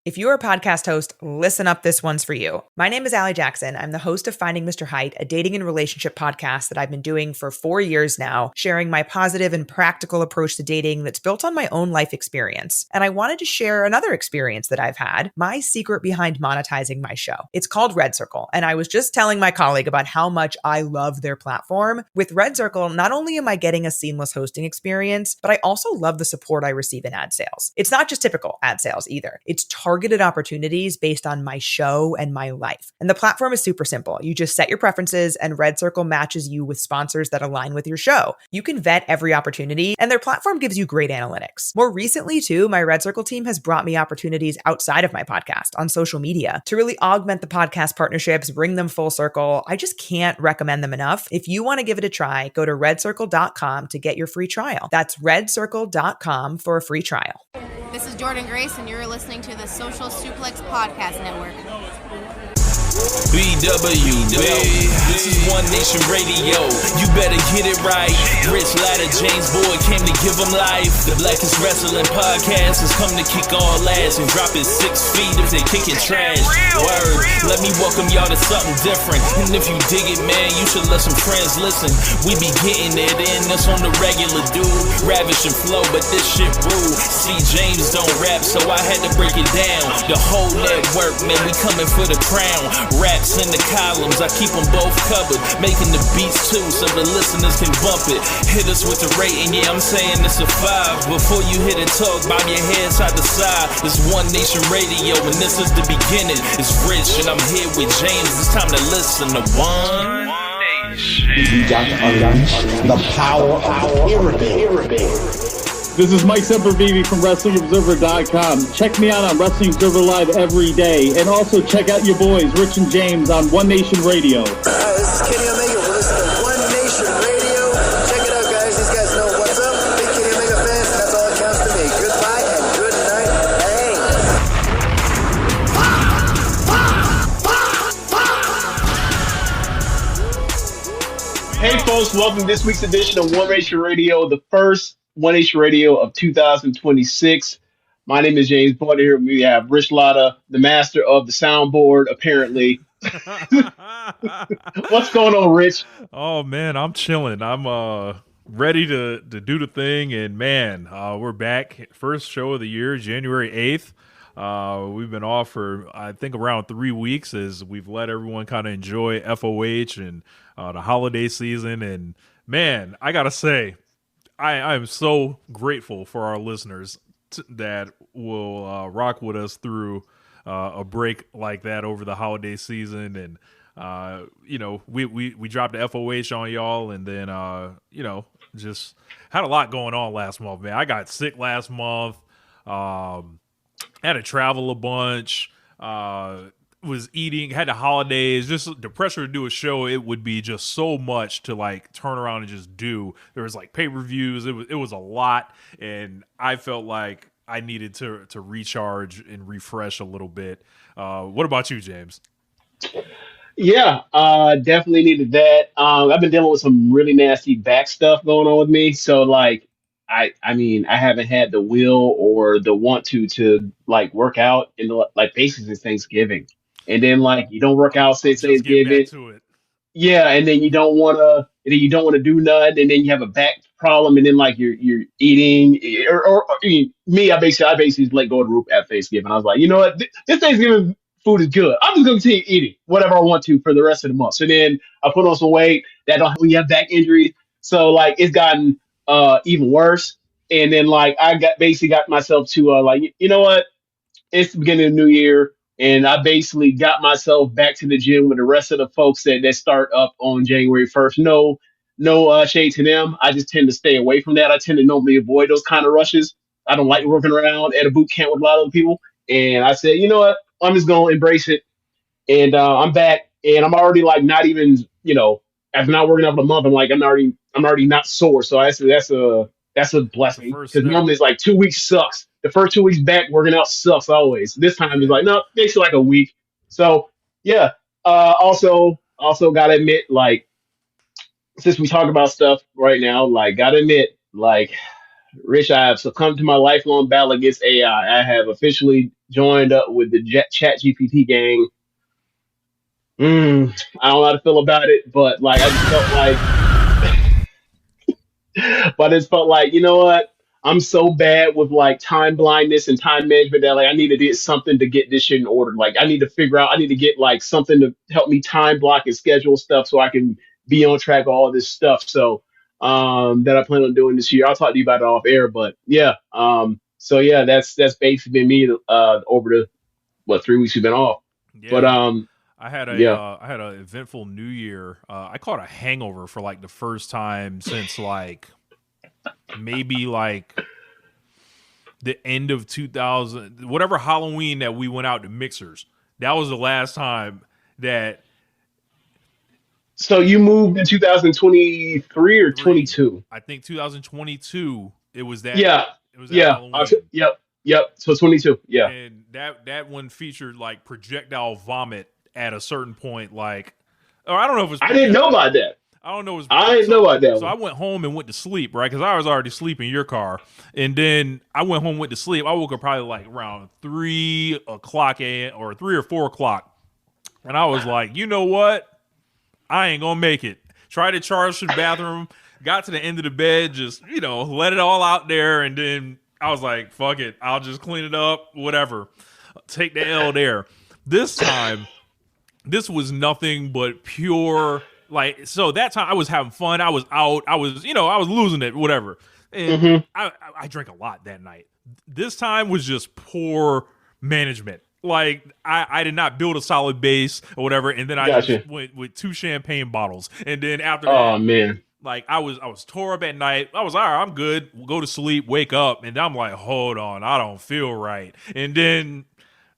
If you're a podcast host, listen up, this one's for you. My name is Allie Jackson. I'm the host of Finding Mr. Height, a dating and relationship podcast that I've been doing for 4 years now, sharing my positive and practical approach to dating that's built on my own life experience. And I wanted to share another experience that I've had, my secret behind monetizing my show. It's called Red Circle, and I was just telling my colleague about how much I love their platform. With Red Circle, not only am I getting a seamless hosting experience, but I also love the support I receive in ad sales. It's not just typical ad sales either. It's targeted opportunities based on my show and my life. And the platform is super simple. You just set your preferences and Red Circle matches you with sponsors that align with your show. You can vet every opportunity and their platform gives you great analytics. More recently too, my Red Circle team has brought me opportunities outside of my podcast on social media to really augment the podcast partnerships, bring them full circle. I just can't recommend them enough. If you want to give it a try, go to redcircle.com to get your free trial. That's redcircle.com for a free trial. This is Jordan Grace, and you're listening to the Social Suplex Podcast Network. BWB, this is One Nation Radio. You better get it right. Rich Latta, James Boyd came to give them life. The Blackest Wrestling Podcast is coming to kick all ass and drop it 6 feet if they kicking trash. Word, let me welcome y'all to something different. And if you dig it, man, you should let some friends listen. We be getting it in, that's on the regular, dude. Ravish and flow, but this shit rude. See, James don't rap, so I had to break it down. The whole network, man, we coming for the crown. Raps in the columns, I keep them both covered. Making the beats too, so the listeners can bump it. Hit us with the rating, yeah, I'm saying it's a 5. Before you hit it, talk, bob your head side to side. It's One Nation Radio, and this is the beginning. It's Rich, and I'm here with James. It's time to listen to One Nation. You got to unleash the power of the pyramid. This is Mike Sempervive from WrestlingObserver.com. Check me out on Wrestling Observer Live every day. And also check out your boys, Rich and James, on One Nation Radio. This is Kenny Omega. We're listening to One Nation Radio. Check it out, guys. These guys know what's up. Big Kenny Omega fans, and that's all that counts to me. Goodbye and good night. Bang. Hey, folks. Welcome to this week's edition of One Nation Radio, the first One Nation Radio of 2026. My name is James Boyd. Here we have Rich Latta, the master of the soundboard, apparently. What's going on, Rich? Oh, man, I'm chilling. I'm ready to do the thing. And, man, we're back. First show of the year, January 8th. We've been off for, I think, around 3 weeks as we've let everyone kind of enjoy FOH and the holiday season. And, man, I got to say, I am so grateful for our listeners that will rock with us through a break like that over the holiday season. And, we dropped the FOH on y'all and then, just had a lot going on last month, man. I got sick last month, had to travel a bunch, was eating, had the holidays, just the pressure to do a show. It would be just so much to like turn around and just do. There was like pay-per-views. It was a lot. And I felt like I needed to recharge and refresh a little bit. What about you, James? Yeah, definitely needed that. I've been dealing with some really nasty back stuff going on with me. So like, I mean, I haven't had the will or the want to like work out in the, like basically since Thanksgiving. And then like you don't work out since Thanksgiving. Yeah, and then you don't want to do nothing, and then you have a back problem, and then like you're eating or me, I basically let go of the roof at Thanksgiving. I was like, you know what, this Thanksgiving food is good. I'm just gonna continue eating whatever I want to for the rest of the month. So then I put on some weight that don't when you have back injuries. So like it's gotten even worse. And then like I got myself to like, you know what, it's the beginning of the new year. And I basically got myself back to the gym with the rest of the folks that start up on January 1st. No shade to them. I just tend to stay away from that. I tend to normally avoid those kind of rushes. I don't like working around at a boot camp with a lot of people. And I said, you know what? I'm just going to embrace it. And I'm back. And I'm already like not even, after not working out for a month, I'm already not sore. So that's a blessing. Because normally it's like 2 weeks sucks. The first 2 weeks back working out sucks always. This time it's like, no, it takes like a week. So yeah. Also gotta admit, like, since we talk about stuff right now, like gotta admit, like, Rich, I have succumbed to my lifelong battle against AI. I have officially joined up with the Chat GPT gang. I don't know how to feel about it, but like I just felt like, but it felt like, you know what? I'm so bad with like time blindness and time management that like I need to get something to get this shit in order. Like I need to figure out, I need to get like something to help me time block and schedule stuff so I can be on track of all this stuff. So that I plan on doing this year. I'll talk to you about it off air, but yeah. So yeah, that's basically been me over the 3 weeks we've been off. Yeah. But I had a yeah. I had an eventful New Year. I caught a hangover for like the first time since like maybe like the end of 2000, whatever Halloween that we went out to Mixers. That was the last time that. So you moved in 2023 or 22? I think 2022. It was that. Yeah. It was that Yeah. Halloween. Yep. So 22. Yeah. And that one featured like projectile vomit at a certain point. Like, or I don't know if it was. I didn't know about that. I don't know. I didn't know about that. So I went home and went to sleep, right? Because I was already sleeping in your car. And then I went home and went to sleep. I woke up probably like around 3 o'clock a.m. or 3 or 4 o'clock. And I was like, you know what? I ain't going to make it. Tried to charge to the bathroom. Got to the end of the bed. Just, let it all out there. And then I was like, fuck it. I'll just clean it up. Whatever. Take the L there. This time, this was nothing but pure... Like, so that time I was having fun. I was out. I was losing it, whatever. And I drank a lot that night. This time was just poor management. Like, I did not build a solid base or whatever. And then I just went with 2 champagne bottles. And then after that, oh man, like I was tore up at night. I was all right, I'm good. We'll go to sleep, wake up. And I'm like, hold on, I don't feel right. And then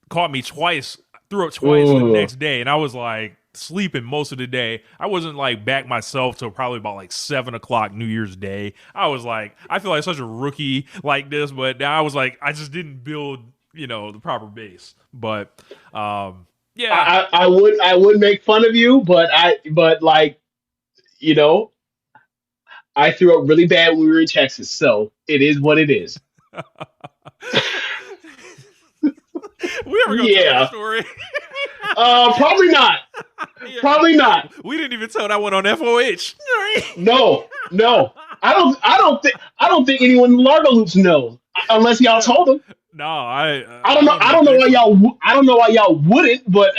caught me twice, threw up twice the next day. And I was like, sleeping most of the day. I wasn't like back myself till probably about like 7 o'clock New Year's Day. I was like, I feel like such a rookie like this, but now I was like, I just didn't build, the proper base. But yeah, I would make fun of you, but I threw up really bad when we were in Texas, so it is what it is. We ever gonna tell that story? Probably not. Yeah. Probably not. We didn't even tell that one on FOH. No. I don't think anyone in Largo Loops knows unless y'all told them. No, I don't know. I don't know why y'all wouldn't, but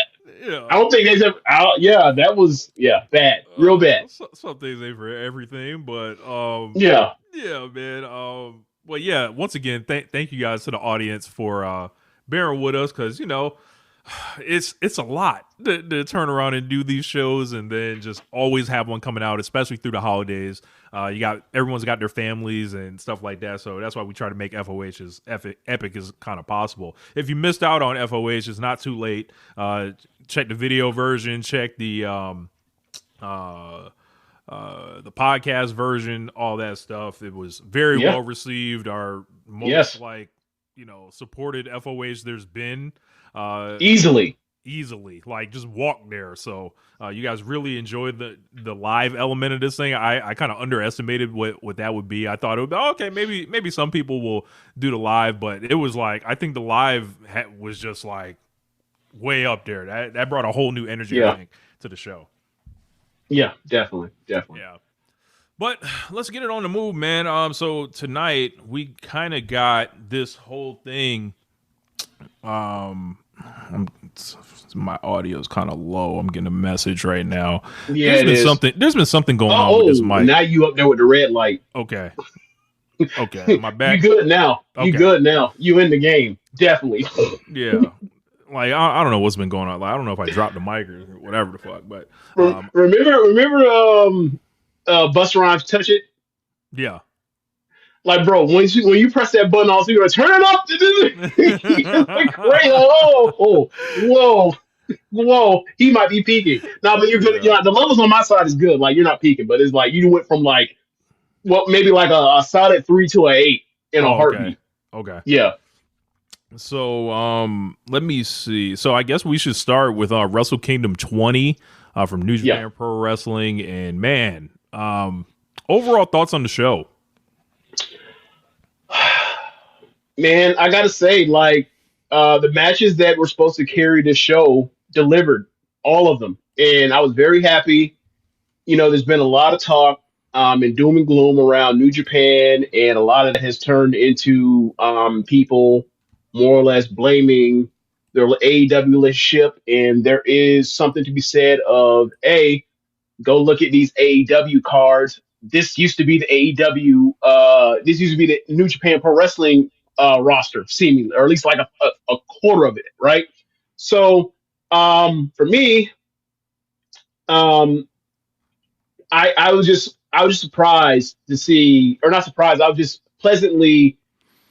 I don't think there's that was bad, real bad. Some things ain't for everything, but yeah, man. Well, yeah. Once again, thank you guys to the audience for bearing with us, because it's a lot to turn around and do these shows and then just always have one coming out, especially through the holidays. Everyone's got their families and stuff like that, so that's why we try to make FOH as epic as kind of possible. If you missed out on FOH, it's not too late. Check the video version, check the podcast version, all that stuff. It was very well received. Our most supported FOH there's been. Easily, like just walk there. So you guys really enjoyed the live element of this thing. I kind of underestimated what that would be. I thought it would be okay, maybe some people will do the live, but it was like, I think the live was just like way up there. That brought a whole new energy, I think, to the show. Yeah, definitely. Yeah. But let's get it on the move, man. So tonight we kind of got this whole thing. My audio is kind of low. I'm getting a message right now. Yeah, there's been something going on with this mic. Now you up there with the red light. Okay. My back. You good now. Okay. You good now. You in the game. Definitely. Yeah. Like I don't know what's been going on. Like I don't know if I dropped the mic or whatever the fuck. But remember Busta Rhymes Touch It? Yeah. Like, bro, when you press that button, also you're gonna turn it up. Like, whoa, he might be peaking. No, but you're good. The levels on my side is good. Like, you're not peaking, but it's like you went from like maybe like a solid 3 to an 8 in a heartbeat. Okay. Yeah. So let me see. So I guess we should start with Wrestle Kingdom 20 from New Japan Pro Wrestling, and man, overall thoughts on the show. Man, I gotta say, like, The matches that were supposed to carry the show delivered all of them, and I was very happy. There's been a lot of talk and doom and gloom around New Japan, and a lot of that has turned into people more or less blaming their AEW relationship. And there is something to be said of go look at these AEW cards. This used to be the AEW. This used to be the New Japan Pro Wrestling roster, seemingly, or at least like a quarter of it, right? So for me, um, I was just surprised to see, or not surprised. I was just pleasantly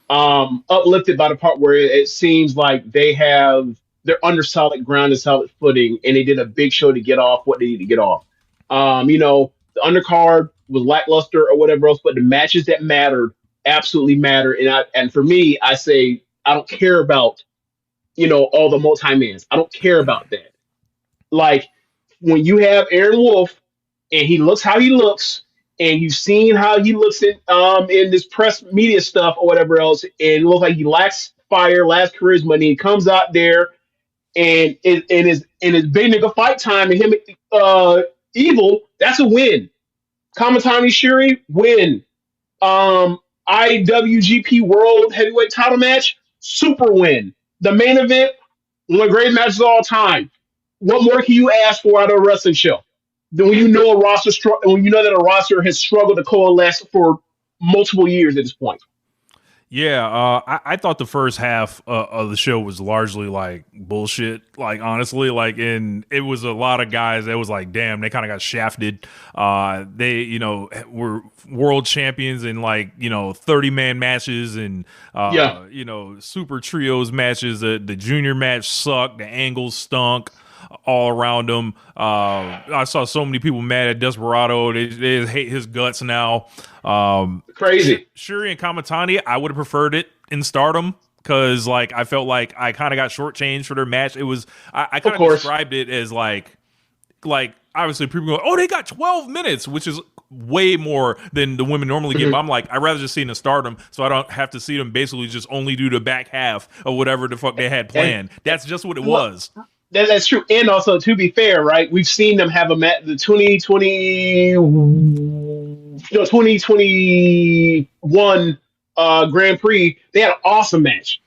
uplifted by the part where it seems like they're under solid ground and solid footing, and they did a big show to get off what they need to get off. The undercard was lackluster or whatever else, but the matches that mattered absolutely matter. And for me, I say I don't care about all the multi-mans. I don't care about that. Like when you have Aaron Wolf and he looks how he looks, and you've seen how he looks in this press media stuff or whatever else, and it looks like he lacks fire, lacks charisma, and he comes out there and is big nigga fight time and him evil, that's a win. Kamatani Shuri, win. IWGP World Heavyweight Title match, super win. The main event, one of the greatest matches of all time. What more can you ask for out of a wrestling show? Then when you know when you know that a roster has struggled to coalesce for multiple years at this point. Yeah, I thought the first half of the show was largely like bullshit. Like honestly, and it was a lot of guys that was like, damn, they kind of got shafted. They were world champions in 30-man matches and super trios matches. The junior match sucked. The angles stunk all around him. I saw so many people mad at Desperado. They hate his guts now. Crazy. Shuri and Kamatani, I would have preferred it in Stardom because I felt like I kind of got shortchanged for their match. It was I kind of described it as like obviously people go, oh, they got 12 minutes, which is way more than the women normally get. But I'm like, I'd rather just see it in Stardom so I don't have to see them basically just only do the back half of whatever the fuck they had planned. That's just what it was. That's true. And also, to be fair, right, we've seen them have a match, the 2021 Grand Prix. They had an awesome match.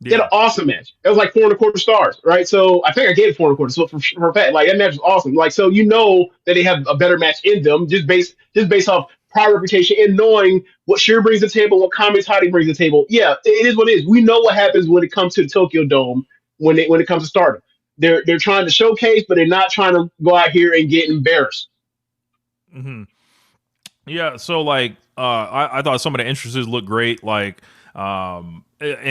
They had an awesome match. It was like 4.25 stars, right? So I think I gave it 4.25. So for a fact, that match was awesome. So you know that they have a better match in them just based off prior reputation and knowing what Shuri brings to the table, what Kamitani brings to the table. Yeah, it is what it is. We know what happens when it comes to the Tokyo Dome when it comes to Stardom. They're trying to showcase, but they're not trying to go out here and get embarrassed. Mm-hmm. Yeah, so I thought some of the entrances looked great. And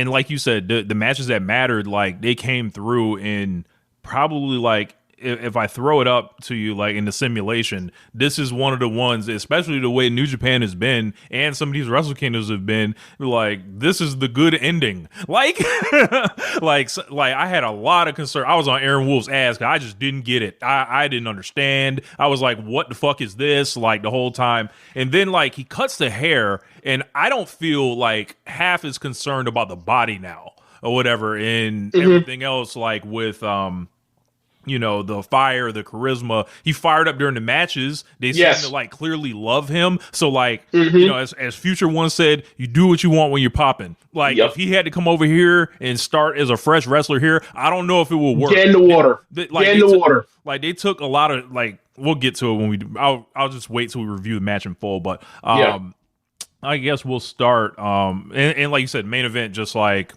like you said, the matches that mattered, they came through in probably if I throw it up to you in the simulation, this is one of the ones, especially the way New Japan has been and some of these Wrestle Kingdoms have been, this is the good ending. I had a lot of concern. I was on Aaron Wolf's ass 'cause I just didn't get it. I didn't understand. I was like, what the fuck is this? The whole time. And then he cuts the hair and I don't feel half as concerned about the body now or whatever and everything else with the fire, the charisma. He fired up during the matches. They seem to clearly love him. So as Future once said, you do what you want when you're popping. If he had to come over here and start as a fresh wrestler here, I don't know if it will work. Get in the water. Get in the water. They took a lot of we'll get to it when we do. I'll just wait till we review the match in full. But I guess we'll start. And like you said, main event, just like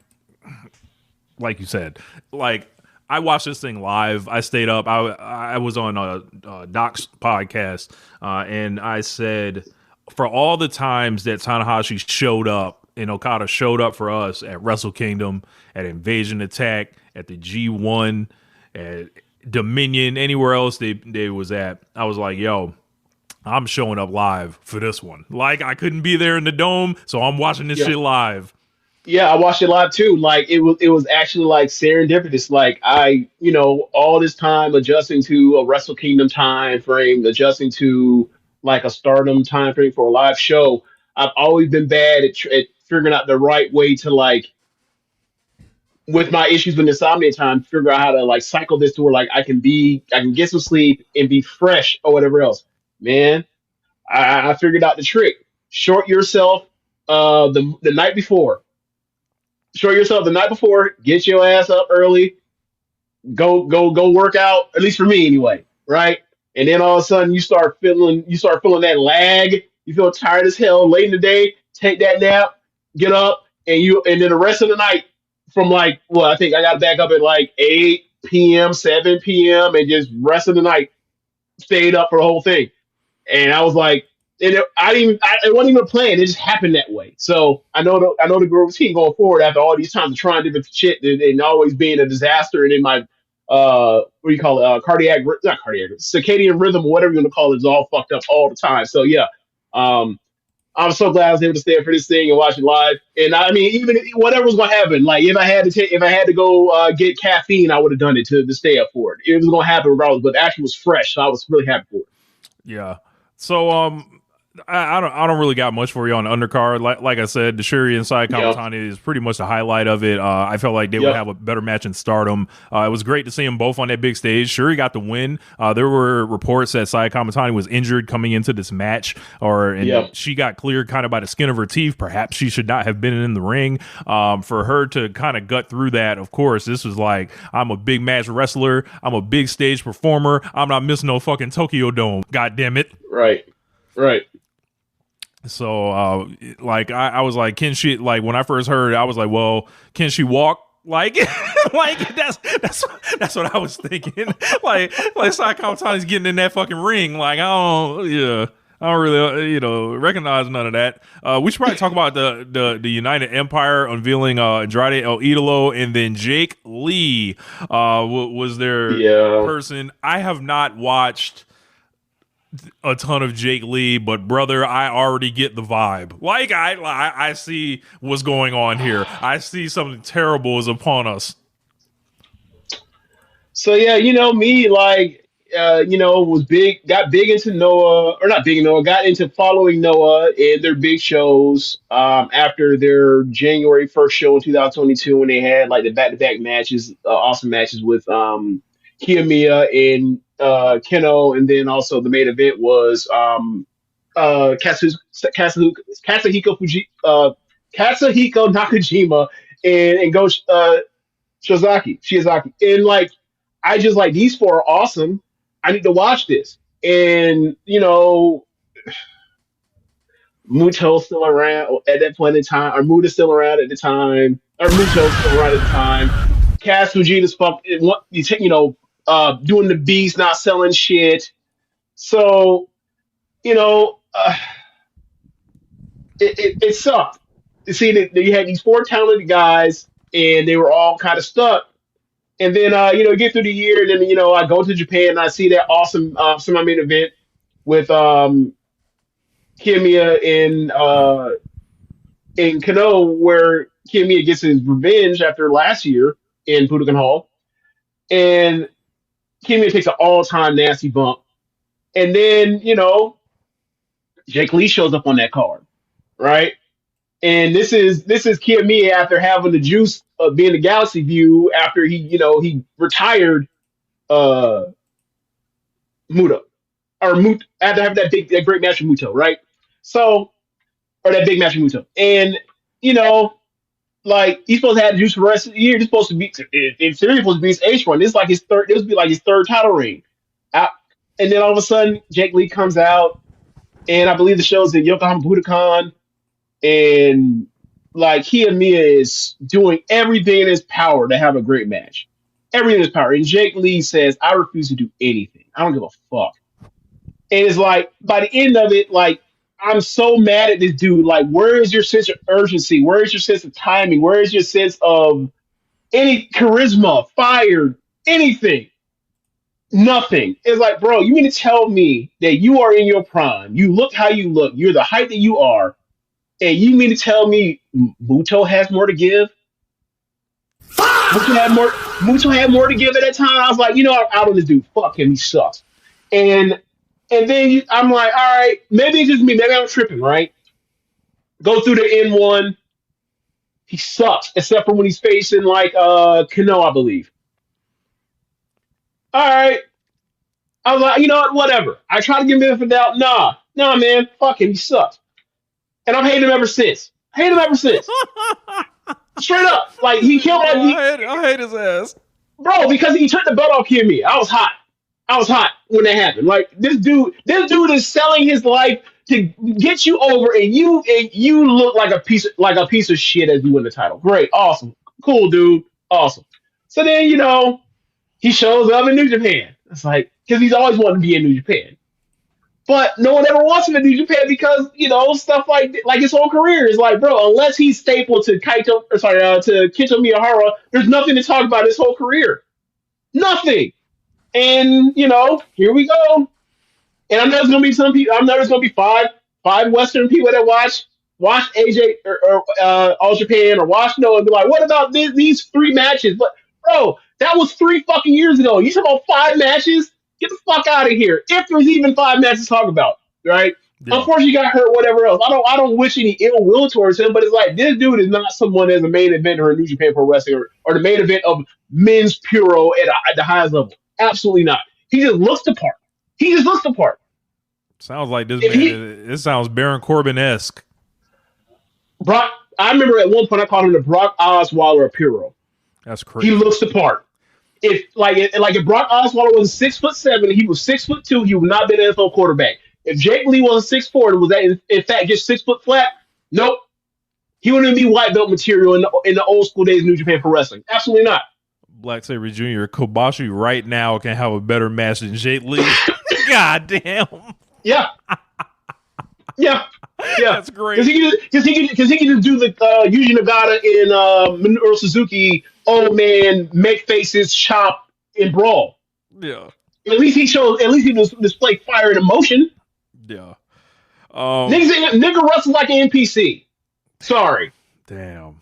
you said, I watched this thing live. I stayed up. I was on Doc's podcast, and I said, for all the times that Tanahashi showed up and Okada showed up for us at Wrestle Kingdom, at Invasion Attack, at the G1, at Dominion, anywhere else they was at, I was like, yo, I'm showing up live for this one. I couldn't be there in the dome, so I'm watching this shit live. Yeah, I watched it live too. It was actually serendipitous. All this time adjusting to a Wrestle Kingdom time frame, adjusting to a Stardom time frame for a live show. I've always been bad at figuring out the right way to with my issues with insomnia time, figure out how to like cycle this to where like I can get some sleep and be fresh or whatever else. Man, I figured out the trick. Short yourself the night before. Short yourself the night before. Get your ass up early. Go work out. At least for me, anyway. Right. And then all of a sudden you start feeling that lag. You feel tired as hell late in the day. Take that nap. Get up, and then the rest of the night from like I think I got back up at like 8 p.m., 7 p.m. and just rest of the night stayed up for the whole thing. And I was like, it wasn't even planned. It just happened that way. So I know the routine going forward after all these times of trying different shit and always being a disaster. And in my what do you call it? Not cardiac, circadian rhythm, or whatever you want to call it, is all fucked up all the time. So yeah, I'm so glad I was able to stay up for this thing and watch it live. And I mean, even whatever was going to happen, like if I had to go get caffeine, I would have done it to stay up for it. It was going to happen regardless, but the action was fresh, so I was really happy for it. Yeah. So I don't really got much for you on the undercard. Like I said, the Shuri and Sai Kamatani is pretty much the highlight of it. I felt like they would have a better match in Stardom. It was great to see them both on that big stage. Shuri got the win. There were reports that Sai Kamatani was injured coming into this match, and she got cleared kind of by the skin of her teeth. Perhaps she should not have been in the ring. For her to kind of gut through that, of course, this was like, I'm a big match wrestler. I'm a big stage performer. I'm not missing no fucking Tokyo Dome. God damn it. Right. So, like, I was like, can she, like, when I first heard it, I was like, well, can she walk? Like, that's what I was thinking. like Sai Kamatani's getting in that fucking ring. Like, I don't really, recognize none of that. We should probably talk about the United Empire unveiling Andrade El Idolo, and then Jake Lee was their person. I have not watched a ton of Jake Lee, but brother, I already get the vibe. Like I see what's going on here. I see something terrible is upon us. So yeah, me, like got big into Noah, or not big in Noah, got into following Noah and their big shows after their January 1st show in 2022, when they had like the back-to-back matches, awesome matches with Kiyomiya and Keno, and then also the main event was Katsuhiko Nakajima and Go Shiozaki. And like, I just like, these four are awesome. I need to watch this. And Muto's still around at that point in time, or Muta's still around at the time, or Muto's still around at the time. Kaz Fujita's doing the beast, not selling shit. So, it sucked to see that you had these four talented guys and they were all kind of stuck. And then, get through the year, and then, I go to Japan and I see that awesome semi-main event with Kiyomiya in Kano, where Kiyomiya gets his revenge after last year in Budokan Hall. And Kiyomiya takes an all-time nasty bump. And then, Jake Lee shows up on that card, right? And this is Kiyomiya after having the juice of being the Galaxy View after he retired Muto. After having that great match with Muto, right? So, or that big match with Muto. And, like, he's supposed to have the juice for the rest of the year. He's supposed to be, in theory, supposed to be his H run. This would be like his third title reign. And then all of a sudden, Jake Lee comes out, and I believe the show's in Yokohama Budokan, and like, Kiyomiya is doing everything in his power to have a great match. Everything in his power. And Jake Lee says, I refuse to do anything. I don't give a fuck. And it's like, by the end of it, like, I'm so mad at this dude. Like, where is your sense of urgency? Where is your sense of timing? Where is your sense of any charisma, fire, anything? Nothing. It's like, bro, you mean to tell me that you are in your prime? You look how you look. You're the height that you are. And you mean to tell me Muto has more to give? Muto had more to give at that time. I was like, I'm out on this dude. Fuck him. He sucks. And then I'm like, all right, maybe it's just me. Maybe I'm tripping, right? Go through the N1. He sucks, except for when he's facing like Kano, I believe. All right. I was like, you know what, whatever. I tried to give him benefit of the doubt. Nah, man, fuck him. He sucks. And I've hated him ever since. Straight up. Like, he killed that. I hate his ass. Bro, because he took the belt off Kimmy. I was hot when that happened. Like, this dude is selling his life to get you over, and you look like a piece of shit as you win the title. Great, awesome, cool, dude, awesome. So then, he shows up in New Japan. It's like, because he's always wanted to be in New Japan. But no one ever wants him in New Japan because, stuff like his whole career is like, bro, unless he's stapled to Kento Miyahara, there's nothing to talk about his whole career. Nothing. And, here we go. And I know there's going to be some people, I know there's going to be five Western people that watch AJ or All Japan or watch Noah and be like, what about these 3 matches? But, bro, that was 3 fucking years ago. You talking about 5 matches? Get the fuck out of here. If there's even 5 matches to talk about, right? Yeah. Unfortunately, he got hurt, whatever else. I don't wish any ill will towards him, but it's like, this dude is not someone as a main eventer in New Japan Pro Wrestling or the main event of men's Puro at the highest level. Absolutely not. He just looks the part. Sounds like this sounds Baron Corbin-esque. Brock, I remember at one point I called him the Brock Osweiler of Puro. That's crazy. He looks the part. If Brock Osweiler was 6'7", he was 6'2", he would not be an NFL quarterback. If Jake Lee was 6'4", was that in fact just 6 foot flat? Nope. He wouldn't be white belt material in the old school days of New Japan Pro Wrestling. Absolutely not. Black Sabre Jr. Kobashi right now can have a better match than Jake Lee. God damn. Yeah. That's great. Because he can just do the Yuji Nagata in Minoru Suzuki old man make faces chop and brawl. Yeah. At least he display fire and emotion. Yeah. Nigga wrestles like an NPC. Sorry. Damn.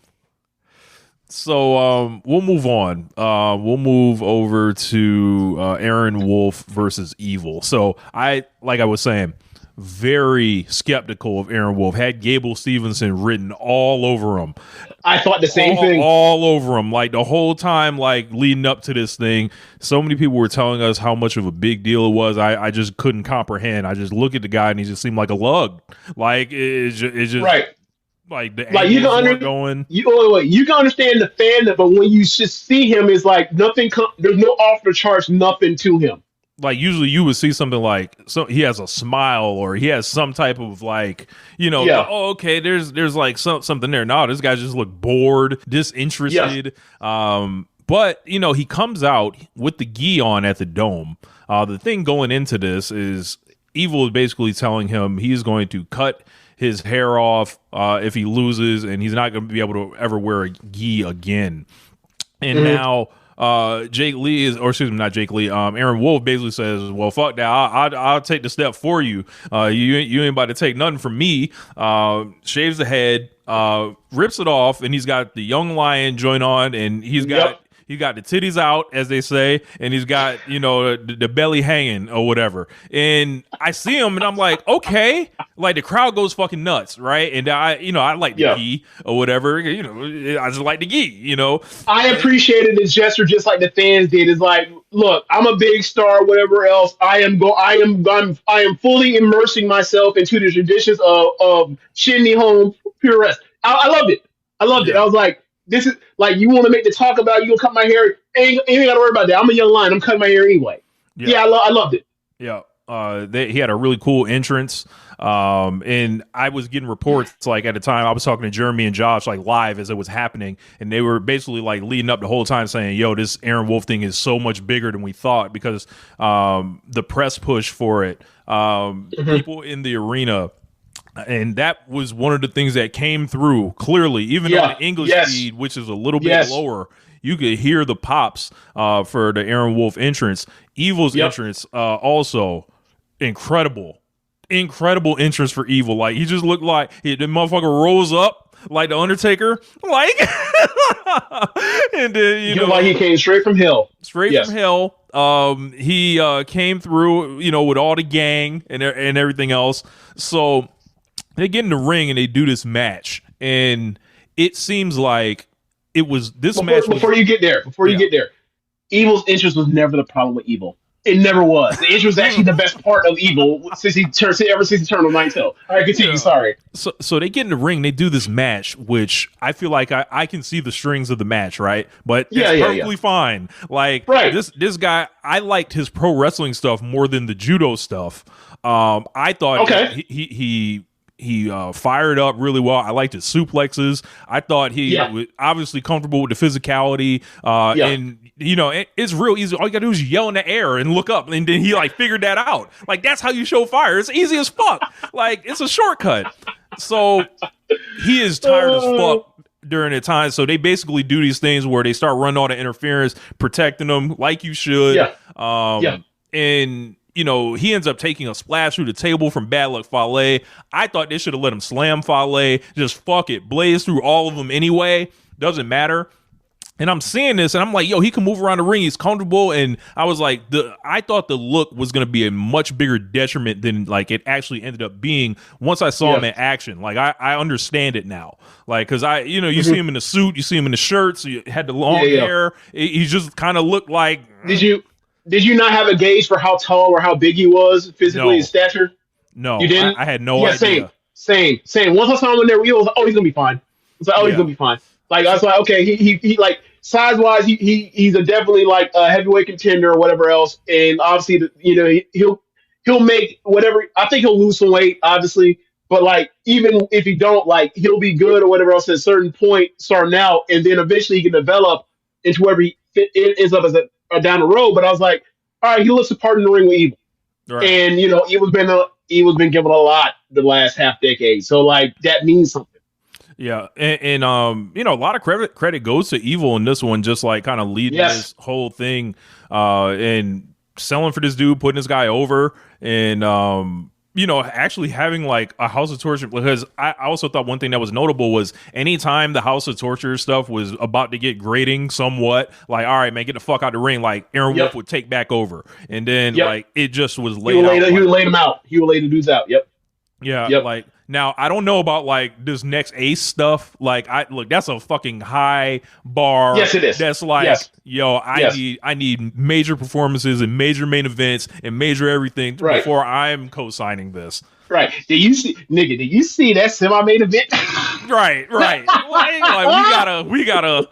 So we'll move on. We'll move over to Aaron Wolf versus Evil. So I was saying, very skeptical of Aaron Wolf. Had Gable Stevenson written all over him. I thought the same thing. All over him. Like the whole time, like leading up to this thing, so many people were telling us how much of a big deal it was. I just couldn't comprehend. I just look at the guy and he just seemed like a lug. Like it's just right. Like the you can you can understand the fandom, but when you just see him, it's like nothing. There's no off the charts, nothing to him. Like usually you would see something like he has a smile or he has some type of like, oh, okay, there's like something there. No, this guy just looked bored, disinterested. Yeah. But he comes out with the gi on at the Dome. The thing going into this is Evil is basically telling him he's going to cut his hair off if he loses, and he's not going to be able to ever wear a gi again. And now Jake Lee not Jake Lee. Aaron Wolf basically says, "Well, fuck that. I'll take the step for you. You ain't about to take nothing from me." Shaves the head, rips it off, and he's got the young lion joint on, and he's got the titties out, as they say, and he's got the belly hanging or whatever. And I see him, and I'm like, okay, like the crowd goes fucking nuts, right? And I like the gi or whatever. I just like the gi. I appreciated the gesture just like the fans did. It's like, look, I'm a big star, whatever else. I am fully immersing myself into the traditions of Shin Nihon Pure Rest. I loved it. I was like, this is like, you want to make the talk about, you gonna cut my hair? Ain't got to worry about that. I'm a young lion. I'm cutting my hair anyway. Yeah, I loved it. Yeah. He had a really cool entrance. And I was getting reports like at the time I was talking to Jeremy and Josh like live as it was happening, and they were basically like leading up the whole time saying, yo, this Aaron Wolf thing is so much bigger than we thought, because the press push for it, people in the arena. And that was one of the things that came through clearly, even on the English feed, which is a little bit lower. You could hear the pops for the Aaron Wolf entrance. Evil's entrance also incredible entrance for Evil. Like he just looked like the motherfucker rose up like the Undertaker, like, and then like he came straight from hell. From hell. He came through, with all the gang and everything else. So they get in the ring and they do this match, and it seems like it was this match. Before you get there, Evil's interest was never the problem with Evil. It never was. The interest was actually the best part of Evil ever since he turned on Naito. All right, continue. Sorry. So they get in the ring, they do this match, which I feel like I can see the strings of the match, right? But it's perfectly fine. Like this guy, I liked his pro wrestling stuff more than the judo stuff. I thought he fired up really well. I liked his suplexes. I thought he was obviously comfortable with the physicality. And it's real easy. All you gotta do is yell in the air and look up, and then he like figured that out. Like that's how you show fire. It's easy as fuck. Like it's a shortcut. So he is tired as fuck during the time. So they basically do these things where they start running all the interference, protecting them like you should. And he ends up taking a splash through the table from Bad Luck Fale. I thought they should have let him slam Fale. Just fuck it. Blaze through all of them anyway. Doesn't matter. And I'm seeing this, and I'm like, yo, he can move around the ring. He's comfortable. And I was like, I thought the look was going to be a much bigger detriment than like it actually ended up being once I saw him in action. Like, I understand it now. Like, because you see him in the suit, you see him in the shirts, you had the long hair. He just kind of looked like. Did you not have a gauge for how tall or how big he was physically in stature? No, you didn't. I had no idea. Same. Once I saw him in there, he was like, oh, he's gonna be fine. It's like, he's gonna be fine. Like I was like, okay, he like size wise, he's a definitely like a heavyweight contender or whatever else. And obviously, he'll make whatever. I think he'll lose some weight, obviously. But like, even if he don't, like, he'll be good or whatever else at a certain point starting out, and then eventually he can develop into wherever he ends up as down the road. But I was like, all right, he looks the part in the ring with Evil. Right. And, Evil's been given a lot the last half decade. So, like, that means something. Yeah. And a lot of credit goes to Evil in this one, just like kind of leading this whole thing and selling for this dude, putting this guy over, and, actually having like a House of Torture, because I also thought one thing that was notable was anytime the House of Torture stuff was about to get grating somewhat, like, all right, man, get the fuck out the ring, like Aaron Wolf would take back over. And then like it just was laid out. He would lay them out. He would lay the dudes out. Like now I don't know about like this next Ace stuff. Like that's a fucking high bar. Yes, it is. That's like, I need major performances and major main events and major everything before I'm co-signing this. Right. Did you see that semi-main event? Right. Like we gotta,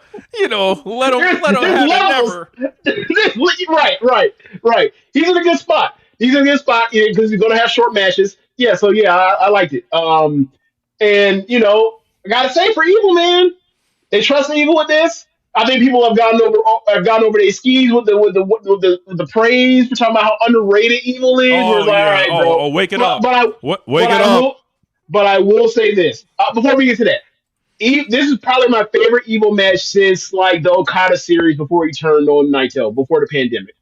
let him have it never. Right. He's in a good spot because he's gonna have short matches. Yeah, so I liked it. And I gotta say, for Evil, man, they trust Evil with this. I think people have gotten over their skis with the praise for talking about how underrated Evil is. Oh, like, all right, bro. Wake it up. But I will say this before we get to that. This is probably my favorite Evil match since like the Okada series before he turned on Naito before the pandemic.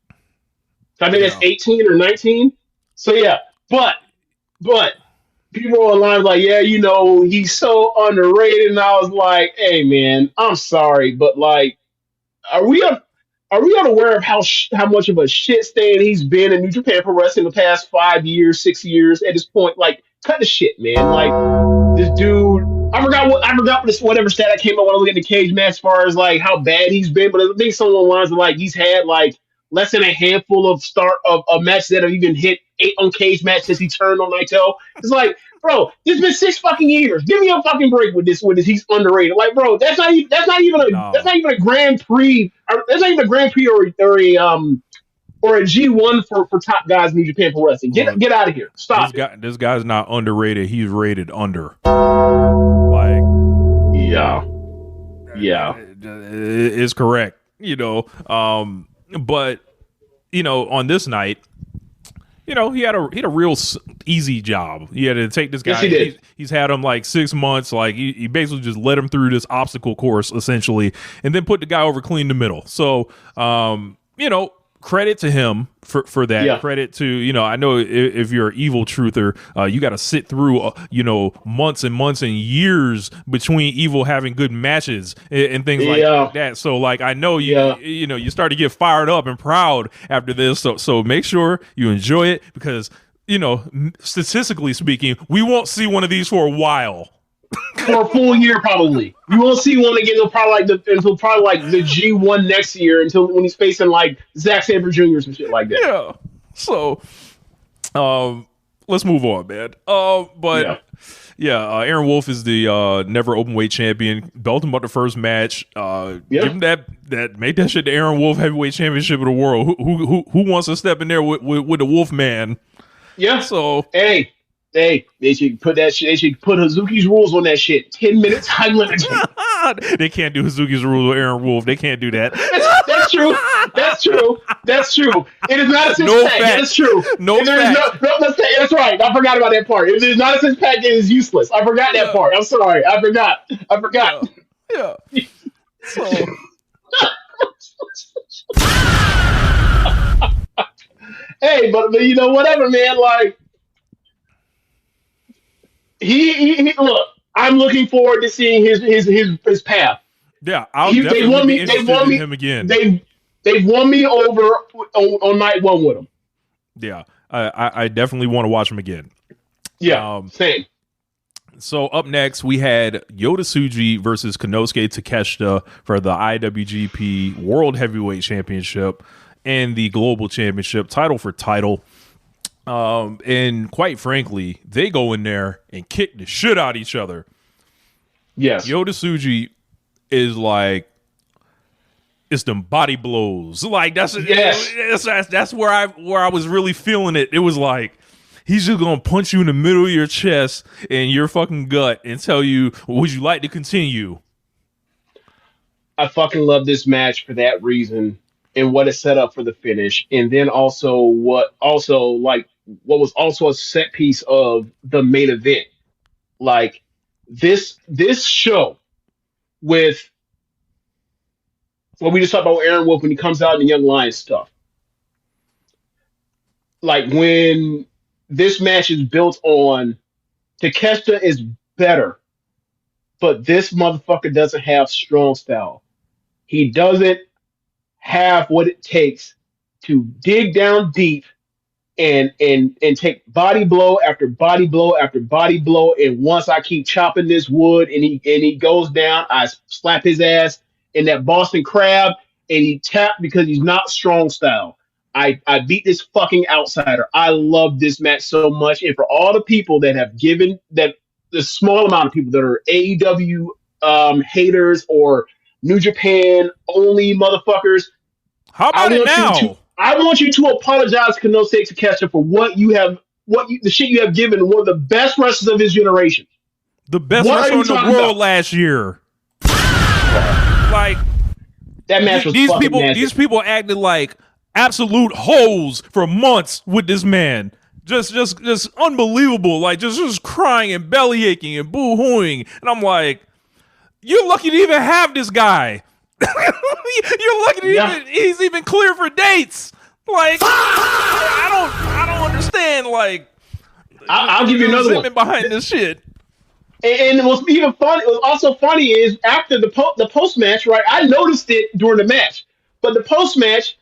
So I think that's 18 or 19. So yeah, but people online like, he's so underrated, and I was like, hey man, I'm sorry, but like, are we unaware of how much of a shit stain he's been in New Japan Pro Wrestling the past 5 years, 6 years at this point? Like, cut the shit, man. Like, this dude, I forgot whatever stat I came up when I looked at the cage match as far as like how bad he's been, but I think some of the lines are like he's had like less than a handful of matches that have even hit 8 on cage match since he turned on Naito. It's like, bro, it's been 6 fucking years. Give me a fucking break with this. He's underrated. Like, bro, that's not even a Grand Prix. That's not even a Grand Prix or a G1 for top guys in New Japan Pro Wrestling. Get out of here. Stop. This guy's not underrated. He's rated under. Like, it's correct. But on this night, he had a real easy job. He had to take this guy. Yes, he did. He's had him like 6 months. Like he basically just led him through this obstacle course essentially, and then put the guy over clean the middle. So, credit to him for that. Yeah. Credit to, I know if you're an Evil truther, you got to sit through, months and months and years between Evil having good matches and things like that. So like, I know you start to get fired up and proud after this. So make sure you enjoy it because, statistically speaking, we won't see one of these for a while. for a full year, probably. You won't see one again until probably like the G1 next year, until when he's facing like Zack Sabre Jr. or some shit like that. Yeah. So, let's move on, man. Aaron Wolf is the never openweight champion. Belt him up the first match. Give him that make that shit the Aaron Wolf heavyweight championship of the world. Who wants to step in there with the Wolf man? Yeah. So hey, they should put that shit. They should put Hazuki's rules on that shit. 10 minutes time limit. They can't do Hazuki's rules with Aaron Wolf. They can't do that. That's true. That's true. That's true. It is not a six pack. That's true. No fact. That's right. I forgot about that part. If there's not a six pack, it is useless. I forgot that part. I'm sorry. I forgot. Yeah. So. Hey, but you know, whatever, man. Like, he look. I'm looking forward to seeing his path. Yeah, I'll definitely be interested in him again. They've won me over on night one with him. Yeah, I definitely want to watch him again. Yeah, same. So up next, we had Yota Tsuji versus Konosuke Takeshita for the IWGP World Heavyweight Championship and the Global Championship, title for title. And quite frankly, they go in there and kick the shit out of each other. Yes. Yota Tsuji is like, it's them body blows. Like that's where I was really feeling it. It was like, he's just gonna punch you in the middle of your chest and your fucking gut and tell you, would you like to continue? I fucking love this match for that reason and what it set up for the finish. And then also what was also a set piece of the main event. Like this show with what we just talked about with Aaron Wolf when he comes out in the Young Lions stuff. Like when this match is built on Takeshita is better, but this motherfucker doesn't have strong style. He doesn't have what it takes to dig down deep and take body blow after body blow after body blow. And once I keep chopping this wood and he goes down, I slap his ass in that Boston Crab and he tapped because he's not strong style. I beat this fucking outsider. I love this match so much. And for all the people that have given that, the small amount of people that are AEW haters or New Japan only motherfuckers. How about it now? I want you to apologize to Konosuke Takeshita for the shit you have given one of the best wrestlers of his generation. The best wrestler in the world last year. Like that match was these fucking people. magic. These people acted like absolute hoes for months with this man. Just unbelievable. Like just crying and belly aching and boo-hooing. And I'm like, you're lucky to even have this guy. You're lucky to he's even clear for dates. Like I don't understand. Like I'll give you another one behind this shit. And what's even funny, what was also funny is after the post match, right? I noticed it during the match, but the post match,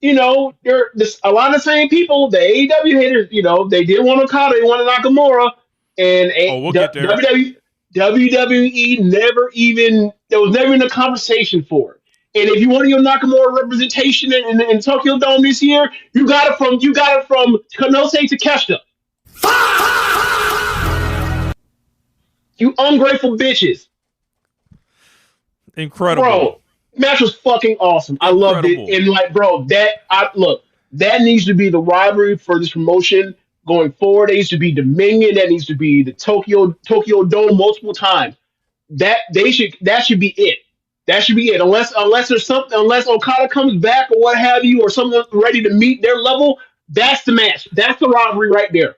you know, there a lot of the same people, the AEW haters, you know, they did want Okada, they wanted Nakamura, and we'll get there. WWE there was never even a conversation for it. And if you want your Nakamura representation in Tokyo Dome this year, you got it from Konosuke Takeshita. You ungrateful bitches. Incredible. Bro, match was fucking awesome. I loved it. And like, bro, that needs to be the rivalry for this promotion going forward. That needs to be Dominion. That needs to be the Tokyo Dome multiple times. That should be it. That should be it. Unless there's something, unless Okada comes back or what have you, or someone ready to meet their level, that's the match. That's the rivalry right there.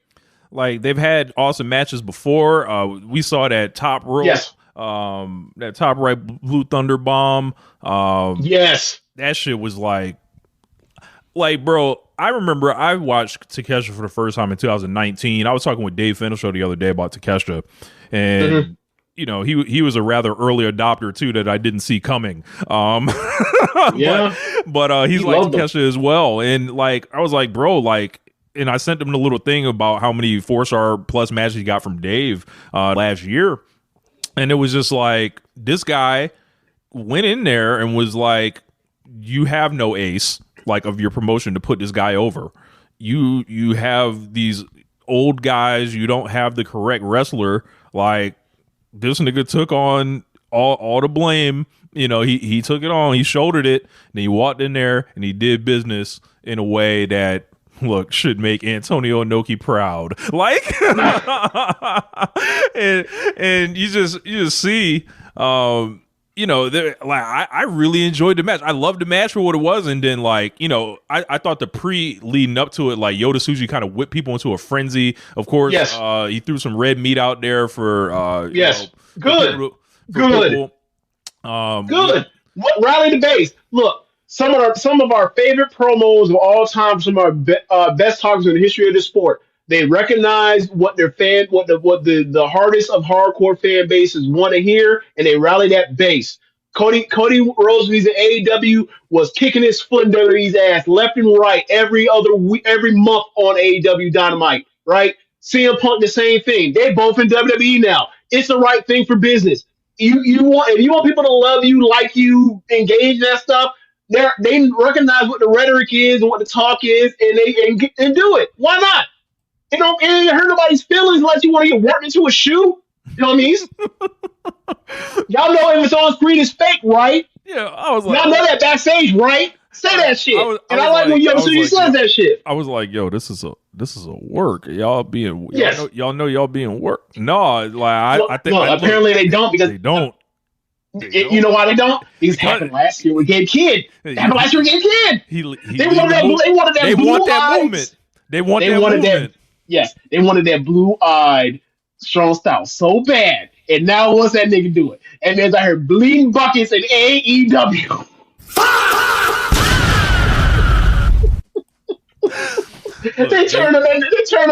Like they've had awesome matches before. We saw that top rope, yes. That top right Blue Thunder bomb. Yes, that shit was like, bro. I remember I watched Takeshita for the first time in 2019. I was talking with Dave Finishow the other day about Takeshita, and you know he was a rather early adopter too that I didn't see coming. Yeah, but he's like Takeshita as well, and like I was like, bro, like and I sent him the little thing about how many 4-star plus matches he got from Dave last year. And it was just like, this guy went in there and was like, you have no ace, like, of your promotion to put this guy over. You have these old guys. You don't have the correct wrestler. Like, this nigga took on all the blame. You know, he took it on. He shouldered it. And he walked in there and he did business in a way that, look, should make Antonio Inoki proud. Like, and you just see, you know, like, I really enjoyed the match. I loved the match for what it was. And then, like, you know, I thought the leading up to it, like, Yota Tsuji kind of whipped people into a frenzy. Of course, yes. He threw some red meat out there for, yes, you know, good. People. Good. Rally the base. Look, some of our favorite promos of all time, some of our best talkers in the history of the sport. They recognize what their what the hardest of hardcore fan bases want to hear, and they rally that base. Cody Rhodes at AEW was kicking his foot in WWE's ass left and right every month on AEW Dynamite, right? CM Punk, the same thing. They both in WWE now. It's the right thing for business. If you want people to love you, like you, engage in that stuff, they recognize what the rhetoric is and what the talk is, and do it. Why not? It ain't hurt nobody's feelings unless you want to get worked into a shoe. You know what I mean? Y'all know if it's on screen, it's fake, right? Yeah, I was like, y'all know that backstage, right? Say that shit. I like when you says that shit. I was like, yo, this is a work. Y'all being, yes. y'all know y'all being worked. No, like I think apparently they don't, because they don't. You know why they don't? It happened last year with Gabe Kidd. They wanted that movement. They wanted that movement. Yes, they wanted that blue-eyed strong style so bad. And now what's that nigga doing? And there's out here bleeding buckets in AEW. They turn on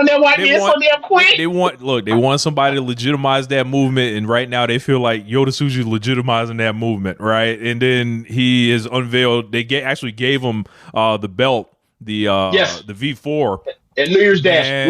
that white man so damn quick. They want somebody to legitimize that movement, and right now they feel like Yota Tsuji legitimizing that movement, right? And then he is unveiled. They actually gave him the belt, the V4 at New Year's Dash.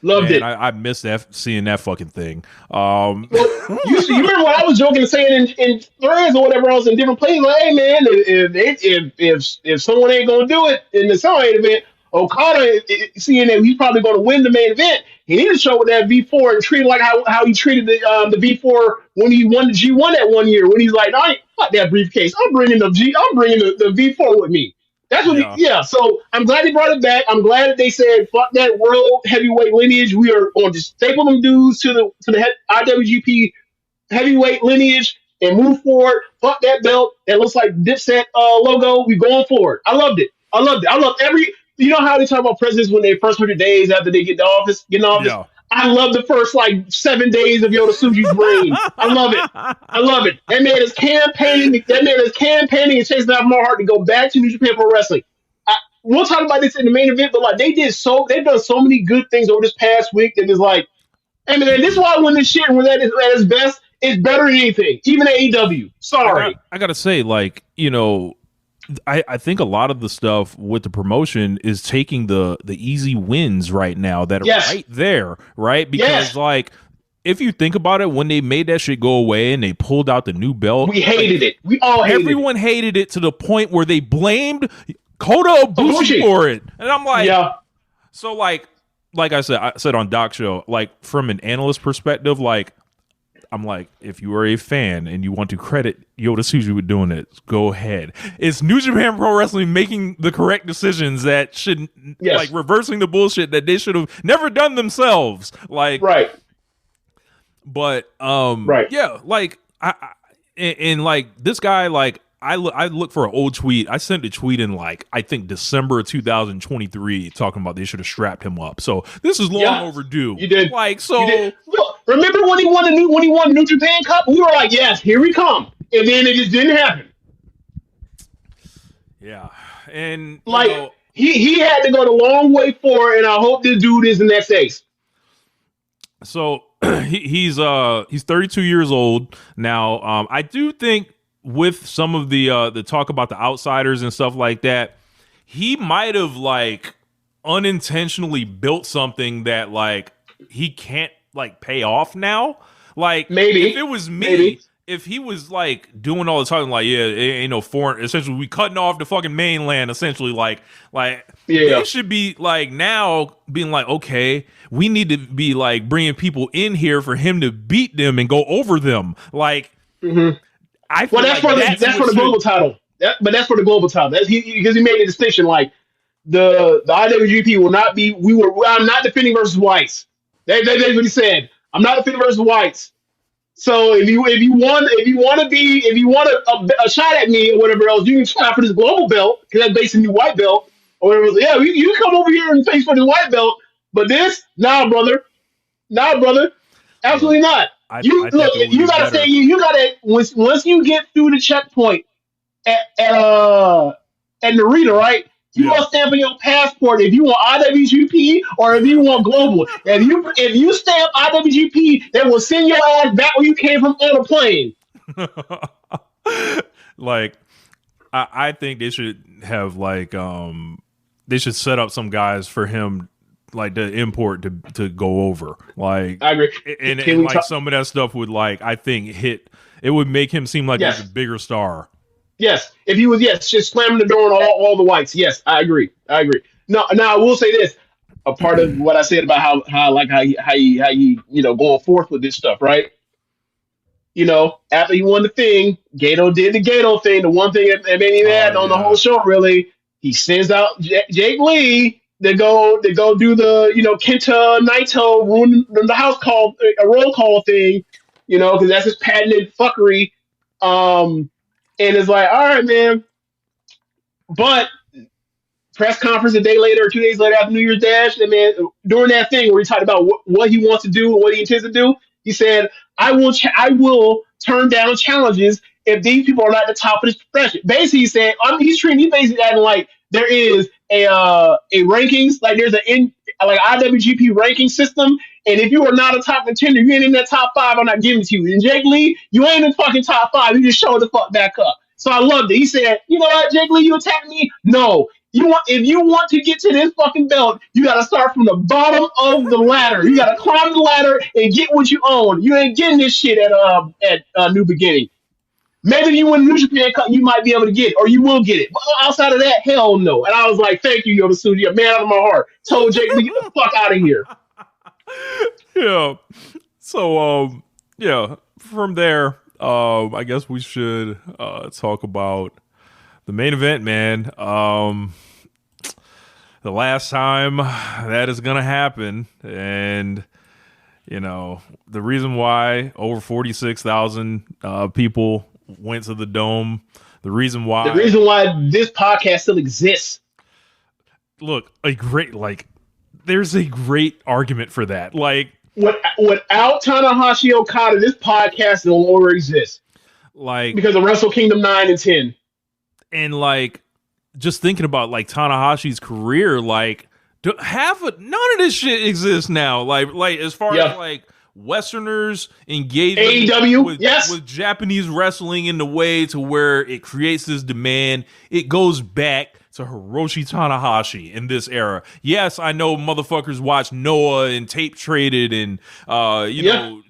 Loved it. I missed seeing that fucking thing. Well, you remember what I was joking and saying in threads or whatever else in different places? Like, hey man, if someone ain't gonna do it in the Sunlight event, Okada, seeing that he's probably going to win the main event, he needed to show with that V4 and treat it like how he treated the V4 when he won the G1 that one year. When he's like, I ain't got that briefcase. I'm bringing the V4 with me. That's what So I'm glad they brought it back. I'm glad that they said, fuck that world heavyweight lineage. We are going to staple them dudes to the IWGP heavyweight lineage and move forward. Fuck that belt that looks like Dipset logo. We going forward. I loved it. I love every. You know how they talk about presidents when they first 100 days after they get in office? Yeah. I love the first 7 days of Yota Tsuji's reign. I love it. That man is campaigning and chasing out more heart to go back to New Japan Pro Wrestling. We'll talk about this in the main event, but they've done so many good things over this past week that is like, hey man, this is why when this shit when that is at its best, it's better than anything, even AEW. Sorry, I gotta say, I think a lot of the stuff with the promotion is taking the easy wins right now that are right there, right? Because if you think about it, when they made that shit go away and they pulled out the new belt, we hated it. We all hated everyone hated it to the point where they blamed Kota Ibushi for it, and I'm like, so like I said on Doc's show, from an analyst perspective, I'm like, if you are a fan and you want to credit Yota Tsuji with doing it, go ahead. It's New Japan Pro Wrestling making the correct decisions that should, reversing the bullshit that they should have never done themselves. Right. But, yeah, this guy, I look for an old tweet. I sent a tweet in I think December of 2023 talking about they should have strapped him up. So this is long overdue. You did. You did. Look, remember when he won the New Japan Cup? We were like, yes, here we come. And then it just didn't happen. Yeah. And he had to go the long way for it, and I hope this dude is the next ace. So he's 32 years old now. I do think with some of the talk about the outsiders and stuff like that, he might have unintentionally built something that like he can't like pay off now. Like Maybe if it was me, maybe. If he was like doing all the talking, like it ain't no foreign. Essentially, we cutting off the fucking mainland. Essentially, like they should be like now being like, okay, we need to be like bringing people in here for him to beat them and go over them. Like, I feel that's like for the global title. But that's for the global title. That's because he made a distinction. Like the IWGP will not be. I'm not defending versus whites. That's what he said. I'm not defending versus whites. So if you want a shot at me or whatever else, you can try for this global belt because that's basically new white belt or whatever. Yeah, you can come over here and face for the white belt, but this, nah, brother, absolutely not. You gotta once you get through the checkpoint at Narita, right? You want to stamp on your passport if you want IWGP or if you want global. If you stamp IWGP, they will send your ass back where you came from on a plane. Like, I think they should have like they should set up some guys for him like to import to go over. Like, I agree. And like some of that stuff would like I think it would make him seem like he's a bigger star. Yes, if he was, just slamming the door on all the whites. Yes, I agree. No, now I will say this: a part of what I said about how he going forth with this stuff, right? After he won the thing, Gato did the Gato thing. The one thing that made me mad on the whole show, really, he sends out Jake Lee to go do the Kenta Naito ruin the house call a roll call thing, because that's his patented fuckery. And it's like, all right, man. But press conference a day later or 2 days later after New Year's Dash, and man, during that thing where he talked about what he wants to do and what he intends to do, he said, I will turn down challenges if these people are not at the top of this profession. Basically, he's saying, he's basically acting like there is a rankings, like there's like IWGP ranking system, and if you are not a top contender, you ain't in that top 5, I'm not giving it to you. And Jake Lee, you ain't in fucking top 5, you just show the fuck back up. So I loved it. He said, you know what, Jake Lee, you attacked me? No. If you want to get to this fucking belt, you got to start from the bottom of the ladder. You got to climb the ladder and get what you own. You ain't getting this shit at New Beginning. Maybe if you win New Japan Cup, you might be able to get it, or you will get it. But outside of that, hell no. And I was like, thank you, Yoda Suji, a man out of my heart. Told Jake Lee, get the fuck out of here. Yeah. So, from there, I guess we should talk about the main event, man. The last time that is going to happen. And, the reason why over 46,000 people went to the Dome. The reason why this podcast still exists. Look, there's a great argument for that. Like, without Tanahashi Okada, this podcast no longer exists. Like, because of Wrestle Kingdom 9 and 10. And like, just thinking about like Tanahashi's career, like none of this shit exists now. Like as far as like Westerners engaging AEW, with Japanese wrestling in the way to where it creates this demand, it goes back to Hiroshi Tanahashi in this era. Yes, I know motherfuckers watch Noah and tape traded and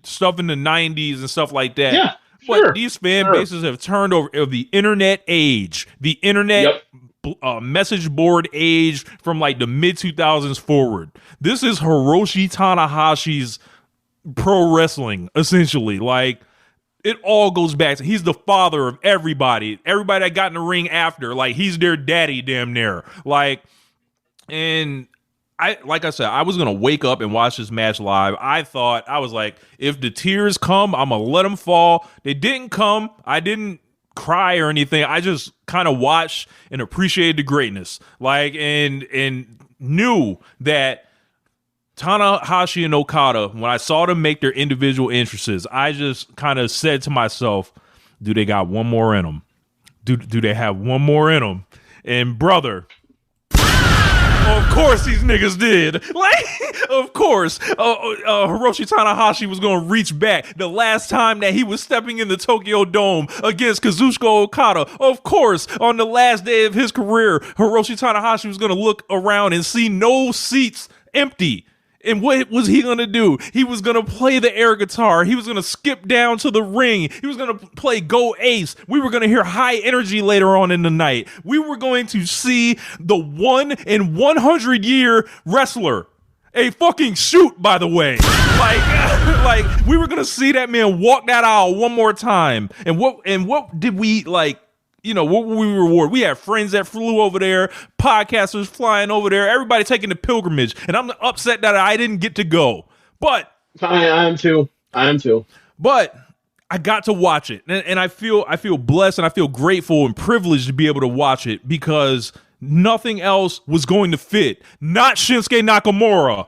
stuff in the 90s and stuff like that. Yeah. But these fan bases have turned over of the internet age, the internet message board age from like the mid 2000s forward. This is Hiroshi Tanahashi's pro wrestling, essentially. Like, it all goes back to he's the father of everybody. Everybody that got in the ring after, like, he's their daddy damn near. Like, and like I said, I was gonna wake up and watch this match live. I was like, if the tears come, I'm gonna let them fall. They didn't come. I didn't cry or anything. I just kind of watched and appreciated the greatness. Like, and knew that Tanahashi and Okada, when I saw them make their individual entrances, I just kind of said to myself, do they got one more in them? Do they have one more in them? And brother, Of course these niggas did. Like, of course. Hiroshi Tanahashi was going to reach back the last time that he was stepping in the Tokyo Dome against Kazuchika Okada. Of course, on the last day of his career, Hiroshi Tanahashi was going to look around and see no seats empty. And what was he going to do? He was going to play the air guitar. He was going to skip down to the ring. He was going to play Go Ace. We were going to hear high energy later on in the night. We were going to see the 1 in 100 year wrestler. A fucking shoot, by the way. Like we were going to see that man walk that aisle one more time. And what did we like? You know, what were we reward? We had friends that flew over there, podcasters flying over there, everybody taking the pilgrimage. And I'm upset that I didn't get to go. But I am too. But I got to watch it. And I feel blessed and I feel grateful and privileged to be able to watch it because nothing else was going to fit. Not Shinsuke Nakamura.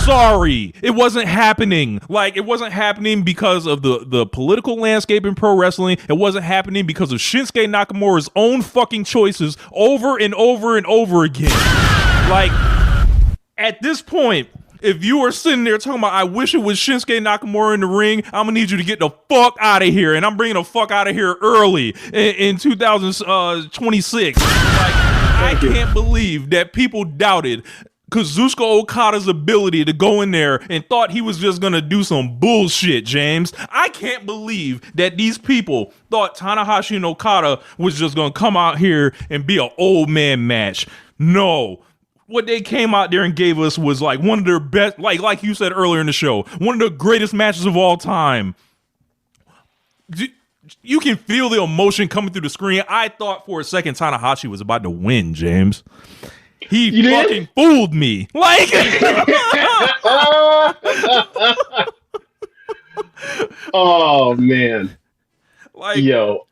Sorry, it wasn't happening. Like, it wasn't happening because of the political landscape in pro wrestling. It wasn't happening because of Shinsuke Nakamura's own fucking choices over and over and over again. Like, at this point, if you are sitting there talking about, I wish it was Shinsuke Nakamura in the ring, I'm gonna need you to get the fuck out of here. And I'm bringing the fuck out of here early in 2026. Like, I can't believe that people doubted Kazuchika Okada's ability to go in there and thought he was just gonna do some bullshit, James. I can't believe that these people thought Tanahashi and Okada was just gonna come out here and be an old man match. No. What they came out there and gave us was like one of their best, like you said earlier in the show, one of the greatest matches of all time. You can feel the emotion coming through the screen. I thought for a second Tanahashi was about to win, James. He fucking fooled me. Like, oh man. Like, yo,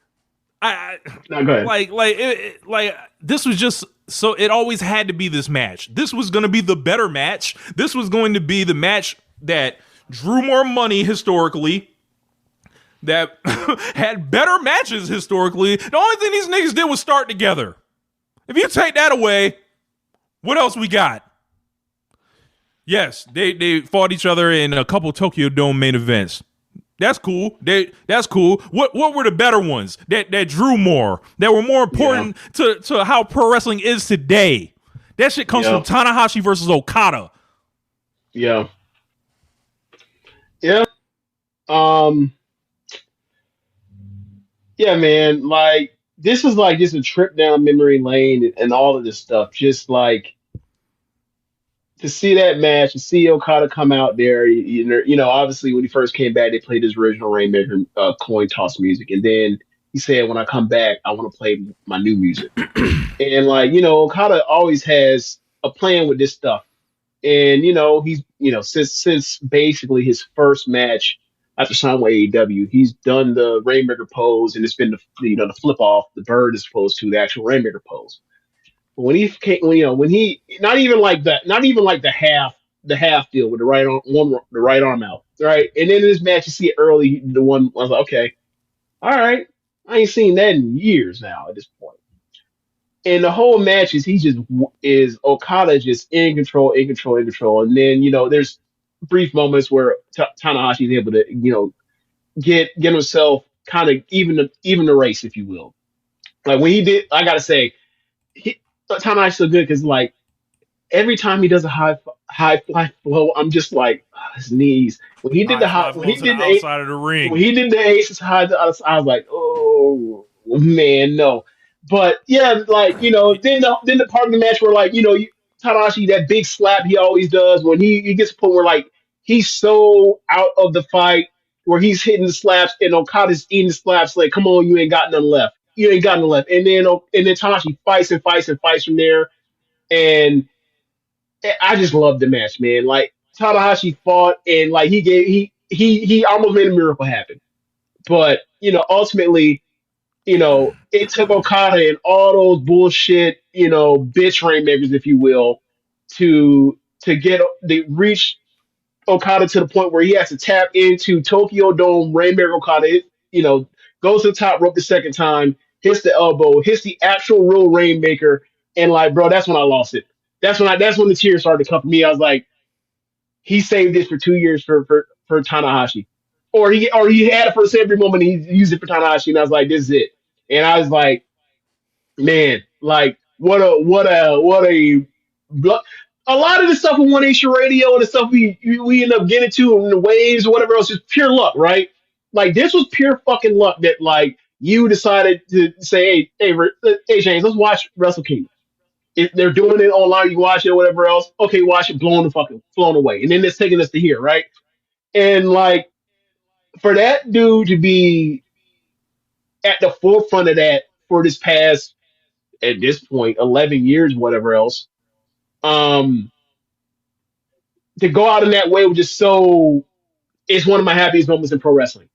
no, go ahead. Like this was just so. It always had to be this match. This was going to be the better match. This was going to be the match that drew more money historically. That had better matches historically. The only thing these niggas did was start together. If you take that away, what else we got? Yes, they fought each other in a couple Tokyo Dome main events. That's cool. That's cool. What were the better ones that drew more, that were more important to how pro wrestling is today? That shit comes from Tanahashi versus Okada. Yeah. Yeah, man. Like, this was like just a trip down memory lane and all of this stuff. Just like to see that match, to see Okada come out there. You know, obviously when he first came back, they played his original Rainmaker coin toss music, and then he said, "When I come back, I want to play my new music." And like, you know, Okada always has a plan with this stuff, and you know, he's since basically his first match after signing with AEW, he's done the Rainmaker pose, and it's been the flip off the bird as opposed to the actual Rainmaker pose. But when he came, when he not even like the half deal with the right arm out, right, and then in this match you see it early, the one I was like, okay, all right, I ain't seen that in years now at this point. And the whole match is Okada just in control, and then there's brief moments where Tanahashi is able to get himself kind of even the race, if you will. Like when he did, I gotta say, Tanahashi's so good because like every time he does a high fly flow, I'm just like his knees. When he did outside of the ring, when he did the aces high, I was like, oh man, no. But yeah, like then the part of the match where like Tanahashi, that big slap he always does when he gets to the point where like he's so out of the fight where he's hitting the slaps and Okada's eating the slaps like, come on, you ain't got nothing left. You ain't got nothing left. And then Tanahashi fights from there. And I just love the match, man. Like Tanahashi fought and like he almost made a miracle happen. But ultimately, it took Okada and all those bullshit, bitch rainmakers, if you will, to reach Okada to the point where he has to tap into Tokyo Dome Rainmaker Okada. Goes to the top rope the second time, hits the elbow, hits the actual real Rainmaker, And like, bro, that's when I lost it. That's when the tears started to come for me. I was like, he saved this for 2 years for Tanahashi, or he had it for every moment. And he used it for Tanahashi, and I was like, this is it. And I was like, man, like a lot of the stuff with One Nation Radio and the stuff we end up getting to in the waves or whatever else is pure luck, right? Like this was pure fucking luck that like you decided to say, hey James, let's watch Wrestle Kingdom. If they're doing it online, you can watch it or whatever else. Okay, watch it, blown away, and then it's taking us to here, right? And like for that dude to be at the forefront of that for this past at this point 11 years, whatever else, to go out in that way was just so. It's one of my happiest moments in pro wrestling.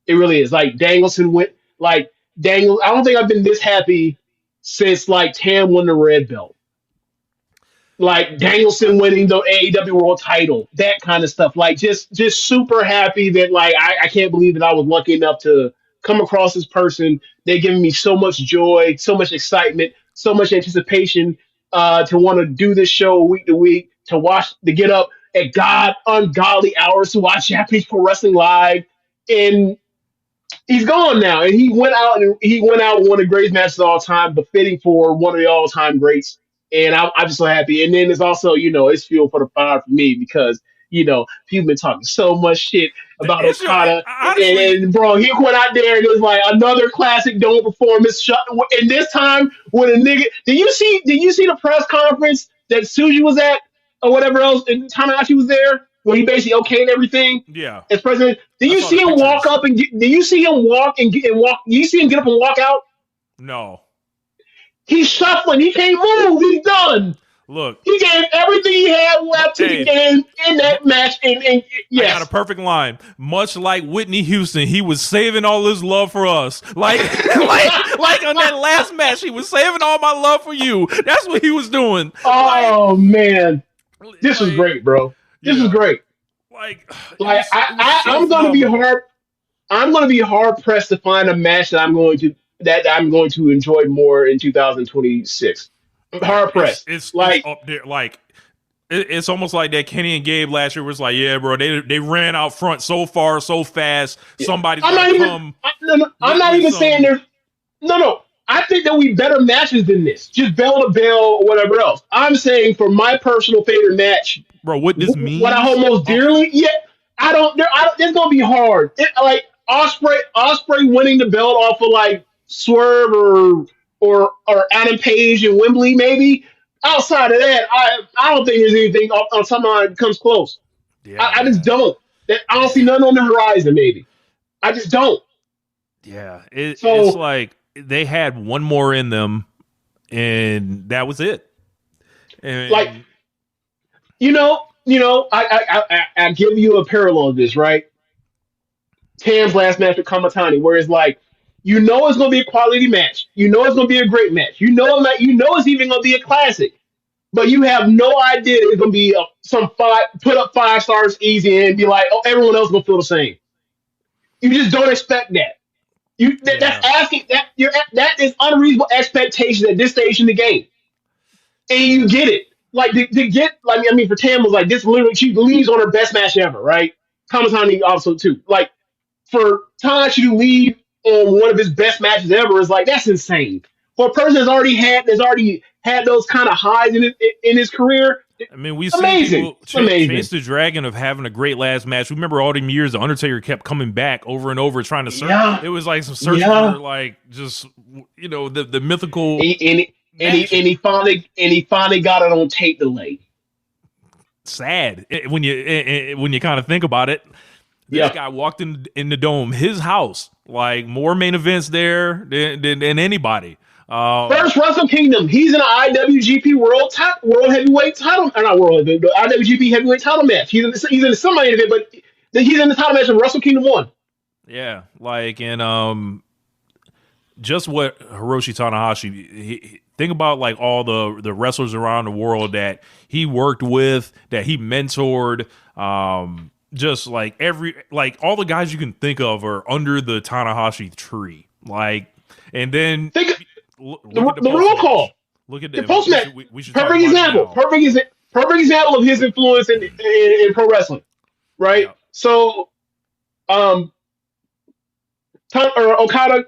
It really is. Like Danielson went like Daniel. I don't think I've been this happy since like Tam won the red belt. Like Danielson winning the AEW World Title, that kind of stuff. Like just super happy that like I can't believe that I was lucky enough to come across this person. They're giving me so much joy, so much excitement, so much anticipation to want to do this show week to week, to get up at ungodly hours to watch Japanese pro wrestling live. And he's gone now, and he went out with one of the greatest matches of all time, befitting for one of the all time greats. And I'm just so happy. And then there's also, it's fuel for the fire for me because, people been talking so much shit about Okada. And bro, he went out there and it was like another classic dome performance. And this time when a nigga, did you see the press conference that Suji was at or whatever else, and Tanahashi was there when he basically okayed everything? Yeah. As president, did you see him walk up and did you see him walk and walk? Did you see him get up and walk out? No. He's shuffling. He can't move. He's done. Look, he gave everything he had left to the game in that match. And yes. I got a perfect line. Much like Whitney Houston, he was saving all his love for us. Like on that last match, he was saving all my love for you. That's what he was doing. Oh man, this is great, bro. This is great. I'm gonna be hard. I'm gonna be hard pressed to find a match that I'm going to enjoy more in 2026. I'm hard pressed. It's up there. Like it's almost like that Kenny and Gabe last year was like, yeah, bro, they ran out front so far, so fast. Yeah. Somebody's gonna come. I'm not even saying there's no. I think that we better matches than this. Just bell to bell or whatever else. I'm saying for my personal favorite match, bro. What this means? What I hold most dearly? Yeah, I don't. It's gonna be hard. Like Ospreay winning the belt off of like Swerve or Adam Page and Wembley, maybe. Outside of that, I don't think there's anything on someone that comes close. Yeah, I just don't. I don't see nothing on the horizon. Maybe I just don't. Yeah, it's like they had one more in them, and that was it. And like, I give you a parallel of this, right? Tam's last match with Kamatani, where it's like, it's going to be a quality match. It's going to be a great match. It's even going to be a classic. But you have no idea it's going to be put up 5 stars easy and be like, oh, everyone else is going to feel the same. You just don't expect that. That is unreasonable expectation at this stage in the game. And you get it. Like for Tam was like, this literally, she leaves on her best match ever, right? Kamatani also too. Like for Tanahashi to leave on one of his best matches ever is like, that's insane. For a person that's already had those kind of highs in his career, I mean, we see people chase the dragon of having a great last match. Remember all them years the Undertaker kept coming back over and over trying to search. Yeah. It was like some search for like just the mythical. And he finally got it on tape delay. Sad when you kind of think about it. This guy walked in the dome, his house, like more main events there than anybody. First Wrestle Kingdom, he's in an IWGP World Heavyweight title, not World Heavyweight, but IWGP Heavyweight title match. He's in the semi event, but he's in the title match of Wrestle Kingdom 1. Yeah, like and just what Hiroshi Tanahashi. Think about like all the wrestlers around the world that he worked with, that he mentored. Just like all the guys you can think of are under the Tanahashi tree. Like, and then the roll call. Look at The that. post-match, We should talk perfect about example. it now. Perfect example of his influence in pro wrestling, right? Yeah. So, Okada,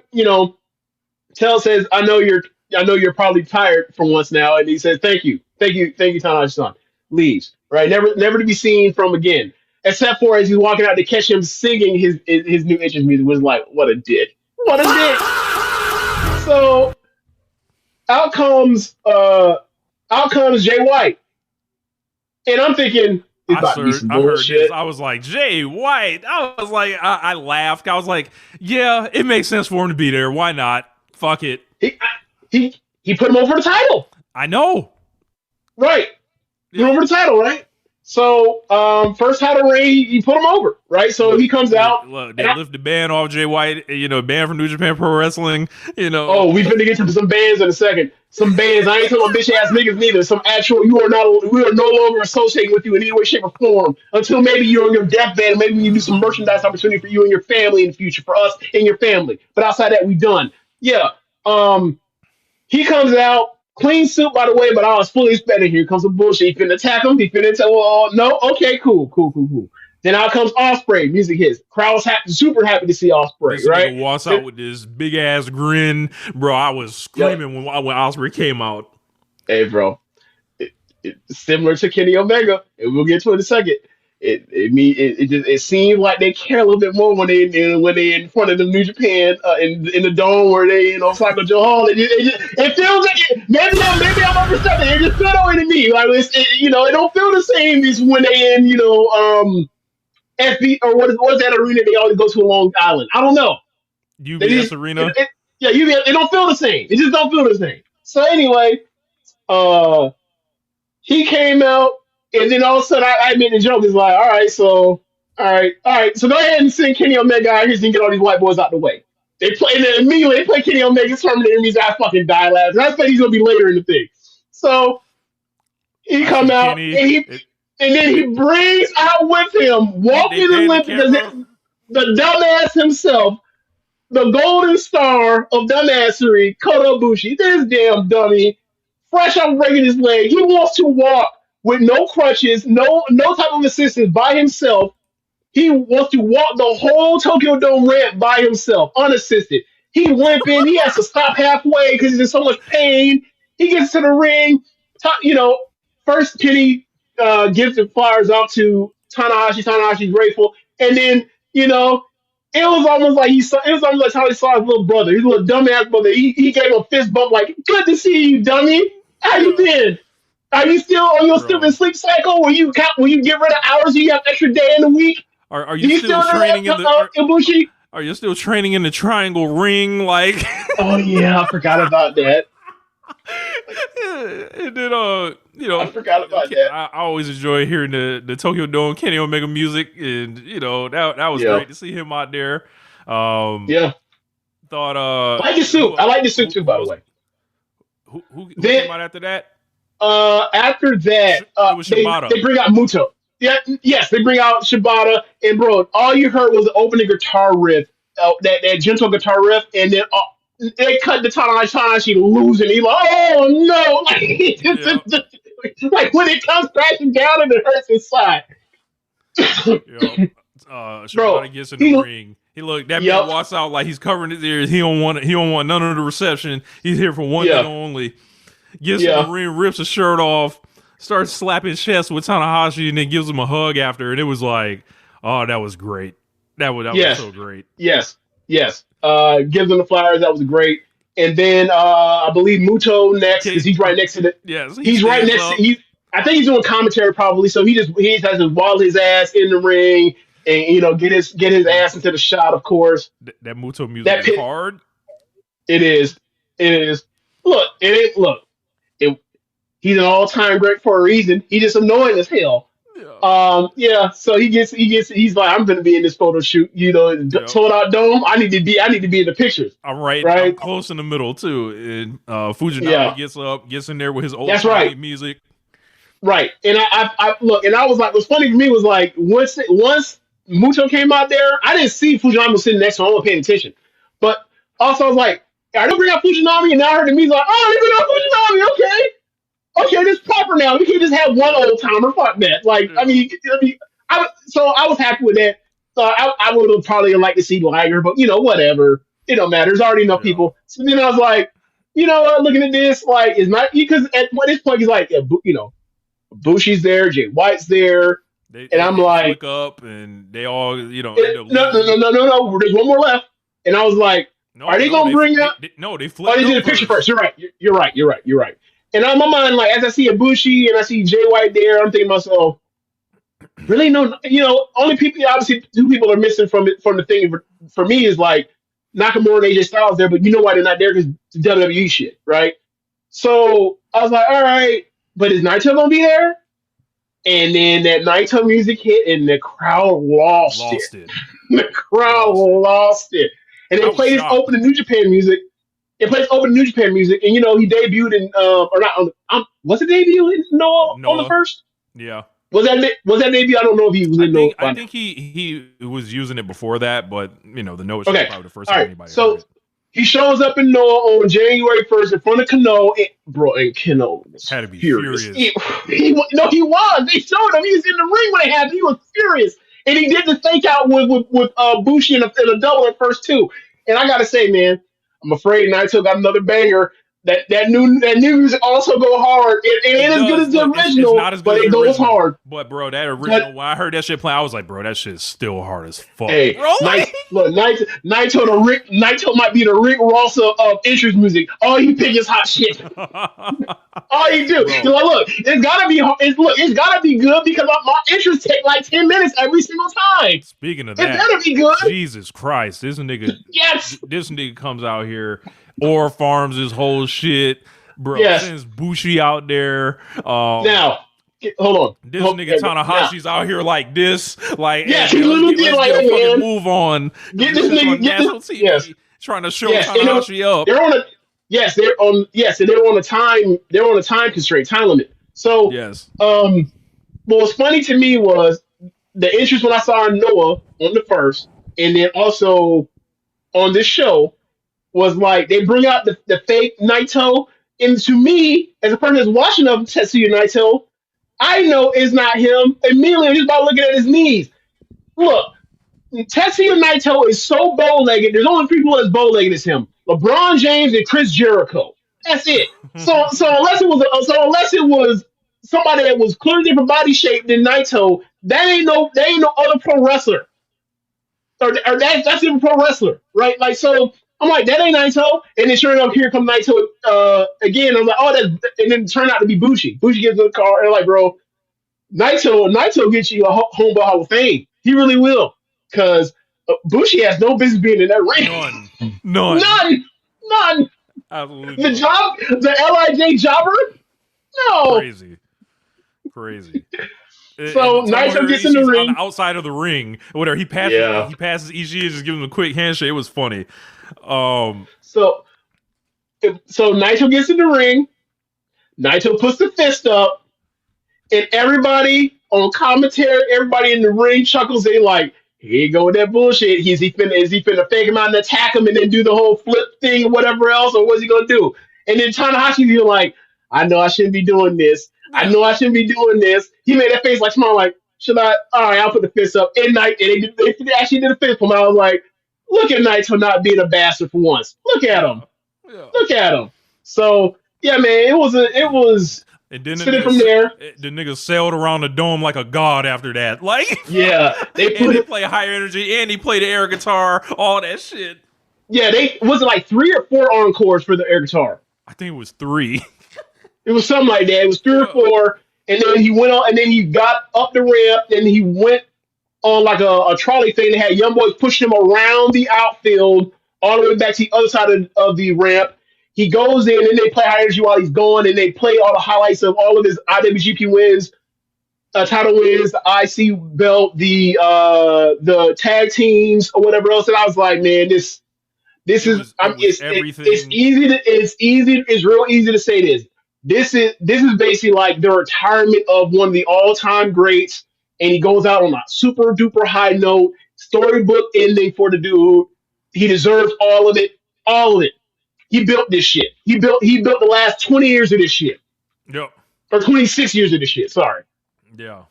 says, I know you're probably tired for once now, and he says, thank you, Tanahashi-san. Leaves, right? Never to be seen from again. Except for as he's walking out to catch him singing his new entrance music, was like, what a dick. What a dick. So out comes Jay White. And I'm thinking, it's about to be some I heard bullshit. this. I was like, Jay White. I laughed. I was like, yeah, it makes sense for him to be there. Why not? Fuck it. He put him over the title. I know. Right. Put him over the title, right? So, first title reign, he put him over, right? So he comes out. Look, they lift the ban off Jay White, ban from New Japan Pro Wrestling, Oh, we finna get to some bands in a second. Some bands. I ain't talking about bitch ass niggas neither. Some actual, we are no longer associating with you in any way, shape, or form until maybe you're on your deathbed and maybe you do some merchandise opportunity for you and your family in the future, for us and your family. But outside that, we done. Yeah. He comes out. Clean suit, by the way, but I was fully expecting here comes some bullshit. He finna attack him. He finna tell, well, no, okay, cool. Then out comes Ospreay. Music hits. Crowd's super happy to see Ospreay, this right? Nigga walks out with this big ass grin, bro. I was screaming when Ospreay came out. Hey, bro, it's similar to Kenny Omega, and we'll get to it in a second. It seems like they care a little bit more when they in front of the New Japan in the dome where they Osaka Joe Hall. It feels like maybe I'm overstepping. It just feels that way to me. Like it don't feel the same as when they in FB or what's that arena they always go to in Long Island. I don't know. UBS Arena. UBS. It don't feel the same. It just don't feel the same. So anyway, he came out. And then all of a sudden, I made the joke. It's like, all right. So go ahead and send Kenny Omega out here so you can get all these white boys out the way. They play, and then immediately they play Kenny Omega's Terminator music. I fucking die laughing. And I expect he's gonna be later in the thing. So he come out and then he brings out with him, walking the limb, the dumbass himself, the golden star of dumbassery, Kota Ibushi. This damn dummy, fresh off breaking his leg. He wants to walk with no crutches, no type of assistance, by himself. He wants to walk the whole Tokyo Dome ramp by himself, unassisted. He limping. He has to stop halfway because he's in so much pain. He gets to the ring. First Kenny gives the flowers out to Tanahashi. Tanahashi's grateful, and then it was almost like Tanahashi saw his little brother, his little dumbass brother. He gave him a fist bump, like, "Good to see you, dummy. How you been? Are you still in sleep cycle? Will you get rid of hours? You have extra day in the week? Are you still training in the Ibushi? Are you still training in the triangle ring? Like, oh yeah, I forgot about that. And then I forgot about that. I always enjoy hearing the Tokyo Dome Kenny Omega music, and that was great to see him out there. Thought I like the suit. I like the suit too, by the way. Who came out after that? After that, they bring out Muto. Yes, they bring out Shibata, and bro, all you heard was the opening guitar riff, that gentle guitar riff, and then they cut the Tanahashi losing. He's like, oh no! Like when it comes crashing down and it hurts inside. Shibata gets in the ring. That man walks out like he's covering his ears. He don't want none of the reception. He's here for one thing only. Gets in the ring, rips his shirt off, starts slapping chest with Tanahashi, and then gives him a hug after. And it was like, oh, that was great. That was so great. Yes. Gives him the flowers. That was great. And then I believe Muto next, because he's right next to the. Yes, he's right next. I think he's doing commentary probably. So he has to wall his ass in the ring and get his ass into the shot. Of course, that Muto music is hard. It is. Look, he's an all-time great for a reason. He's just annoying as hell. So he's like, I'm gonna be in this photo shoot, sold out dome. I need to be in the pictures. Right? I'm close in the middle too. And Fujinami gets in there with his old music. Right. And I look, and I was like, what's funny to me was like, once Muto came out there, I didn't see Fujinami sitting next to him. I wasn't paying attention. But also I was like, I don't bring out Fujinami, and now I heard the music like, oh, they bring out Fujinami, can just have one old timer. Fuck that. Like, I was happy with that. So I would have probably liked to see Liger, but whatever. It don't matter. There's already enough people. So then I was like, you know what? Looking at this, like, it's not because at this point he's like, Bushi's there, Jay White's there, and I'm like, look up, and they all, no. There's one more left, and I was like, are they gonna bring up? They flipped. Oh, they did a picture first. You're right. And on my mind, like as I see Ibushi and I see Jay White there, I'm thinking to myself, really no, only people, obviously, two people are missing from the thing for me is like Nakamura and AJ Styles there, but you know why they're not there because it's WWE shit, right? So I was like, all right, but is Naito gonna be there? And then that Naito music hit, and the crowd lost it. The crowd lost it. And they played his opening New Japan music. They played his opening New Japan music, and he debuted in or not on. Was it debut in Noah on the first? Yeah. Was that debut? I don't know if he was in Noah. I think he was using it before that, but the Noah show probably the first time anybody heard it. He shows up in Noah on January 1st in front of Kano, and Kano was had to be furious. He was. They showed him. He was in the ring when it happened. He was furious, and he did the fake out with Bushi in a double at first too. And I gotta say, man, I'm afraid Naito got another banger. That new music also go hard. It ain't as good as the original, not as good but as it goes hard. But bro, that original, when I heard that shit playing, I was like, bro, that shit is still hard as fuck. Hey, bro, Naito might be the Rick Ross of interest music. All he pick is hot shit. All he do. Like, look, it's gotta be good because my interest take like 10 minutes every single time. Speaking of that, it better be good. Jesus Christ, this nigga comes out here. Or farms his whole shit, bro. Yes. Sends Bushi out there. Now, hold on. This nigga Tanahashi's out here like this. Like, yes, he literally like, hey, man, move on. Get this nigga. Yes. Trying to show Tanahashi up. They're on a time. They're on a time constraint, time limit. So yes. What was funny to me was the interest when I saw Noah on the first, and then also on this show. Was like they bring out the fake Naito, and to me, as a person that's watching of Tetsuya Naito, I know it's not him immediately just by looking at his knees. Look, Tetsuya Naito is so bow-legged. There's only three people that's bow-legged as him: LeBron James and Chris Jericho. That's it. So unless it was somebody that was clearly different body shape than Naito, that ain't no other pro wrestler, or that's even pro wrestler, right? Like so. I'm like, that ain't Naito. And then sure enough, here comes Naito again. I'm like, oh, and then it turned out to be Bushi. Bushi gets in the car and like, bro, Naito gets you a Homeboy Hall of Fame. He really will. Because Bushi has no business being in that ring. None. Absolutely. The LIJ jobber? No. Crazy. So Naito gets in the ring. On the outside of the ring, whatever. He passes Ishii, just gives him a quick handshake. It was funny. So Naito gets in the ring. Naito puts the fist up, and everybody on commentary, everybody in the ring chuckles. They like, here you go with that bullshit. Is he finna fake him out and attack him and then do the whole flip thing or whatever else, or what's he gonna do? And then Tanahashi's like, I know I shouldn't be doing this. He made that face like small, like, should I? All right, I'll put the fist up. And they actually did a fist pump. I was like, look at Naito not being a bastard for once. Look at him. Yeah. Look at him. So yeah, man, it was. And then from there, the nigga sailed around the dome like a god after that. Like, yeah, they play higher energy, and he played the air guitar, all that shit. Yeah, was it like 3 or 4 encores for the air guitar? I think it was 3. It was something like that. It was 3 or 4, and then he went on, and then he got up the ramp, and he went on like a trolley thing. They had young boys pushing him around the outfield all the way back to the other side of the ramp. He goes in, and they play high energy while he's going, and they play all the highlights of all of his IWGP wins, title wins, the IC belt, the tag teams, or whatever else. And I was like, man, it's real easy to say this. This is basically like the retirement of one of the all-time greats, and he goes out on a super duper high note, storybook ending for the dude. He deserves all of it. He built this shit. He built the last 20 years of this shit. Yep. Or 26 years of this shit. Sorry. Yeah,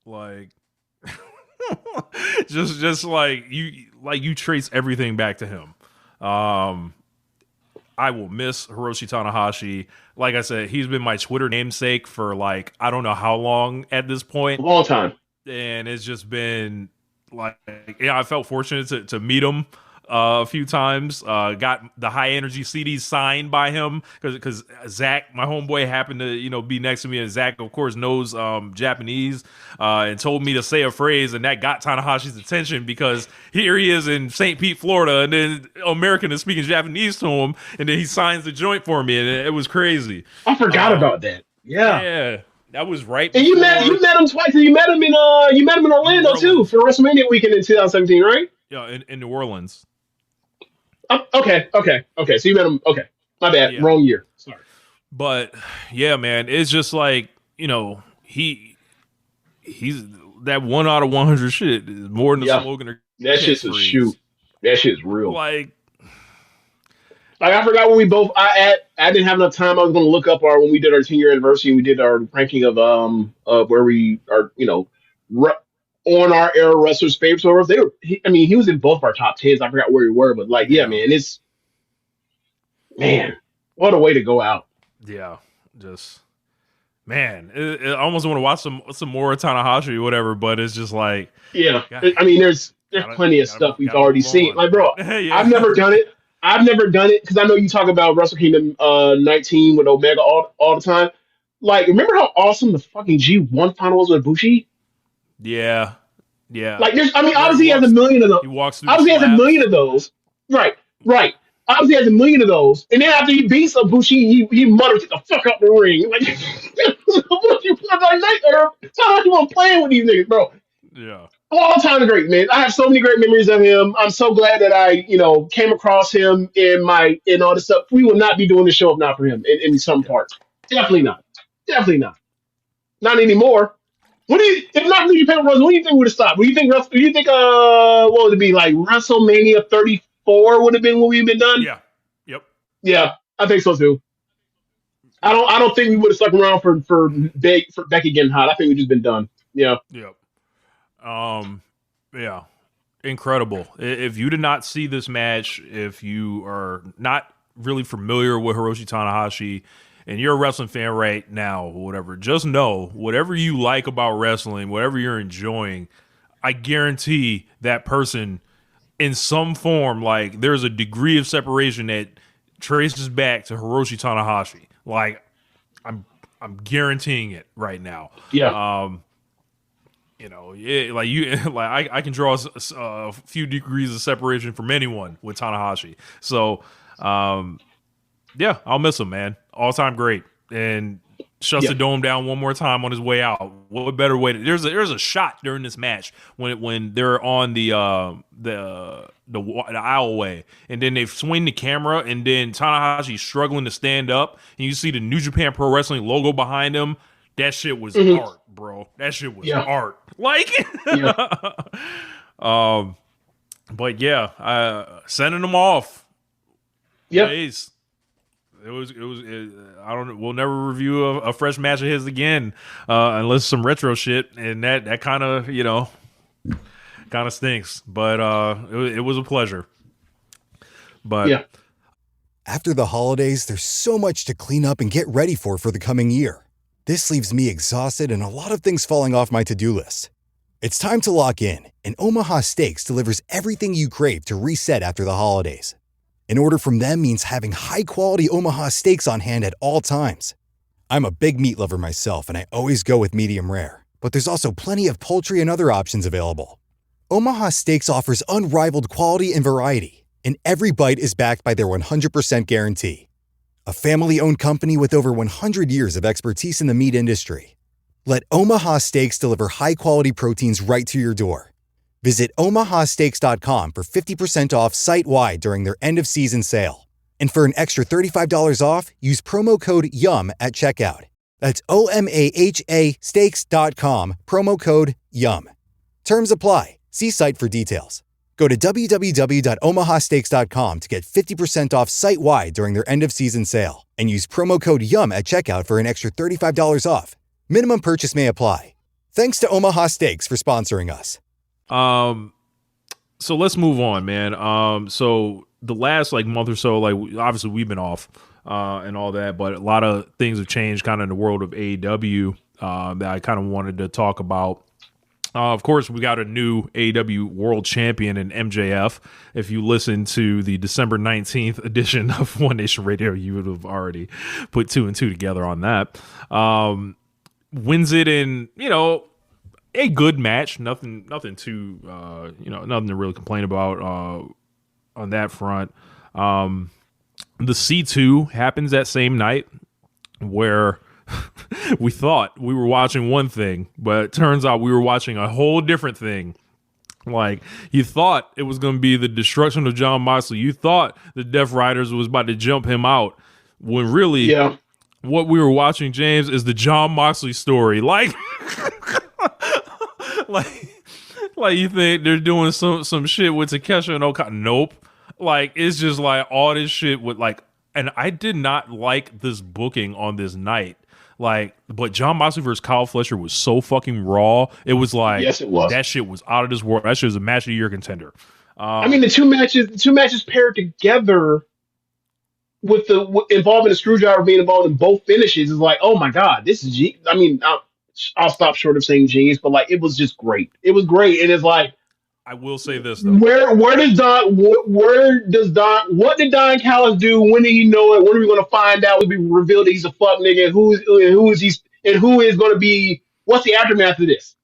like just like you trace everything back to him. I will miss Hiroshi Tanahashi. Like I said, he's been my Twitter namesake for like I don't know how long at this point. A long time. And it's just been like, yeah, I felt fortunate to meet him a few times. Got the high energy CDs signed by him because Zach, my homeboy, happened to be next to me, and Zach, of course, knows Japanese, and told me to say a phrase, and that got Tanahashi's attention because here he is in St. Pete, Florida, and then American is speaking Japanese to him, and then he signs the joint for me, and it was crazy. I forgot about that. Yeah. That was right. And you met him twice. And you met him in Orlando too for WrestleMania weekend in 2017, right? Yeah, in New Orleans. Okay. So you met him. Okay, my bad. Yeah. Wrong year. Sorry. But yeah, man, it's just like he's that 1 out of 100 shit is more than the slogan. That shit's a shoot. That shit's real. Like I forgot when we both. I didn't have enough time. I was going to look up when we did our 10-year anniversary and we did our ranking of where we are. On our era wrestlers' favorites. So he was in both of our top 10s. I forgot where we were, but man, what a way to go out. Yeah, just man, I almost want to watch some more Tanahashi or whatever, but it's just like there's plenty of stuff we've already seen. Like, bro, I've never done it because I know you talk about Wrestle Kingdom 19 with Omega all the time. Like, remember how awesome the fucking G1 final was with Bushi? Yeah. Like, obviously he has a million of those. He walks through. Obviously, he has a million of those. Right. Obviously, he has a million of those. And then after he beats Ibushi, he mutters, "Get the fuck out the ring!" Like, I'm playing with these niggas, bro. Yeah. All time great, man. I have so many great memories of him. I'm so glad that I, came across him in all this stuff. We would not be doing this show if not for him in some parts. Definitely not. Not anymore. If not New Japan Wrestling, what do you think would have stopped? What do you think, what would it be, like WrestleMania 34 would have been when we'd been done? Yeah. Yep. Yeah, I think so too. I don't think we would have stuck around for Becky getting hot. I think we'd just been done. Yeah. Yep. Yeah. Incredible. If you did not see this match, if you are not really familiar with Hiroshi Tanahashi, and you're a wrestling fan right now, or whatever, just know whatever you like about wrestling, whatever you're enjoying, I guarantee that person in some form, like there's a degree of separation that traces back to Hiroshi Tanahashi. Like I'm guaranteeing it right now. Yeah. I can draw a few degrees of separation from anyone with Tanahashi. So, yeah, I'll miss him, man. All time great, and shuts the dome down one more time on his way out. What better way? There's a shot during this match when they're on the aisleway, and then they swing the camera, and then Tanahashi's struggling to stand up, and you see the New Japan Pro Wrestling logo behind him. That shit was art, bro. That shit was art. Like, but yeah, sending them off. Yeah. It was. I don't know. We'll never review a fresh match of his again, unless some retro shit, and that kind of stinks. But it was a pleasure. But after the holidays, there's so much to clean up and get ready for the coming year. This leaves me exhausted and a lot of things falling off my to-do list. It's time to lock in, and Omaha Steaks delivers everything you crave to reset after the holidays. An order from them means having high-quality Omaha steaks on hand at all times. I'm a big meat lover myself, and I always go with medium rare. But there's also plenty of poultry and other options available. Omaha Steaks offers unrivaled quality and variety, and every bite is backed by their 100% guarantee. A family-owned company with over 100 years of expertise in the meat industry. Let Omaha Steaks deliver high-quality proteins right to your door. Visit omahasteaks.com for 50% off site-wide during their end-of-season sale. And for an extra $35 off, use promo code YUM at checkout. That's OMAHA steaks.com, promo code YUM. Terms apply. See site for details. Go to www.omahasteaks.com to get 50% off site-wide during their end-of-season sale. And use promo code YUM at checkout for an extra $35 off. Minimum purchase may apply. Thanks to Omaha Steaks for sponsoring us. So let's move on, man. So the last month or so, obviously we've been off and all that, but a lot of things have changed kind of in the world of AEW that I kind of wanted to talk about. Of course, we got a new AEW World Champion in MJF. If you listen to the December 19th edition of One Nation Radio, you would have already put 2 and 2 together on that. Wins it in, a good match. Nothing too, nothing to really complain about on that front. The C2 happens that same night where we thought we were watching one thing, but it turns out we were watching a whole different thing. You thought it was going to be the destruction of Jon Moxley. You thought the Death Riders was about to jump him out, when really what we were watching, James, is the Jon Moxley story. You think they're doing some shit with Takeshita and Okada? Nope. It's just all this shit with and I did not like this booking on this night. But Jon Moxley versus Kyle Fletcher was so fucking raw. It was yes, it was. That shit was out of this world. That shit was a match of the year contender. The two matches paired together with involving the screwdriver being involved in both finishes is oh my god, this is I'll stop short of saying genius, but it was just great. It was great, and it's I will say this though. What did Don Callis do? When did he know it? When are we going to find out? We revealed that he's a fuck nigga. And who is he? And who is going to be? What's the aftermath of this?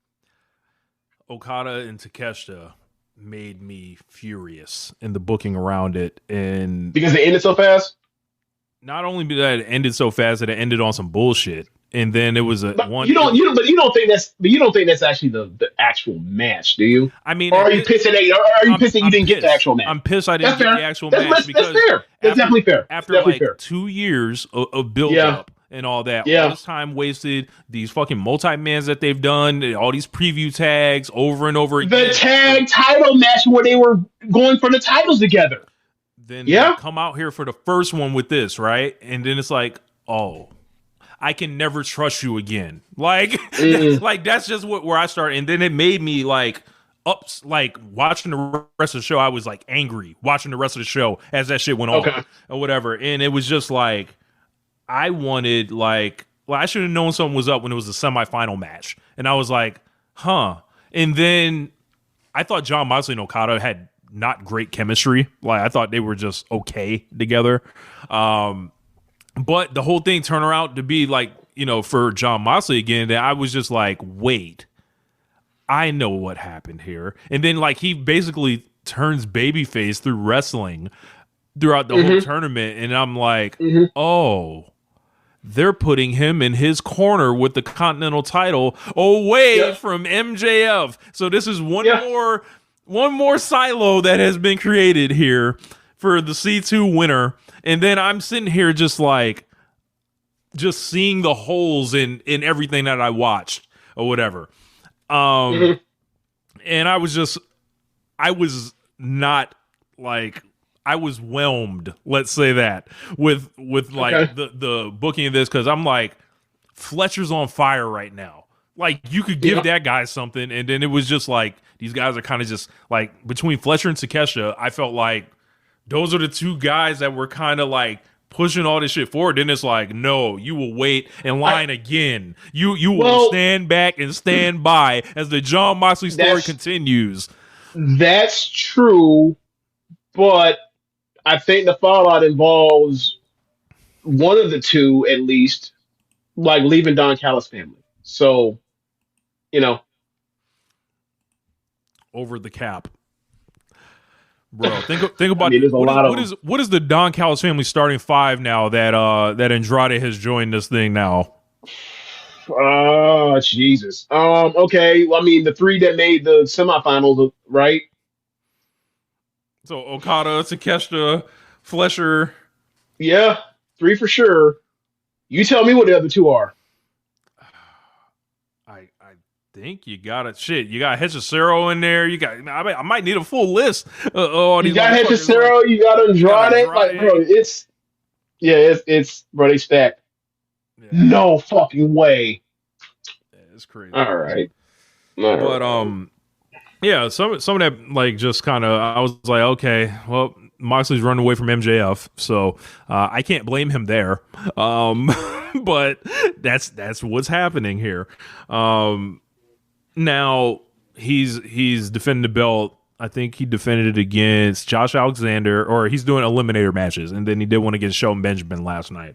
Okada and Takeshita made me furious in the booking around it, and because it ended so fast. Not only that it ended so fast, that it ended on some bullshit. And then it was you don't think that's actually the actual match, do you? I mean, or are you pissed that you didn't get the actual match? I'm pissed I didn't get the actual match because that's fair. That's definitely fair. After 2 years of build up and all that, all this time wasted, these fucking multi-mans that they've done, all these preview tags over and over again. The tag title match where they were going for the titles together. Then they come out here for the first one with this, right? And then it's oh, I can never trust you again. That's just where I started. And then it made me watching the rest of the show. I was angry watching the rest of the show as that shit went on or whatever. And it was just I wanted I should have known something was up when it was the semifinal match. And I was huh. And then I thought Jon Moxley and Okada had not great chemistry. I thought they were just okay together. But the whole thing turned around to be for Jon Moxley again, that I was just wait, I know what happened here. And then he basically turns babyface through wrestling throughout the whole tournament. And I'm oh, they're putting him in his corner with the Continental title away from MJF. So this is one more silo that has been created here for the C2 winner. And then I'm sitting here just seeing the holes in everything that I watched or whatever. And I was not I was whelmed, let's say that, with the booking of this, because I'm Fletcher's on fire right now. You could give that guy something, and then it was just these guys are kind of just between Fletcher and Takeshita, I felt those are the two guys that were kind of pushing all this shit forward. Then it's no, you will wait in line again. You will stand back and stand by as the Jon Moxley story continues. That's true, but I think the fallout involves one of the two at least, leaving Don Callis' family. So, over the cap. Bro, think about what is the Don Callis family starting five now that Andrade has joined this thing now? Oh, Jesus. Okay. Well, the three that made the semifinals, right? So Okada, Takeshita, Fletcher. Yeah, three for sure. You tell me what the other two are. I think you got it. Shit, you got Hechicero in there. You got. I might need a full list. All these you got Hechicero. You got Andrade. Bro, it's bro. They stacked. Yeah. No fucking way. It's crazy. All right. But yeah, some of that like just kind of I was like, okay, well, Moxley's running away from MJF, so I can't blame him there. But that's what's happening here. Now he's defending the belt. I think he defended it against Josh Alexander, or he's doing eliminator matches, and then he did one against Shelton Benjamin last night.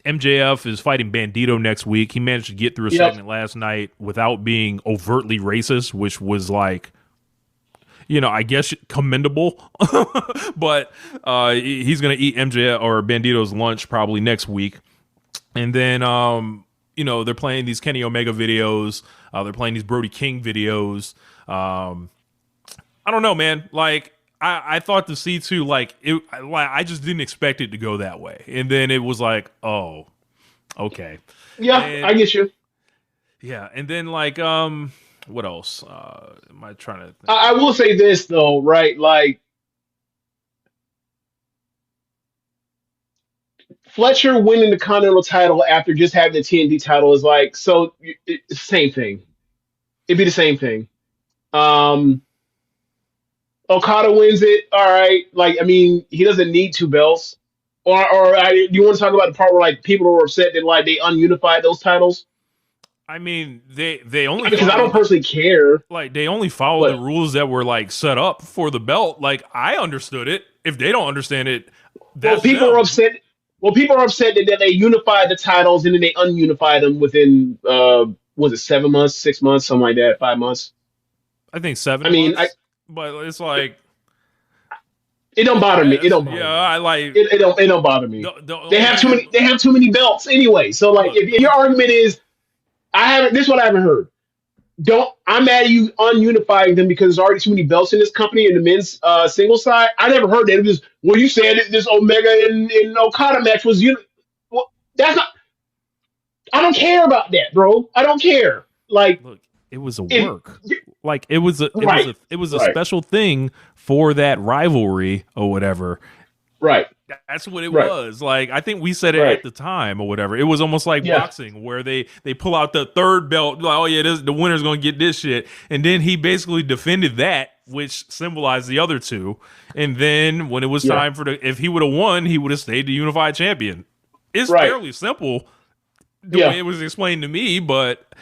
MJF is fighting Bandito next week. He managed to get through a segment last night without being overtly racist, which was like, I guess commendable. But he's going to eat MJF or Bandito's lunch probably next week. And then, they're playing these Kenny Omega videos. They're playing these Brody King videos. I don't know, man. Like, I thought the C2, I just didn't expect it to go that way. And then it was like, oh, okay. Yeah, I get you. Yeah. And then what else? Am I trying to think? I will say this though, right? Like Fletcher winning the Continental title after just having the TNT title is like, so it's the same thing. It'd be the same thing. Okada wins it. All right. Like, I mean, he doesn't need 2 belts. Do you want to talk about the part where like people were upset that like they ununified those titles? I mean, they only because I don't personally care. Like they only follow the rules that were like set up for the belt. Like I understood it. If they don't understand it, that's people are upset. Well, people are upset that they unified the titles and then they ununified them within was it 7 months, 6 months, something like that, 5 months. I think 7 months. But it's like it don't bother me. It don't bother me. I like it. It don't bother me. They have too many. They have too many belts anyway. So like, if your argument is, this is what I haven't heard. I'm mad at you ununifying them because there's already too many belts in this company in the men's single side. I never heard that. It was you said this Omega and Okada match was well, that's not. I don't care about that, bro. I don't care. Like, look, it was a work. Like it was a special thing for that rivalry or whatever. Right. That's what it was. Like I think we said it at the time or whatever. It was almost like boxing where they pull out the third belt, like, oh yeah, the winner's gonna get this shit. And then he basically defended that, which symbolized the other two. And then when it was time if he would have won, he would have stayed the unified champion. It's fairly simple. The way it was explained to me, but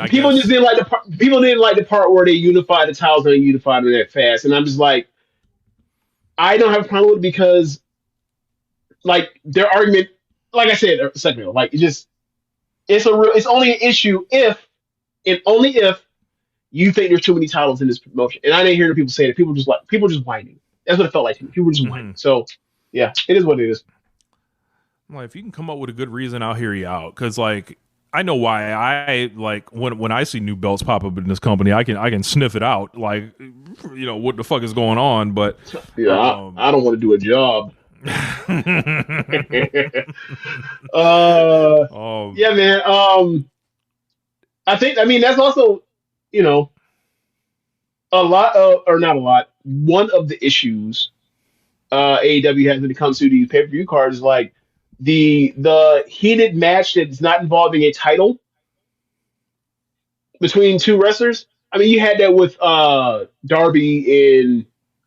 people just didn't like the part where they unified the titles and unified them that fast. And I'm just like, I don't have a problem with it because, like, their argument, like I said a second ago, like it's only an issue if you think there's too many titles in this promotion. And I didn't hear the people say that. People just whining. That's what it felt like to me. People were just whining. So yeah, it is what it is. Well, if you can come up with a good reason, I'll hear you out. Because, like, I know why I like when I see new belts pop up in this company, I can sniff it out. Like, what the fuck is going on? But I don't want to do a job. Yeah, man. I mean that's also a lot of, or not a lot. One of the issues AEW has when it comes to these pay-per-view cards is like. The heated match that's not involving a title between two wrestlers. I mean, you had that with Darby and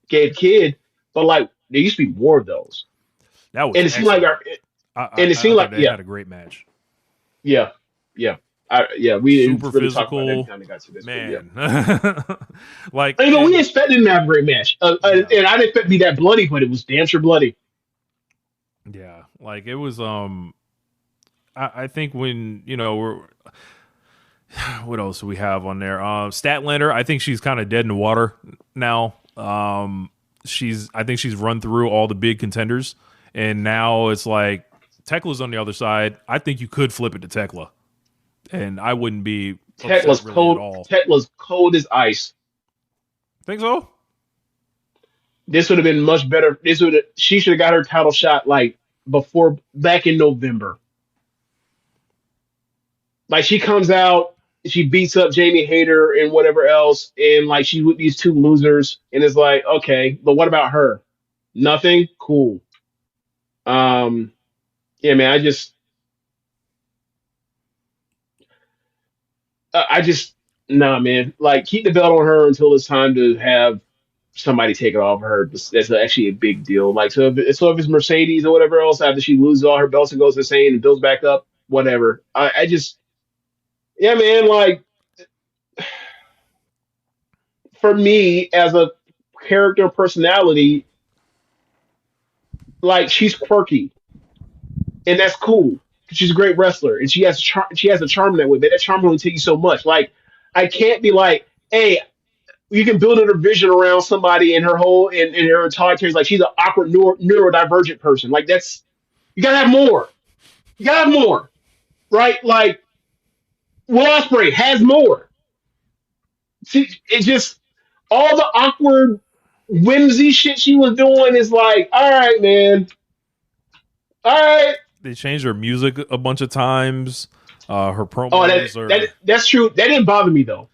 Gabe Kidd, but like there used to be more of those. That was and it seemed like they had a great match. Yeah. We super didn't really physical, talk about that until they got to this man. Like, we didn't expect them to have a great match, and I didn't expect it to be that bloody, but it was damn sure bloody. Yeah, like it was. I think when we're. What else do we have on there? Statlander. I think she's kind of dead in the water now. I think she's run through all the big contenders, and now it's like Tekla's on the other side. I think you could flip it to Tekla, and I wouldn't be. Tekla's really cold. At all. Tekla's cold as ice. Think so? This would have been much better. She should have got her title shot like back in November. Like she comes out, she beats up Jamie Hayter and whatever else, and like she's with these two losers, and it's like, okay, but what about her? Nothing? Cool. Yeah, man, nah, man. Like, keep the belt on her until it's time to have somebody take it off her. That's actually a big deal. Like, so if it's Mercedes or whatever else, after she loses all her belts and goes insane and builds back up, whatever. I just, yeah, man. Like, for me as a character personality, like, she's quirky, and that's cool. She's a great wrestler, and she has she has a charm that way. But that charm will only take you so much. Like, I can't be like, hey, you can build a vision around somebody and her whole and her entire character. Like, she's an awkward neurodivergent person. Like, that's, you gotta have more. You gotta have more, right? Like, Will Ospreay has more. See, it's just all the awkward whimsy shit she was doing is like, all right, man. All right. They changed her music a bunch of times. Her promos that's true. That didn't bother me though.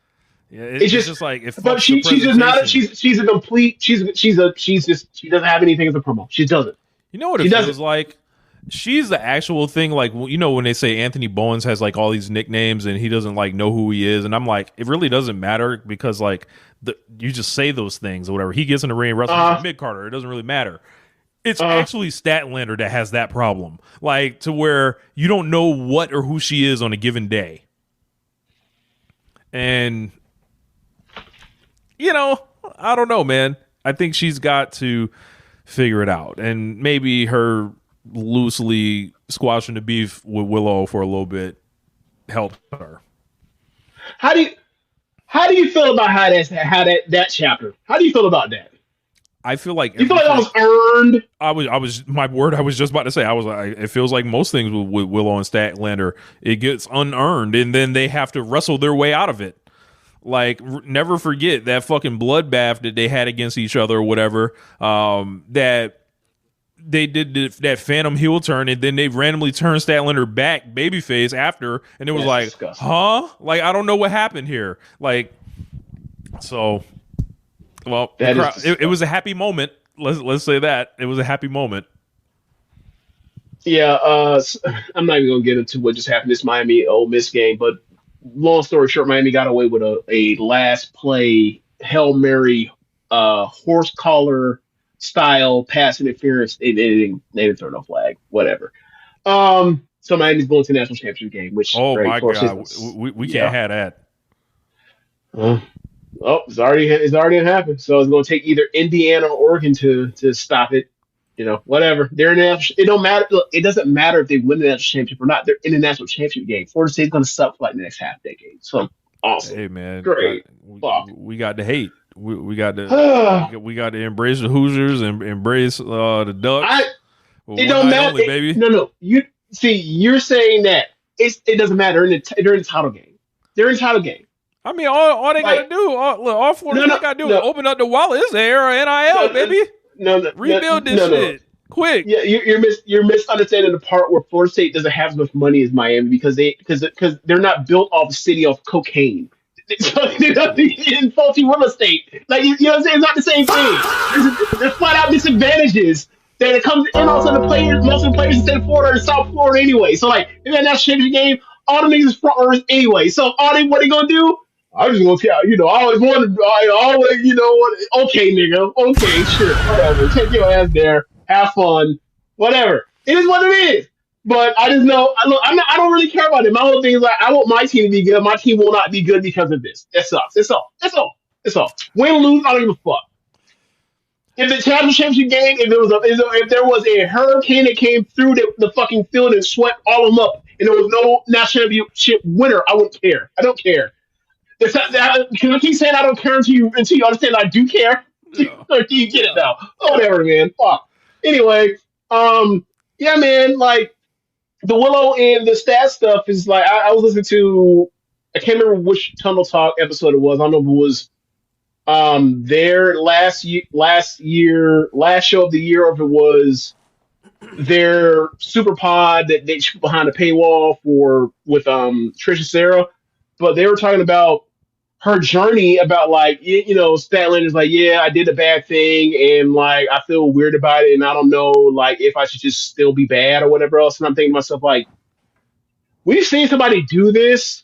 Yeah, it's just like if. But she's just not. She's a complete. She doesn't have anything as a promo. She doesn't. You know what it feels like? She's the actual thing. Like, you know, when they say Anthony Bowens has like all these nicknames and he doesn't like know who he is, and I'm like, it really doesn't matter because like you just say those things or whatever. He gets in the ring and wrestles mid Carter. It doesn't really matter. It's actually Statlander that has that problem, like to where you don't know what or who she is on a given day, and you know, I don't know, man. I think she's got to figure it out, and maybe her loosely squashing the beef with Willow for a little bit helped her. How do you feel about that chapter? How do you feel about that? I feel like you feel like that was earned. I was my word. I was just about to say. I was like, it feels like most things with Willow and Statlander, it gets unearned, and then they have to wrestle their way out of it. Like, never forget that fucking bloodbath that they had against each other or whatever. That they did that phantom heel turn, and then they randomly turned Statlander back babyface after, and it was like, disgusting. Huh? Like, I don't know what happened here. Like, so. Well, it was a happy moment. Let's say that it was a happy moment. Yeah, I'm not even gonna get into what just happened this Miami Ole Miss game, but long story short, Miami got away with a last play Hail Mary horse collar style pass interference. They didn't throw no flag, whatever. So Miami's going to the national championship game, which my god, we can't have that. Oh, it's already happened. So it's going to take either Indiana or Oregon to stop it. You know, whatever. They're in the it don't matter. Look, it doesn't matter if they win the national championship or not. They're in the national championship game. Florida State's going to suck for like the next half decade. So awesome. Hey man, great. We got to hate. We got to we got to embrace the Hoosiers and embrace the Ducks. It don't matter, baby. No. You're saying that it doesn't matter. They're in the title game. They're in the title game. I mean, all they got to do, all Florida got to do is open up the wallet. It's era NIL, baby. Rebuild this shit quick. Yeah, you're misunderstanding the part where Florida State doesn't have as much money as Miami because they're not built off the city of cocaine. In faulty real estate, like you know what I'm saying, it's not the same thing. There's flat out disadvantages that it comes in. Also, most of the players in South Florida are South Florida anyway. So like, in that national championship game, all the niggas front runners anyway. So what they gonna do? I'm just gonna tell you, I always wanted, okay, nigga, okay, sure, whatever. Take your ass there, have fun, whatever. It is what it is. But I just know, I don't really care about it. My whole thing is like, I want my team to be good. My team will not be good because of this. That sucks. That's all. Win or lose, I don't give a fuck. If the championship game, if there was a hurricane that came through the fucking field and swept all of them up, and there was no national championship winner, I wouldn't care. I don't care. Can I keep saying I don't care until you understand I do care? Yeah. Or do you get it now? Whatever, man. Fuck. Anyway, yeah, man. Like the Willow and the stat stuff is like I was listening to. I can't remember which Tunnel Talk episode it was. I don't know if it was their last show of the year, or if it was their super pod that they put behind the paywall with Trish and Sarah. But they were talking about her journey about like, Statlander is like, yeah, I did a bad thing and like I feel weird about it and I don't know like if I should just still be bad or whatever else. And I'm thinking to myself like, we've seen somebody do this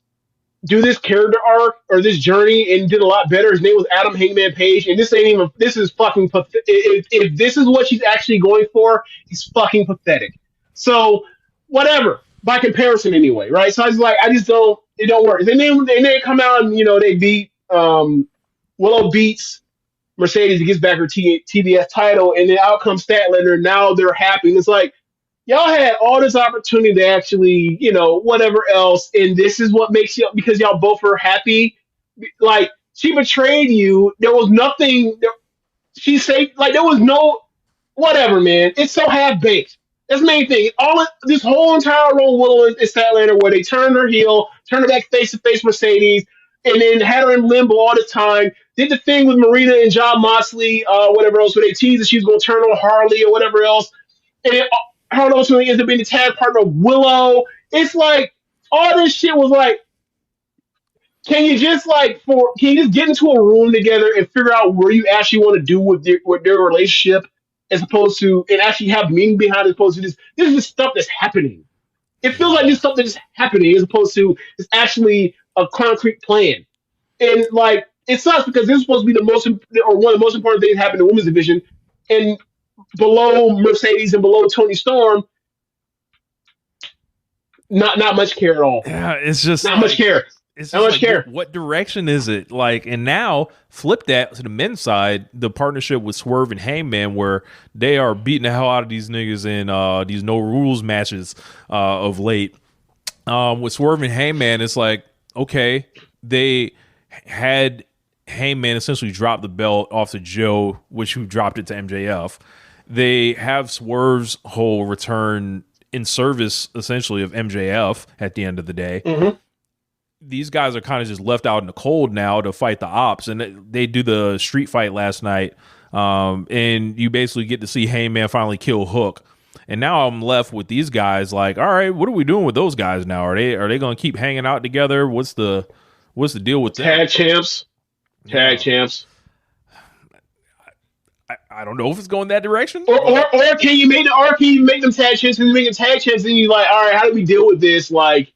do this character arc or this journey and did a lot better. His name was Adam Hangman Page, and this ain't even. This is fucking pathetic. If this is what she's actually going for, it's fucking pathetic. So whatever, by comparison, anyway, right? So I was like, I just don't. It don't work. And then they come out and they beat Willow beats Mercedes to get back her TBS title, and then out comes Statlander. Now they're happy. And it's like, y'all had all this opportunity to actually, whatever else, and this is what makes you, because y'all both are happy. Like, she betrayed you. There was nothing. She said, like, there was no, whatever, man. It's so half baked. That's the main thing. This whole entire role, Willow and Statlander, where they turned her heel, turned her back face to face Mercedes, and then had her in limbo all the time. Did the thing with Marina and John Moxley, whatever else, where they teased that she was going to turn on Harley or whatever else. And then her ultimately ends up being the tag partner of Willow. It's like, all this shit was like, can you just get into a room together and figure out where you actually want to do with their relationship, as opposed to, and actually have meaning behind it, as opposed to this is just stuff that's happening. It feels like this stuff that's happening, as opposed to it's actually a concrete plan. And like, it sucks because this is supposed to be one of the most important things that happened in the women's division, and below Mercedes and below Toni Storm, not much care at all. Yeah, it's just not much care. It's not much like, care. What direction is it? Like, and now flip that to the men's side, the partnership with Swerve and Hangman, where they are beating the hell out of these niggas in these no rules matches of late. With Swerve and Hangman, it's like, okay, they had Hangman essentially drop the belt off to Joe, which who dropped it to MJF. They have Swerve's whole return in service, essentially, of MJF at the end of the day. Mm-hmm. These guys are kind of just left out in the cold now to fight the ops, and they do the street fight last night, and you basically get to see Heyman finally kill Hook. And now I'm left with these guys like, all right, what are we doing with those guys now? Are they going to keep hanging out together? What's the deal with them? Tag champs. I don't know if it's going that direction. Or can you make them tag champs? Can you make them tag champs? And you're like, all right, how do we deal with this? Like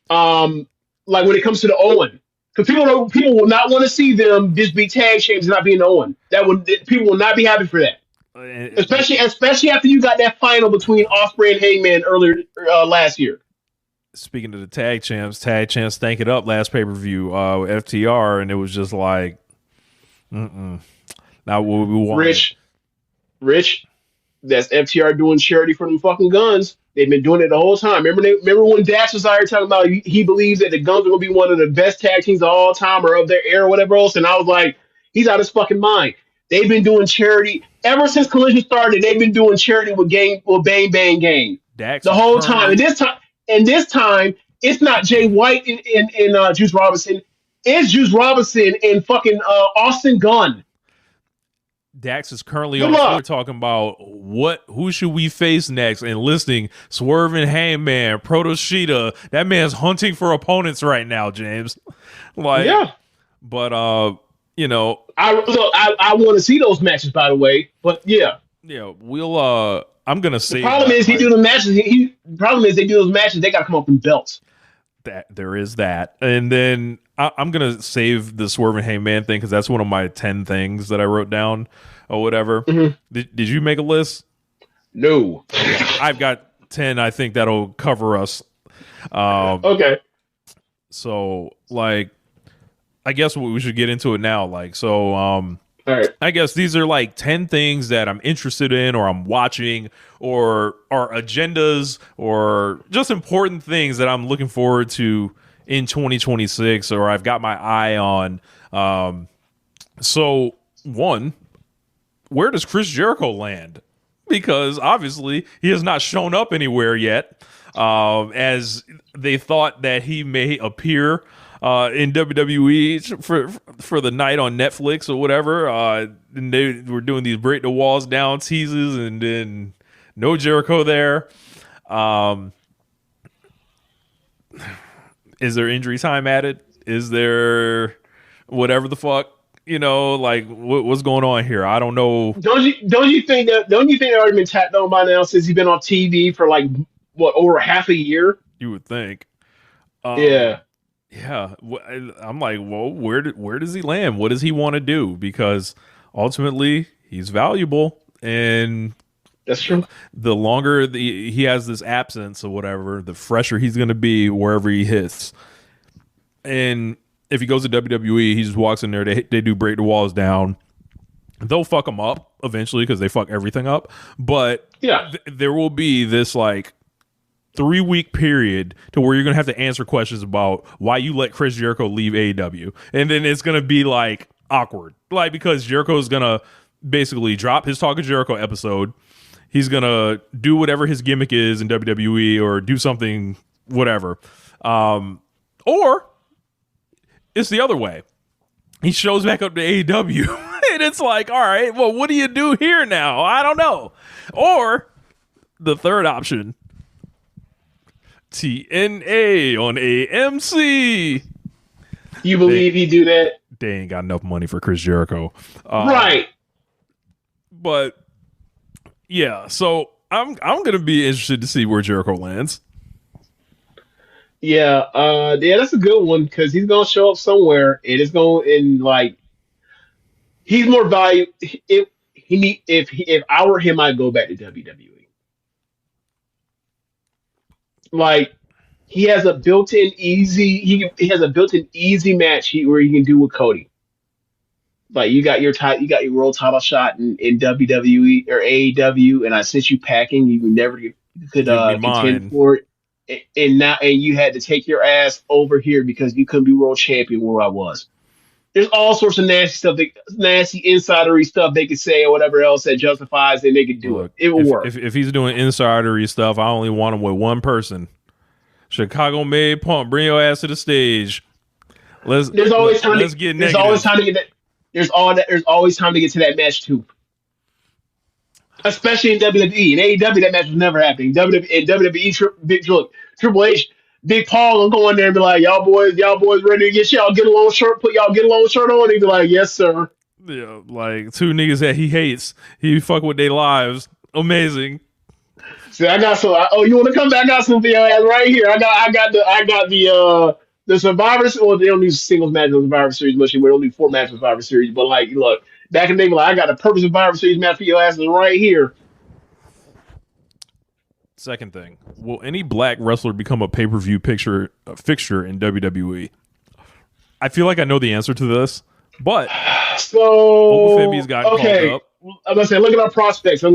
when it comes to the Owen, because people will not want to see them just be tag champs and not being Owen. People will not be happy for that. Especially after you got that final between Ospreay and Hangman earlier last year. Speaking of the tag champs stank it up last pay-per-view, FTR, and it was just like, not what we want. Rich, that's FTR doing charity for them fucking guns. They've been doing it the whole time. Remember when Dax was out here talking about he believes that the Guns are going to be one of the best tag teams of all time or of their era or whatever else, and I was like, he's out of his fucking mind. They've been doing charity ever since Collision started. They've been doing charity with Bang Bang Gang Dax the whole time. And this time, it's not Jay White and Juice Robinson. It's Juice Robinson and fucking Austin Gunn. Dax is currently on Twitter talking about who should we face next, and listing Swerve and Hangman, Proto Sheeta. That man's hunting for opponents right now, James. But I want to see those matches, by the way. But yeah, we'll. I'm gonna say the problem is he do the matches. Problem is they do those matches. They got to come up with belts. That there is that, and then I'm gonna save the Swerve and Hangman thing because that's one of my 10 things that I wrote down or whatever. Mm-hmm. Did you make a list? No, I've got 10. I think that'll cover us. Okay. So I guess we should get into it now. All right. I guess these are 10 things that I'm interested in, or I'm watching, or are agendas, or just important things that I'm looking forward to in 2026, or I've got my eye on. So, one, where does Chris Jericho land? Because obviously he has not shown up anywhere yet, as they thought that he may appear in WWE for the night on Netflix or whatever. And they were doing these break the walls down teases, and then no Jericho there. Is there injury time added? Is there whatever the fuck? What's going on here? I don't know. Don't you think that already been tapped on by now, since he's been on TV for over half a year? You would think. Yeah. Yeah, I'm like, well, where does he land? What does he want to do? Because ultimately, he's valuable, and That's true. the longer he has this absence or whatever, the fresher he's going to be wherever he hits. And if he goes to WWE, he just walks in there. They do break the walls down. They'll fuck him up eventually because they fuck everything up. But yeah, there will be this like 3-week period to where you're going to have to answer questions about why you let Chris Jericho leave AEW. And then it's going to be like awkward. Like, because Jericho's going to basically drop his Talk of Jericho episode. He's going to do whatever his gimmick is in WWE or do something, whatever. Or it's the other way. He shows back up to AEW. And it's like, all right, well, what do you do here now? I don't know. Or the third option, TNA on AMC. You believe he'd do that? They ain't got enough money for Chris Jericho. Right. But yeah, so I'm gonna be interested to see where Jericho lands. Yeah, that's a good one because he's gonna show up somewhere, and it's going in like he's more value. If I were him, I'd go back to WWE. Like he has a built-in easy. He has a built-in easy match where he can do with Cody. Like you got your world title shot in WWE or AEW, and I sent you packing. You never could contend for it, and you had to take your ass over here because you couldn't be world champion where I was. There's all sorts of nasty stuff, nasty insidery stuff they could say or whatever else that justifies and they could do it. It will work. If he's doing insidery stuff, I only want him with one person. Chicago-made Punk, bring your ass to the stage. Let's get negative. There's always time to get that. There's always time to get to that match too. Especially in WWE. In AEW, that match was never happening. WWE, Triple H, Big Paul will go in there and be like, y'all boys ready to get y'all get along shirt, put y'all get along shirt on. He'd be like, yes, sir. Yeah, like two niggas that he hates. He fuck with their lives. Amazing. See, I got some. You want to come back? I got something right here. I got the Survivors. Well, they don't do singles matches in Survivor Series much anymore. They only do 4 matches in Survivor Series. But like, look, back in the day, like, I got a purpose Survivor Series match for your asses right here. Second thing, will any black wrestler become a pay-per-view fixture in WWE? I feel like I know the answer to this, but so Obafemi's got called up. I'm gonna say look at our prospects. So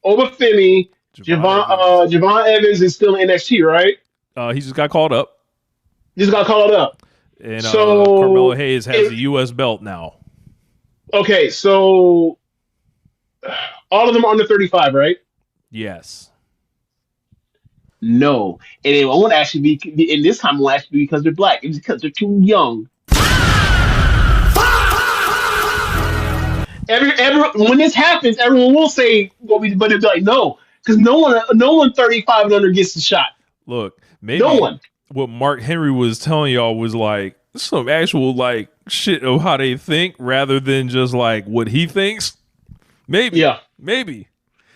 Obafemi, Javon Evans is still in NXT, right? He just got called up. And Carmelo Hayes has the U.S. belt now. Okay, so all of them are under 35, right? Yes. No, and it won't actually be. And this time, it won't actually be because they're black. It's because they're too young. When this happens, everyone will say, but it's like no, because no one 35 and under gets the shot. Look, maybe no one. What Mark Henry was telling y'all was like some actual like shit of how they think rather than just like what he thinks. Maybe. Yeah. Maybe.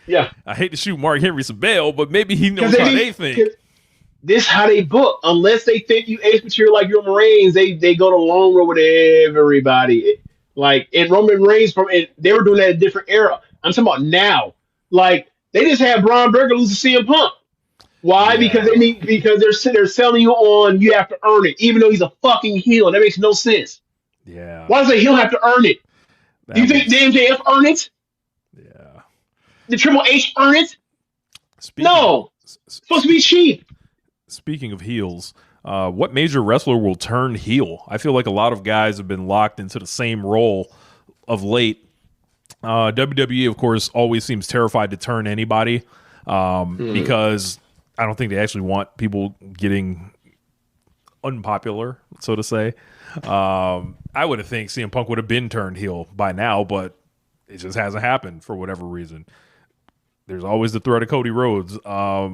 Yeah. I hate to shoot Mark Henry some bail, but maybe he knows how they think. This how they book. Unless they think you ace material like your Marines, they go the long road with everybody. Like in Roman Reigns, they were doing that in a different era. I'm talking about now. Like they just had Braun Breaker lose to CM Punk. Why? Yeah. Because they're selling you on you have to earn it, even though he's a fucking heel. That makes no sense. Yeah. Why does a heel have to earn it? Do you think the MJF earn it? Yeah. Did Triple H earn it? No. It's supposed to be cheap. Speaking of heels, what major wrestler will turn heel? I feel like a lot of guys have been locked into the same role of late. WWE, of course, always seems terrified to turn anybody because I don't think they actually want people getting unpopular, so to say. I would have think CM Punk would have been turned heel by now, but it just hasn't happened for whatever reason. There's always the threat of Cody Rhodes. I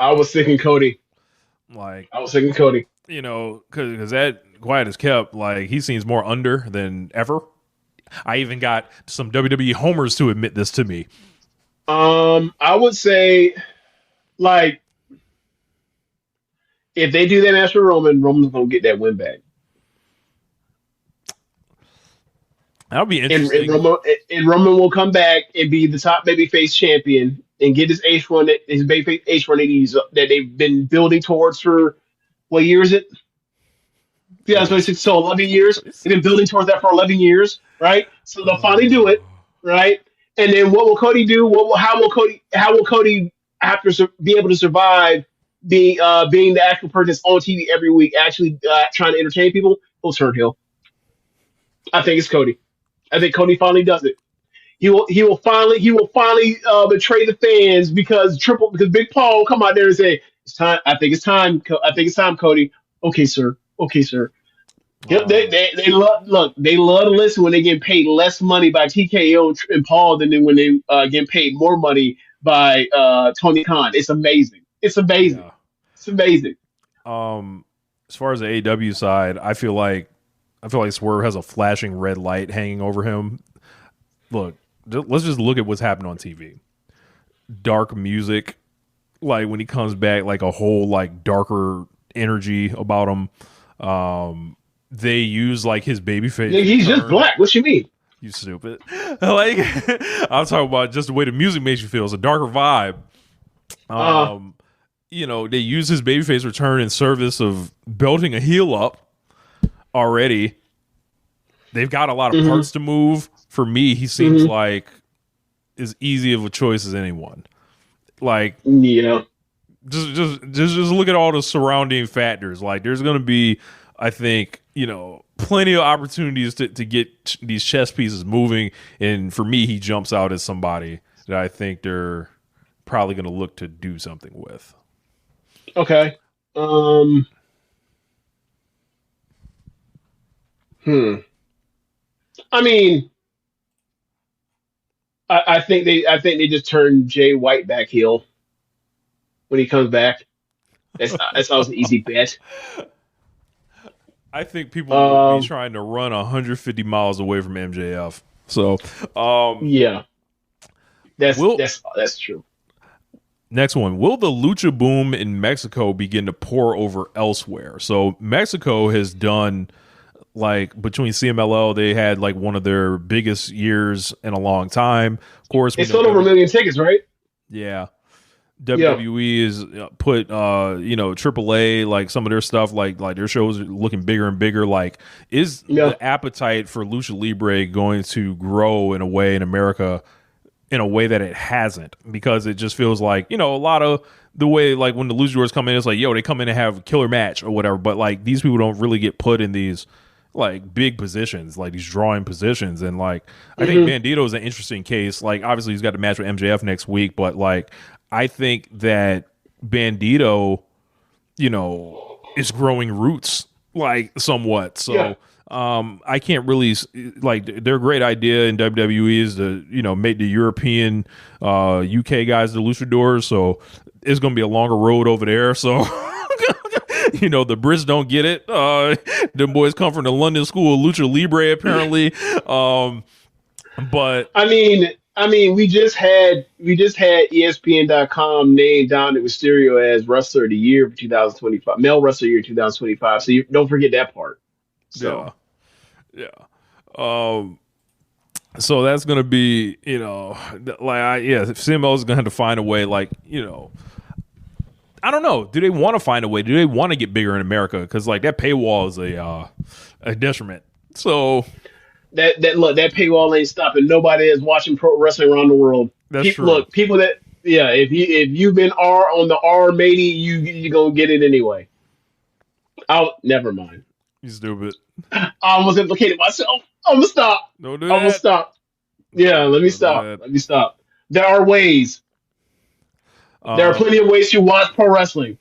was thinking Cody. You know, because that quiet as kept, like he seems more under than ever. I even got some WWE homers to admit this to me. I would say, like, If they do that match for Roman, Roman's gonna get that win back. That'll be And, interesting. and Roman will come back and be the top babyface champion and get his H1 that they've been building towards for what year is it? 2026, so 11 years. They've been building towards that for 11 years, right? So they'll finally do it, right? And then what will Cody do? How will Cody have to be able to survive being the actual person that's on TV every week, actually trying to entertain people? He'll turn heel. I think it's Cody. I think Cody finally does it. He will finally betray the fans because Big Paul will come out there and say, "It's time. I think it's time. I think it's time, Cody." Okay, sir. Okay, sir. Yep, they love to listen when they get paid less money by TKO and Paul than when they get paid more money by Tony Khan. It's amazing. It's amazing. Yeah. It's amazing. As far as the AEW side, I feel like Swerve has a flashing red light hanging over him. Look, let's just look at what's happened on TV. Dark music, like when he comes back, like a whole like darker energy about him. They use like his baby face. Yeah, he's just black. What you mean? You stupid. Like I'm talking about just the way the music makes you feel. It's a darker vibe. You know, they use his babyface return in service of belting a heel up already. They've got a lot of parts to move. For me, he seems like as easy of a choice as anyone. Like, yeah. Just look at all the surrounding factors. Like, there's going to be, I think, you know, plenty of opportunities to get these chess pieces moving. And for me, he jumps out as somebody that I think they're probably going to look to do something with. Okay. I mean, I think they just turned Jay White back heel when he comes back. That's always an easy bet. I think people will be trying to run 150 miles away from MJF. So, yeah, that's true. Next one. Will the lucha boom in Mexico begin to pour over elsewhere? So Mexico has done, like, between CMLL, they had like one of their biggest years in a long time. Of course, they sold over 1 million tickets, right? Yeah. WWE is put, AAA, like some of their stuff, like their shows are looking bigger and bigger. Like, is the appetite for Lucha Libre going to grow in a way in America in a way that it hasn't? Because it just feels like, you know, a lot of the way, like when the luchadors come in, it's like, yo, they come in and have a killer match or whatever. But like these people don't really get put in these like big positions, like these drawing positions. And like, I think Bandito is an interesting case. Like, obviously he's got the match with MJF next week, but like, I think that Bandito, you know, is growing roots like somewhat. So I can't really, like, their great idea in WWE is to, you know, make the European UK guys the luchadors. So it's going to be a longer road over there. So, you know, the Brits don't get it. Them boys come from the London School of Lucha Libre, apparently. But I mean, we just had ESPN.com name Dominic Mysterio as Wrestler of the Year for 2025, Male Wrestler of the Year 2025. So don't forget that part. So yeah. So that's gonna be, you know, like CMO is gonna have to find a way. Like, you know, I don't know. Do they want to find a way? Do they want to get bigger in America? Because like that paywall is a detriment. So. That paywall ain't stopping. Nobody is watching pro wrestling around the world. That's true. Look, people that if you've been on the R matey, you gonna get it anyway. Never mind. You stupid. I almost implicated myself. I'm gonna stop. Don't I'm do that. gonna stop. Yeah, let me stop. Let me stop. There are ways. There are plenty of ways to watch pro wrestling.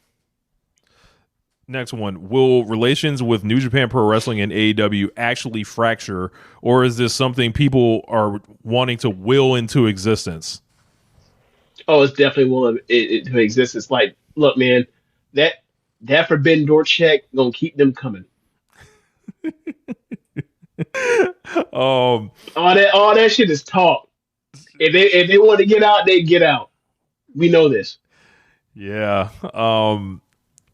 Next one. Will relations with New Japan Pro Wrestling and AEW actually fracture, or is this something people are wanting to will into existence? Oh, it's definitely will into existence. Like, look, man, that Forbidden Door check gonna keep them coming. All that shit is talk. If they want to get out, they get out. We know this. Yeah.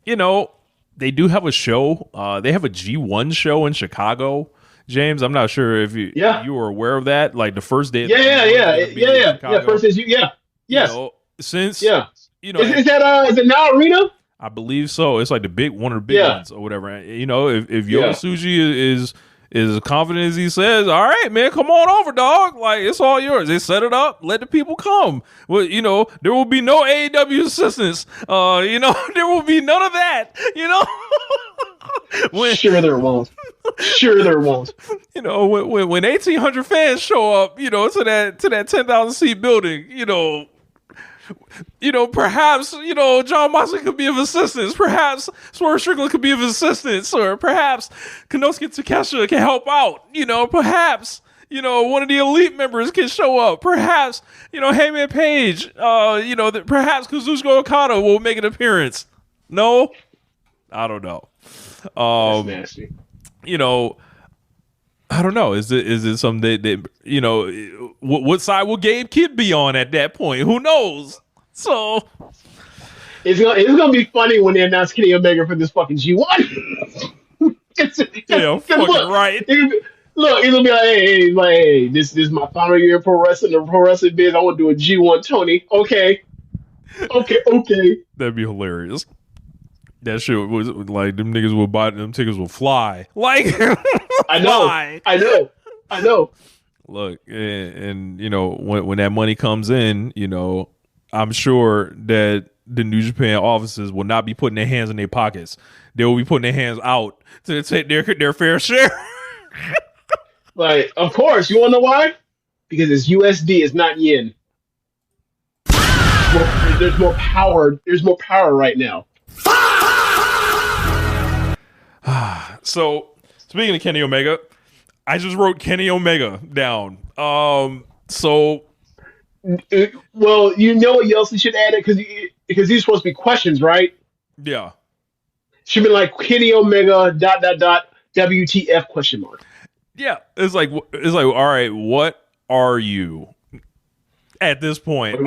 You know, they do have a show. They have a G1 show in Chicago. James, I'm not sure if you were aware of that. Like the first day. Yeah. First is yes. You know, since is it now Arena? I believe so. It's like one of the big ones or whatever. You know, if Yokosuji is confident as he says, all right, man, come on over, dog. Like, it's all yours. They set it up. Let the people come. Well, you know, there will be no AEW assistance. You know, there will be none of that. You know, sure there won't. Sure there won't. You know, when 1,800 fans show up, you know, to that 10,000 seat building, you know, perhaps, you know, John Moxley could be of assistance. Perhaps Swerve Strickland could be of assistance. Or perhaps Konosuke Takeshita can help out. You know, perhaps, you know, one of the Elite members can show up. Perhaps, you know, Heyman Page, you know, perhaps Kazuchika Okada will make an appearance. No? I don't know. That's nasty. You know, I don't know. Is it something that you know? What side will Gabe Kidd be on at that point? Who knows? So it's gonna be funny when they announce Kenny Omega for this fucking G1. Right. It'll be like, hey, this is my final year in pro wrestling. The pro wrestling biz. I want to do a G1 Tony. Okay. That'd be hilarious. That shit was like them niggas will buy them tickets will fly. Like I know. Look, and you know when that money comes in, you know, I'm sure that the New Japan offices will not be putting their hands in their pockets. They will be putting their hands out to take their fair share. Like, of course, you wanna know why? Because it's USD, it's not yen. There's more power. There's more power right now. So, speaking of Kenny Omega, I just wrote Kenny Omega down. Well, you know what else you should add it because these are supposed to be questions, right? Yeah. Should be like Kenny Omega ... WTF question mark. Yeah, it's like all right, what are you at this point?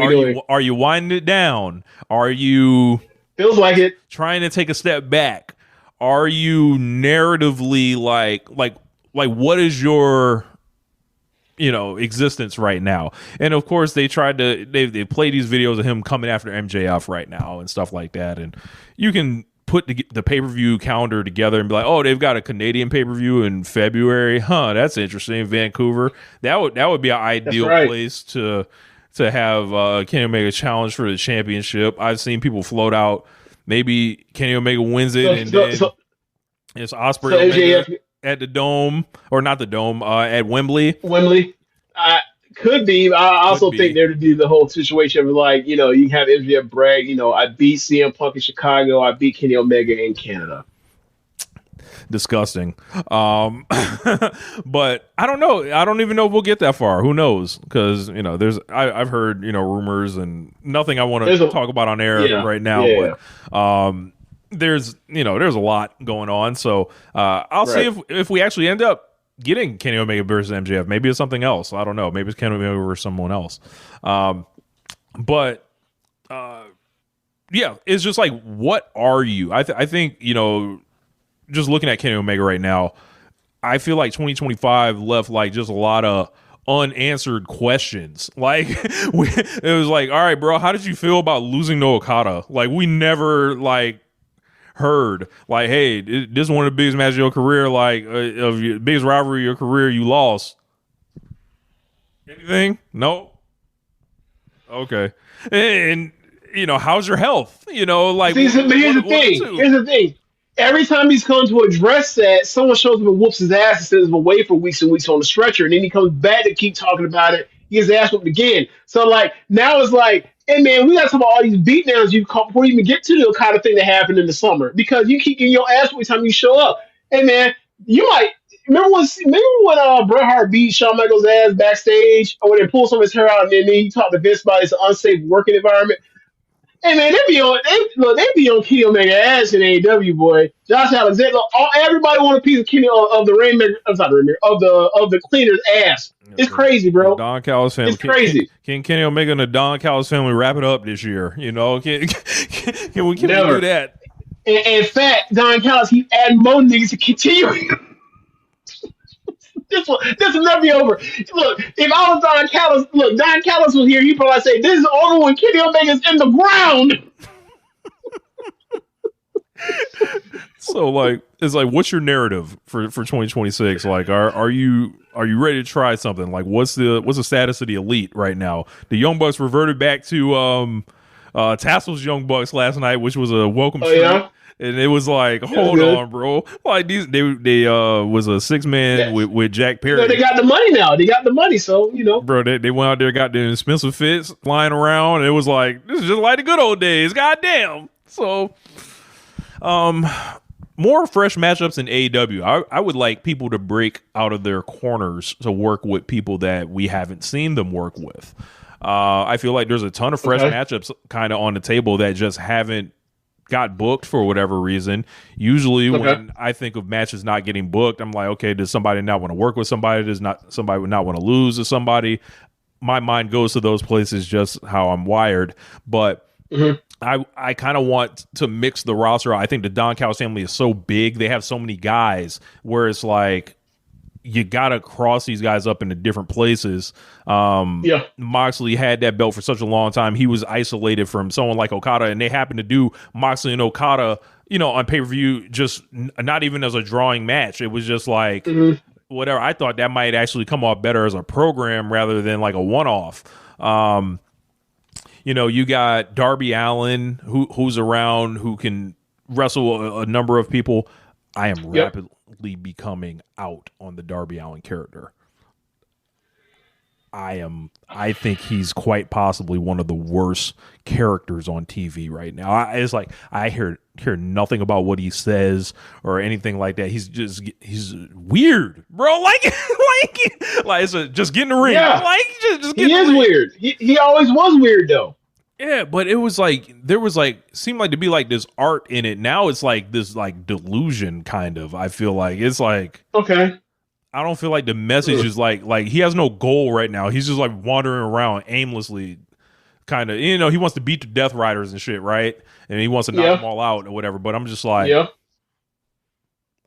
Are you winding it down? Are you feels like it trying to take a step back? Are you narratively like what is your, you know, existence right now? And of course they tried to they play these videos of him coming after MJF right now and stuff like that, and you can put the pay-per-view calendar together and be like, oh, they've got a Canadian pay-per-view in February, that's interesting. Vancouver, that would be an ideal place to have Kenny Omega challenge for the championship. I've seen people float out maybe Kenny Omega wins it and then it's Ospreay Omega at the Dome, or not the Dome, at Wembley. Could be. I also think there to do the whole situation of like, you know, you have MJF brag, you know, I beat CM Punk in Chicago, I beat Kenny Omega in Canada. Disgusting. But I don't know. I don't even know if we'll get that far. Who knows? Because, you know, I've heard, you know, rumors and nothing I want to talk about on air right now. Yeah. But there's a lot going on. So I'll see if we actually end up getting Kenny Omega versus MJF. Maybe it's something else. I don't know. Maybe it's Kenny Omega versus someone else. But it's just like, what are you? I think, you know, just looking at Kenny Omega right now, I feel like 2025 left like just a lot of unanswered questions. Like it was like, all right, bro, how did you feel about losing to Okada? Like we never like heard like, hey, this is one of the biggest matches of your career, like of your biggest rivalry of your career, you lost. Anything? No. Okay. And you know, how's your health? You know, like here's the thing. Every time he's come to address that, someone shows up and whoops his ass and sends him away for weeks and weeks on the stretcher, and then he comes back to keep talking about it. He gets ass whooped again. So like now it's like, hey man, we got to talk about all these beatdowns you caught before you even get to the kind of thing that happened in the summer, because you keep getting your ass whooped every time you show up. Hey man, you might remember when Bret Hart beat Shawn Michaels' ass backstage, or when they pulled some of his hair out and then he talked to Vince about it's an unsafe working environment. Hey man, they be on Kenny Omega ass in AEW, boy. Josh Alexander, everybody want a piece of Kenny of the Rainmaker. I'm sorry, Rainmaker of the cleaner's ass. It's crazy, bro. Don Callis family. It's crazy. Can Kenny Omega and the Don Callis family wrap it up this year? You know, can we do that? In fact, Don Callis keep adding more niggas to continue. This will never be over. Look, if I was Don Callis was here, he'd probably say, "This is over when Kenny Omega's in the ground." So like, it's like, what's your narrative for 2026? Like, are you ready to try something? Like, what's the status of the Elite right now? The Young Bucks reverted back to Tassel's Young Bucks last night, which was a welcome treat. Yeah? And it was like, hold on, bro. Like they was a 6-man with Jack Perry. No, they got the money now. They got the money, so bro. They went out there, got the expensive fits flying around. And it was like, this is just like the good old days. Goddamn. So, more fresh matchups in AEW. I would like people to break out of their corners to work with people that we haven't seen them work with. I feel like there's a ton of fresh matchups kind of on the table that just haven't got booked for whatever reason. Usually when I think of matches not getting booked, I'm like, okay, does somebody not want to work with somebody? Does somebody not want to lose to somebody? My mind goes to those places, just how I'm wired. But I kind of want to mix the roster. I think the Don Callis family is so big. They have so many guys where it's like, you got to cross these guys up into different places. Moxley had that belt for such a long time. He was isolated from someone like Okada, and they happened to do Moxley and Okada, on pay-per-view, just not even as a drawing match. It was just like, whatever. I thought that might actually come off better as a program rather than like a one-off. You got Darby Allin, who's around, who can wrestle a number of people. I am rapidly becoming out on the Darby Allin character. I think he's quite possibly one of the worst characters on TV right now. It's like I hear nothing about what he says or anything like that. He's weird, bro. Like it's just get in the ring. Yeah. Like just get he in the is ring. weird. He always was weird though. Yeah, but it was like seemed like to be like this art in it. Now it's like this like delusion kind of. I feel like it's like I don't feel like the message is like he has no goal right now. He's just like wandering around aimlessly, kind of. He wants to beat the Death Riders and shit, right? And he wants to knock them all out or whatever. But I'm just like,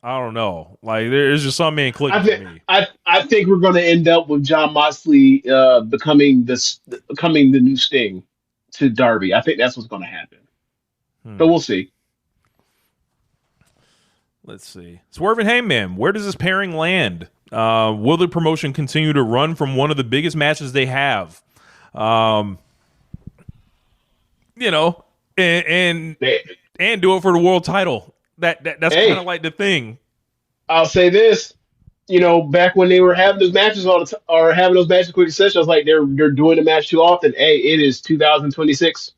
I don't know. Like there's just something ain't clicking for me. I think we're going to end up with Jon Moxley becoming the new Sting to Darby. I think that's what's going to happen. But we'll see. Let's see. Swerve and Hangman, where does this pairing land? Will the promotion continue to run from one of the biggest matches they have? And do it for the world title. That's kind of like the thing. I'll say this. Back when they were having those matches or having those matches quick succession, I was like, they're doing the match too often. Hey, it is 2026.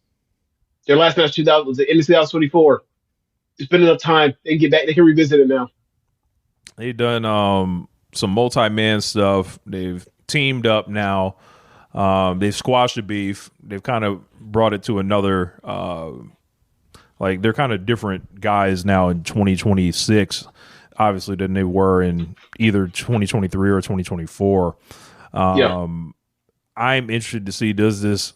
Their last match was the end of 2024. It's been enough time. They can get back. They can revisit it now. They've done some multi-man stuff. They've teamed up now. They've squashed the beef. They've kind of brought it to another. They're kind of different guys now in 2026. Obviously, than they were in either 2023 or 2024. I'm interested to see does this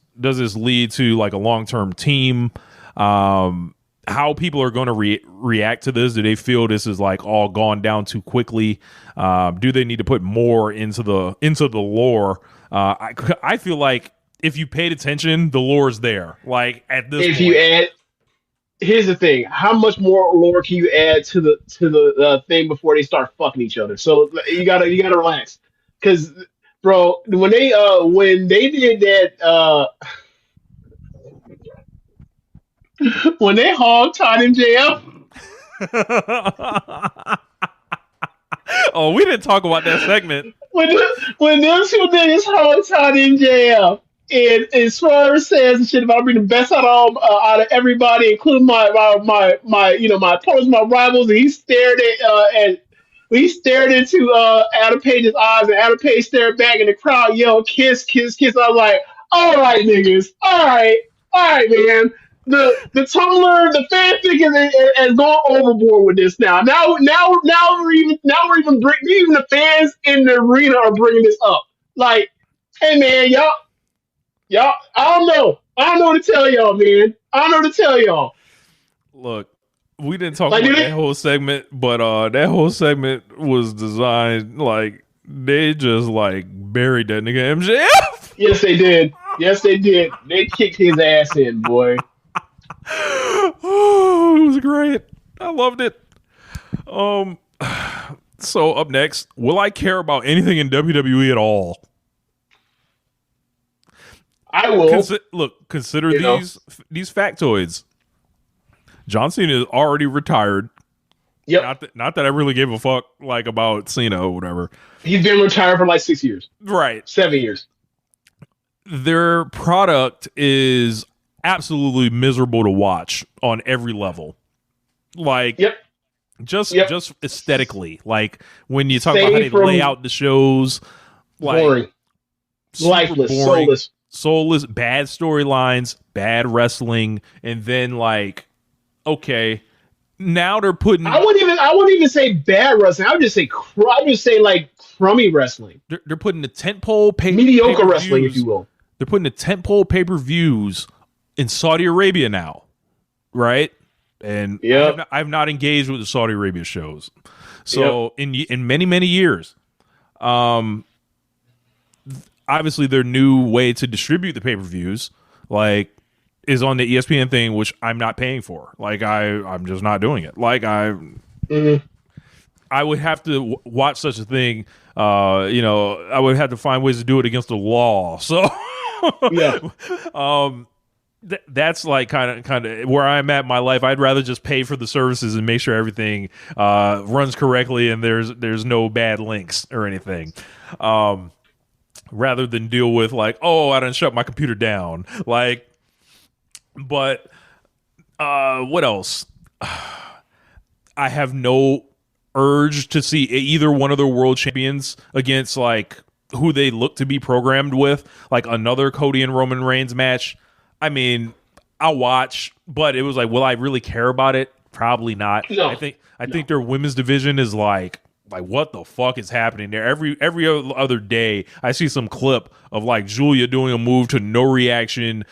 lead to like a long-term team? How people are going to react to this? Do they feel this is like all gone down too quickly? Do they need to put more into the lore? I feel like if you paid attention, the lore's there. Like at this point. You add. Here's the thing: how much more lore can you add to the thing before they start fucking each other? So you gotta relax, because bro, when they did that, when they hog tied MJF. Oh, we didn't talk about that segment. When them two niggas hog tied MJF. And Swerve says and shit about bringing the best out of everybody, including my opponents, my rivals. And he stared into Adam Page's eyes, and Adam Page stared back, and the crowd yelled, "Kiss, kiss, kiss!" I was like, "All right, niggas, all right, man." The Tumblr, the fanfic has gone overboard with this now. Now we're even the fans in the arena are bringing this up. Like, hey man, y'all, I don't know what to tell y'all, man. I don't know what to tell y'all. Look, We didn't talk about that whole segment, but that whole segment was designed like they just like buried that nigga MJF. Yes, they did. Yes, they did. They kicked his ass in, boy. Oh, it was great. I loved it. So up next, will I care about anything in WWE at all? I will. Consider these factoids. John Cena is already retired. Yep. Not that I really gave a fuck like about Cena or whatever. He's been retired for like 6 years. Right. 7 years. Their product is absolutely miserable to watch on every level. Like, just aesthetically. Like when you talk about how they lay out the shows, like boring, lifeless, boring, soulless, bad storylines, bad wrestling, and then like, okay, now they're putting. I wouldn't even say bad wrestling. I would just say like crummy wrestling. They're putting the tentpole mediocre wrestling, if you will. They're putting the tentpole pay-per-views in Saudi Arabia now, right? And I've not engaged with the Saudi Arabia shows, so in many years, obviously their new way to distribute the pay-per-views like is on the ESPN thing, which I'm not paying for. Like I'm just not doing it. Like I would have to watch such a thing. I would have to find ways to do it against the law. So that's like kind of where I'm at in my life. I'd rather just pay for the services and make sure everything runs correctly and there's no bad links or anything. Rather than deal with like, oh, I done shut my computer down. Like, but what else? I have no urge to see either one of the world champions against like who they look to be programmed with, like another Cody and Roman Reigns match. I mean, I'll watch, but it was like, will I really care about it? Probably not. No, I think their women's division is like what the fuck is happening there? Every other day, I see some clip of like Julia doing a move to no reaction.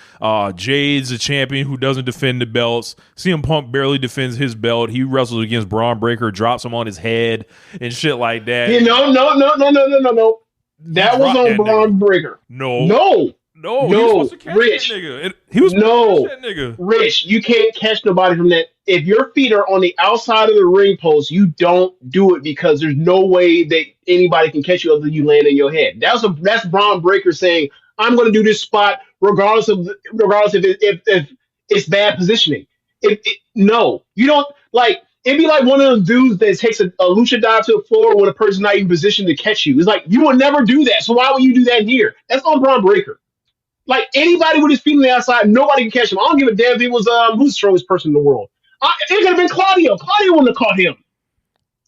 Jade's a champion who doesn't defend the belts. CM Punk barely defends his belt. He wrestles against Braun Breaker, drops him on his head and shit like that. Yeah, no. That was on Braun Breaker. No. He was supposed to catch Rich. That nigga. He was supposed to catch that nigga. Rich, you can't catch nobody from that. If your feet are on the outside of the ring post, you don't do it because there's no way that anybody can catch you other than you land in your head. That's Braun Breaker saying, "I'm going to do this spot regardless if it's bad positioning." No, you don't like. It'd be like one of those dudes that takes a lucha dive to the floor when a person's not even positioned to catch you. It's like you would never do that. So why would you do that here? That's on Braun Breaker. Like anybody with his feet on the outside, nobody can catch him. I don't give a damn if it was who's the strongest person in the world. It could have been Claudio. Claudio wouldn't have caught him.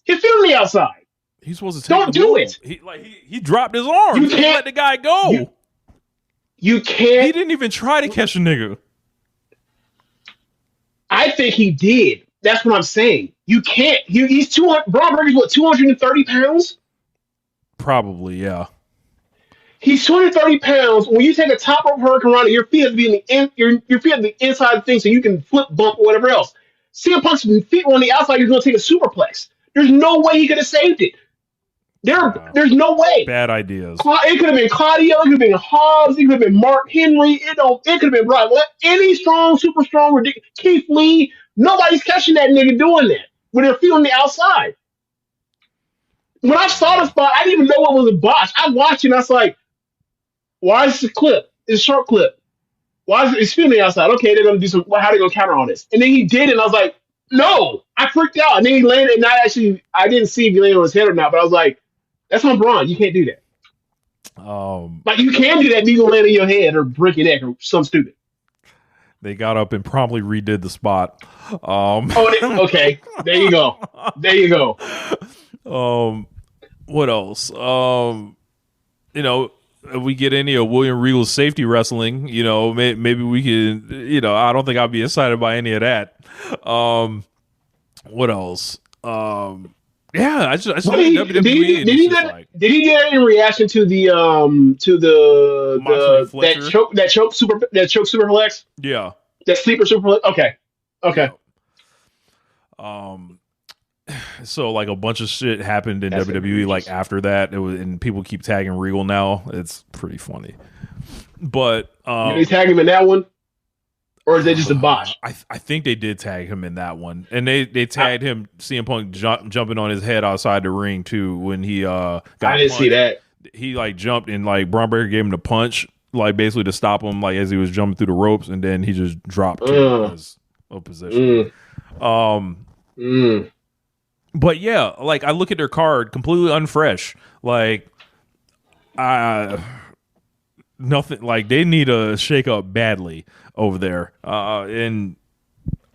His feet on the outside. He's supposed to don't do it. He dropped his arm. You can't let the guy go. You can't. He didn't even try to catch a nigga. I think he did. That's what I'm saying. You can't. He's 200. Braun Breaker's what, 230 pounds? Probably, yeah. He's 230 pounds. When you take a top rope hurricane around, your feet have to be your feet on the inside of the thing so you can flip, bump, or whatever else. CM Punk's feet were on the outside. He's going to take a superplex. There's no way he could have saved it. There's no way. Bad ideas. It could have been Claudio. It could have been Hobbs. It could have been Mark Henry. It could have been Brock. Any strong, super strong, ridiculous Keith Lee. Nobody's catching that nigga doing that with their feet on the outside. When I saw the spot, I didn't even know what was a botch. I watched it and I was like, why is this a clip? It's a short clip. Why is it his feet on the outside? Okay, they're going to do some, how are they going to counter on this? And then he did it and I was like, no. I freaked out. And then he landed and I didn't see if he landed on his head or not, but I was like, that's on Braun. You can't do that. Like you can do that, but you can land on your head or break your neck or something stupid. They got up and promptly redid the spot. Okay. There you go. What else? If we get any of William Regal's safety wrestling, maybe we can, I don't think I'll be excited by any of that. What else? Yeah, I just think WWE did he do that in reaction to the choke superplex? Yeah. That sleeper superplex? Okay. So like a bunch of shit happened in WWE like after that. It was, and people keep tagging Regal now. It's pretty funny. But they tag him in that one, or is it just a botch? I think they did tag him in that one, and they tagged him CM Punk jumping on his head outside the ring too when he got. I didn't see that. He like jumped and like Braun Breaker gave him the punch, like basically to stop him, like as he was jumping through the ropes, and then he just dropped to his position. But yeah, like I look at their card completely unfresh. Like, nothing. Like they need a shake up badly over there. And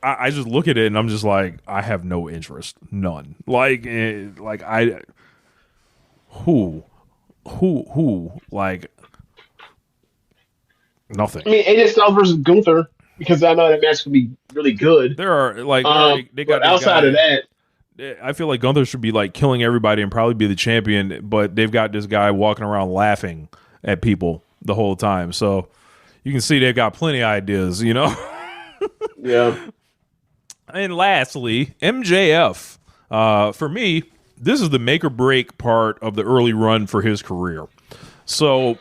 I just look at it and I'm just like, I have no interest, none. Like who, like nothing. I mean, AJ Styles versus Gunther, because I know that match could be really good. There are like they got outside of that. I feel like Gunther should be like killing everybody and probably be the champion, but they've got this guy walking around laughing at people the whole time. So you can see they've got plenty of ideas, you know? Yeah. And lastly, MJF. For me, this is the make or break part of the early run for his career. So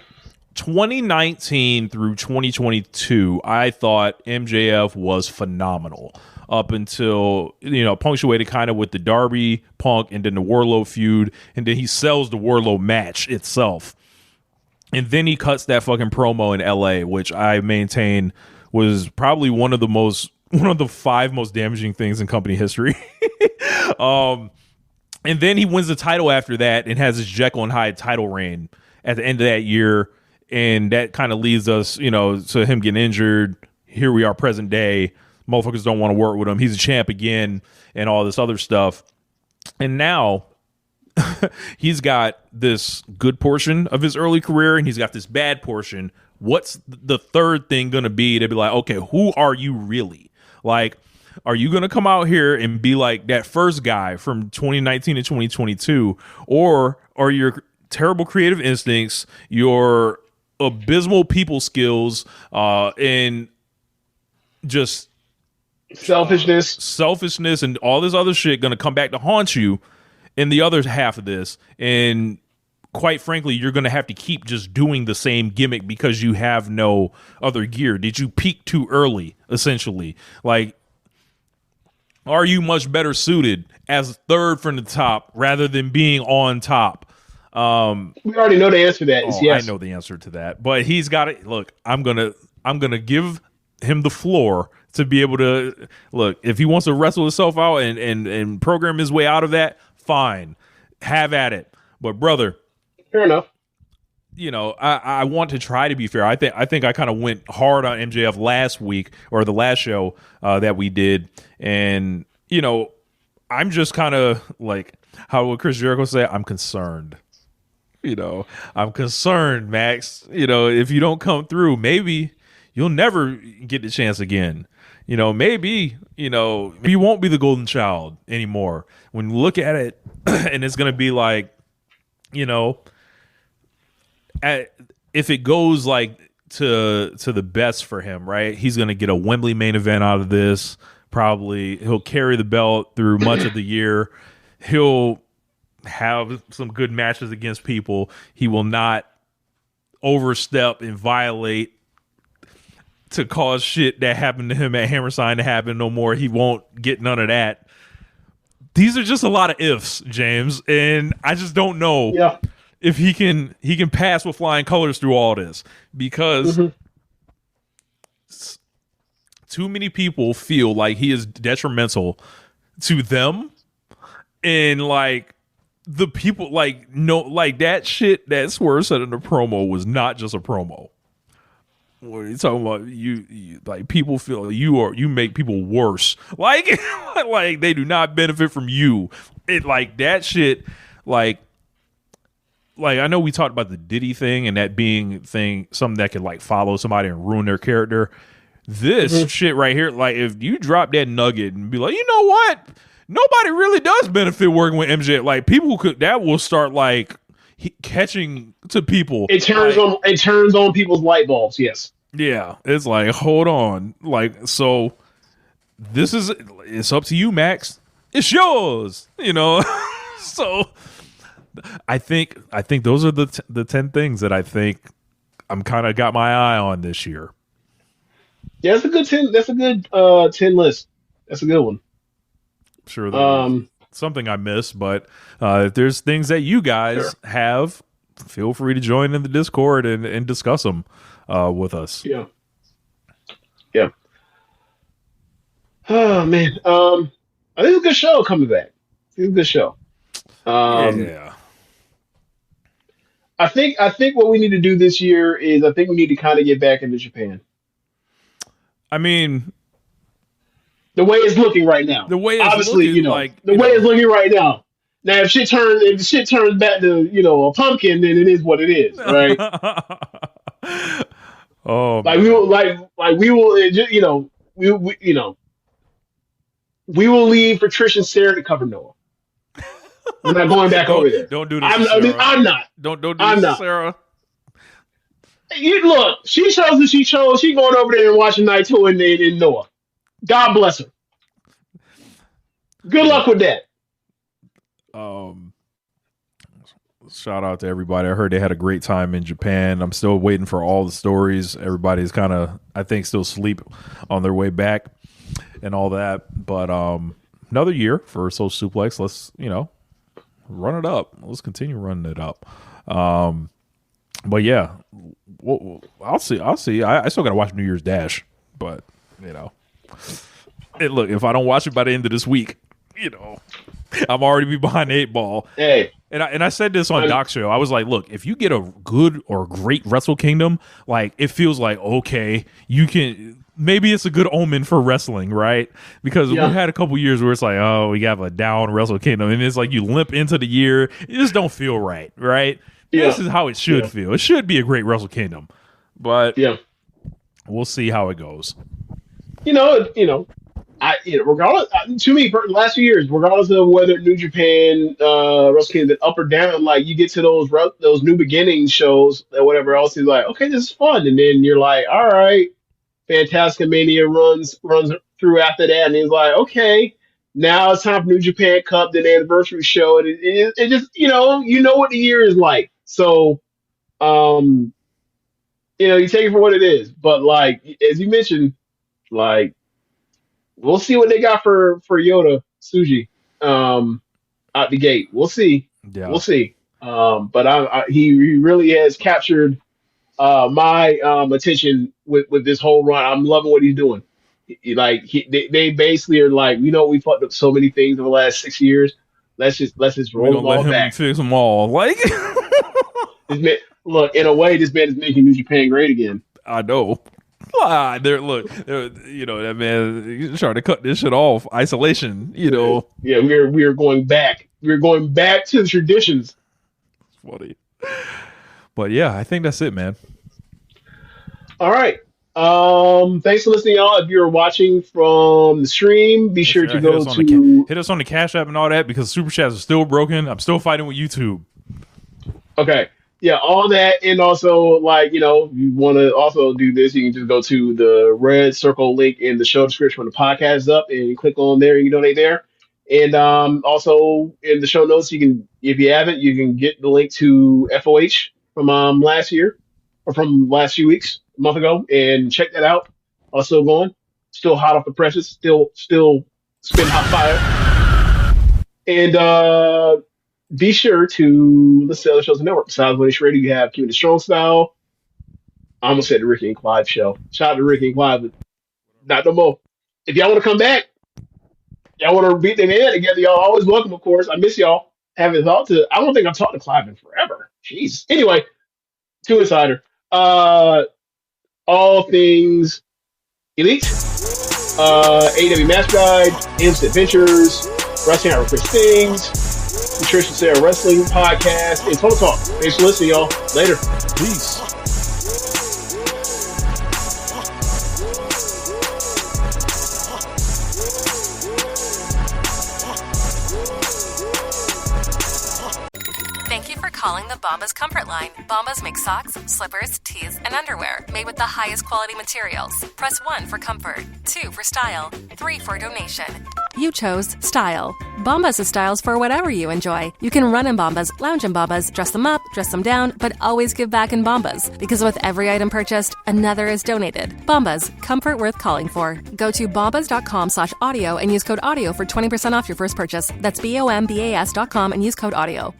2019 through 2022, I thought MJF was phenomenal. Up until, punctuated kind of with the Darby, Punk, and then the Wardlow feud, and then he sells the Wardlow match itself. And then he cuts that fucking promo in LA, which I maintain was probably one of the 5 most damaging things in company history. And then he wins the title after that and has his Jekyll and Hyde title reign at the end of that year. And that kind of leads us, to him getting injured. Here we are, present day. Motherfuckers don't want to work with him. He's a champ again and all this other stuff. And now he's got this good portion of his early career and he's got this bad portion. What's the third thing going to be to be like, okay, who are you really? Like, are you going to come out here and be like that first guy from 2019 to 2022? Or are your terrible creative instincts, your abysmal people skills, and just selfishness and all this other shit going to come back to haunt you in the other half of this? And quite frankly, you're going to have to keep just doing the same gimmick because you have no other gear. Did you peak too early, essentially? Like, are you much better suited as third from the top rather than being on top? We already know the answer to that. Yes. I know the answer to that, but he's got it. Look, I'm gonna give him the floor to be able to look. If he wants to wrestle himself out and program his way out of that, fine, have at it. But brother, fair enough. I want to try to be fair. I think I kind of went hard on MJF last week or the last show that we did, and I'm just kind of like, how would Chris Jericho say? I'm concerned. I'm concerned, Max. If you don't come through, maybe you'll never get the chance again. Maybe you won't be the golden child anymore. When you look at it, and it's gonna be like, if it goes like to the best for him, right? He's gonna get a Wembley main event out of this. Probably he'll carry the belt through much of the year. He'll have some good matches against people. He will not overstep and violate to cause shit that happened to him at Hammerstein to happen no more. He won't get none of that. These are just a lot of ifs, James, and I just don't know if he can pass with flying colors through all this, because too many people feel like he is detrimental to them, and like the people like that shit that Swerve said in the promo was not just a promo. What are you talking about? You like, people feel you make people worse. Like like they do not benefit from you. It like that shit. Like I know we talked about the Diddy thing and that being something that could like follow somebody and ruin their character. This shit right here, like if you drop that nugget and be like, you know what? Nobody really does benefit working with MJ. Like people that will start like catching to people. It turns on people's light bulbs. Yes. Yeah. It's like, hold on. Like, so it's up to you, Max. it's yours. So I think those are the 10 things that I think I'm kind of got my eye on this year. Yeah, that's a good 10. That's a good 10 list. That's a good one. Sure, there's something I missed, but if there's things that you guys have, feel free to join in the Discord and discuss them with us. Yeah. Oh man, I think it's a good show coming back. It's a good show. Yeah. I think what we need to do this year is I think we need to kind of get back into Japan. I mean, the way it's looking right now. The way it's obviously, looking, it's looking right now. Now, if shit turns back to a pumpkin, then it is what it is, right? Oh, like we will, we will leave for Trish and Sarah to cover Noah. We're not going back over there. Don't do this. I'm not. Don't do this, Sarah. Look, she chose what she chose. She's going over there and watching Naito and Noah. God bless her. Good luck with that. Shout out to everybody. I heard they had a great time in Japan. I'm still waiting for all the stories. Everybody's kind of, I think, still asleep on their way back and all that. But another year for Social Suplex. Let's, run it up. Let's continue running it up. But yeah, I'll see. I still got to watch New Year's Dash, but look, if I don't watch it by the end of this week, I'm already be behind the 8 ball. Hey, and I said this on Doc's show. I was like, look, if you get a good or great Wrestle Kingdom, like it feels like okay, you can. Maybe it's a good omen for wrestling, right? Because we had a couple years where it's like, oh, we have a down Wrestle Kingdom, and it's like you limp into the year, it just don't feel right? Yeah. This is how it should feel. It should be a great Wrestle Kingdom, but we'll see how it goes. Regardless, to me, for the last few years, regardless of whether New Japan, Wrestle Kingdom, up or down, like you get to those New Beginnings shows or whatever else, is like, okay, this is fun, and then you're like, all right. Fantastic Mania runs through after that, and he's like, okay, now it's time for New Japan Cup, then the anniversary show, and it just you know what the year is like. So, you take it for what it is. But like as you mentioned, like we'll see what they got for Yota Tsuji out the gate. We'll see. Yeah. We'll see. But he really has captured my attention with this whole run. I'm loving what he's doing. They basically are like, we fucked up so many things over the last 6 years. Let's just roll them all back. Fix them all. Like, look, in a way, this man is making New Japan great again. I know. That man, he's trying to cut this shit off. Isolation. Yeah, we are going back. We're going back to the traditions. It's funny. But yeah, I think that's it, man. All right. Thanks for listening, y'all. If you're watching from the stream, be sure to go to hit us on the Cash App and all that, because Super Chats are still broken. I'm still fighting with YouTube. Okay. Yeah, all that, and also you want to also do this, you can just go to the red circle link in the show description when the podcast is up, and you click on there and you donate there. And also in the show notes, you can, if you haven't, you can get the link to FOH from last year, or from last few weeks, a month ago, and check that out. Also going, still hot off the presses, still spin hot fire. And be sure to listen to other shows on the network. Besides One Radio, you have Keepin It Strong Style. I almost said the Ricky and Clive show. Shout out to Ricky and Clive, but not no more. If y'all want to come back, y'all want to beat them in together, y'all always welcome, of course. I miss y'all. I don't think I've talked to Clive in forever. Jeez. Anyway, to Insider. All things Elite, AEW Match Guide, Instant Adventures, Wrestling Hour Chris Things, the Trish and Sarah Wrestling Podcast, and Total Talk. Thanks for listening, y'all. Later. Peace. Thank you for calling the Bombas Comfort Line. Bombas make socks, slippers, tees, and underwear made with the highest quality materials. Press 1 for comfort, 2 for style, 3 for donation. You chose style. Bombas is styles for whatever you enjoy. You can run in Bombas, lounge in Bombas, dress them up, dress them down, but always give back in Bombas. Because with every item purchased, another is donated. Bombas, comfort worth calling for. Go to bombas.com/audio and use code AUDIO for 20% off your first purchase. That's BOMBAS.com and use code AUDIO.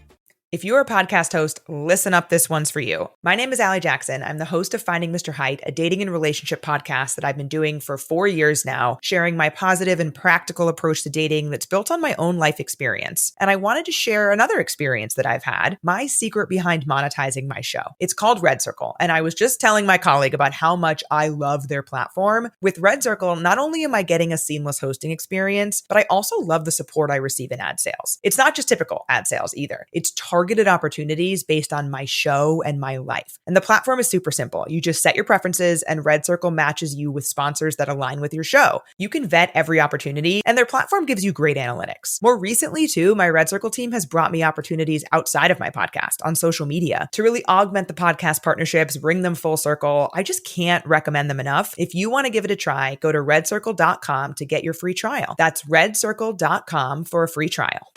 If you're a podcast host, listen up, this one's for you. My name is Allie Jackson. I'm the host of Finding Mr. Height, a dating and relationship podcast that I've been doing for 4 years now, sharing my positive and practical approach to dating that's built on my own life experience. And I wanted to share another experience that I've had, my secret behind monetizing my show. It's called Red Circle, and I was just telling my colleague about how much I love their platform. With Red Circle, not only am I getting a seamless hosting experience, but I also love the support I receive in ad sales. It's not just typical ad sales either. It's targeted opportunities based on my show and my life. And the platform is super simple. You just set your preferences and Red Circle matches you with sponsors that align with your show. You can vet every opportunity and their platform gives you great analytics. More recently too, my Red Circle team has brought me opportunities outside of my podcast on social media to really augment the podcast partnerships, bring them full circle. I just can't recommend them enough. If you want to give it a try, go to redcircle.com to get your free trial. That's redcircle.com for a free trial.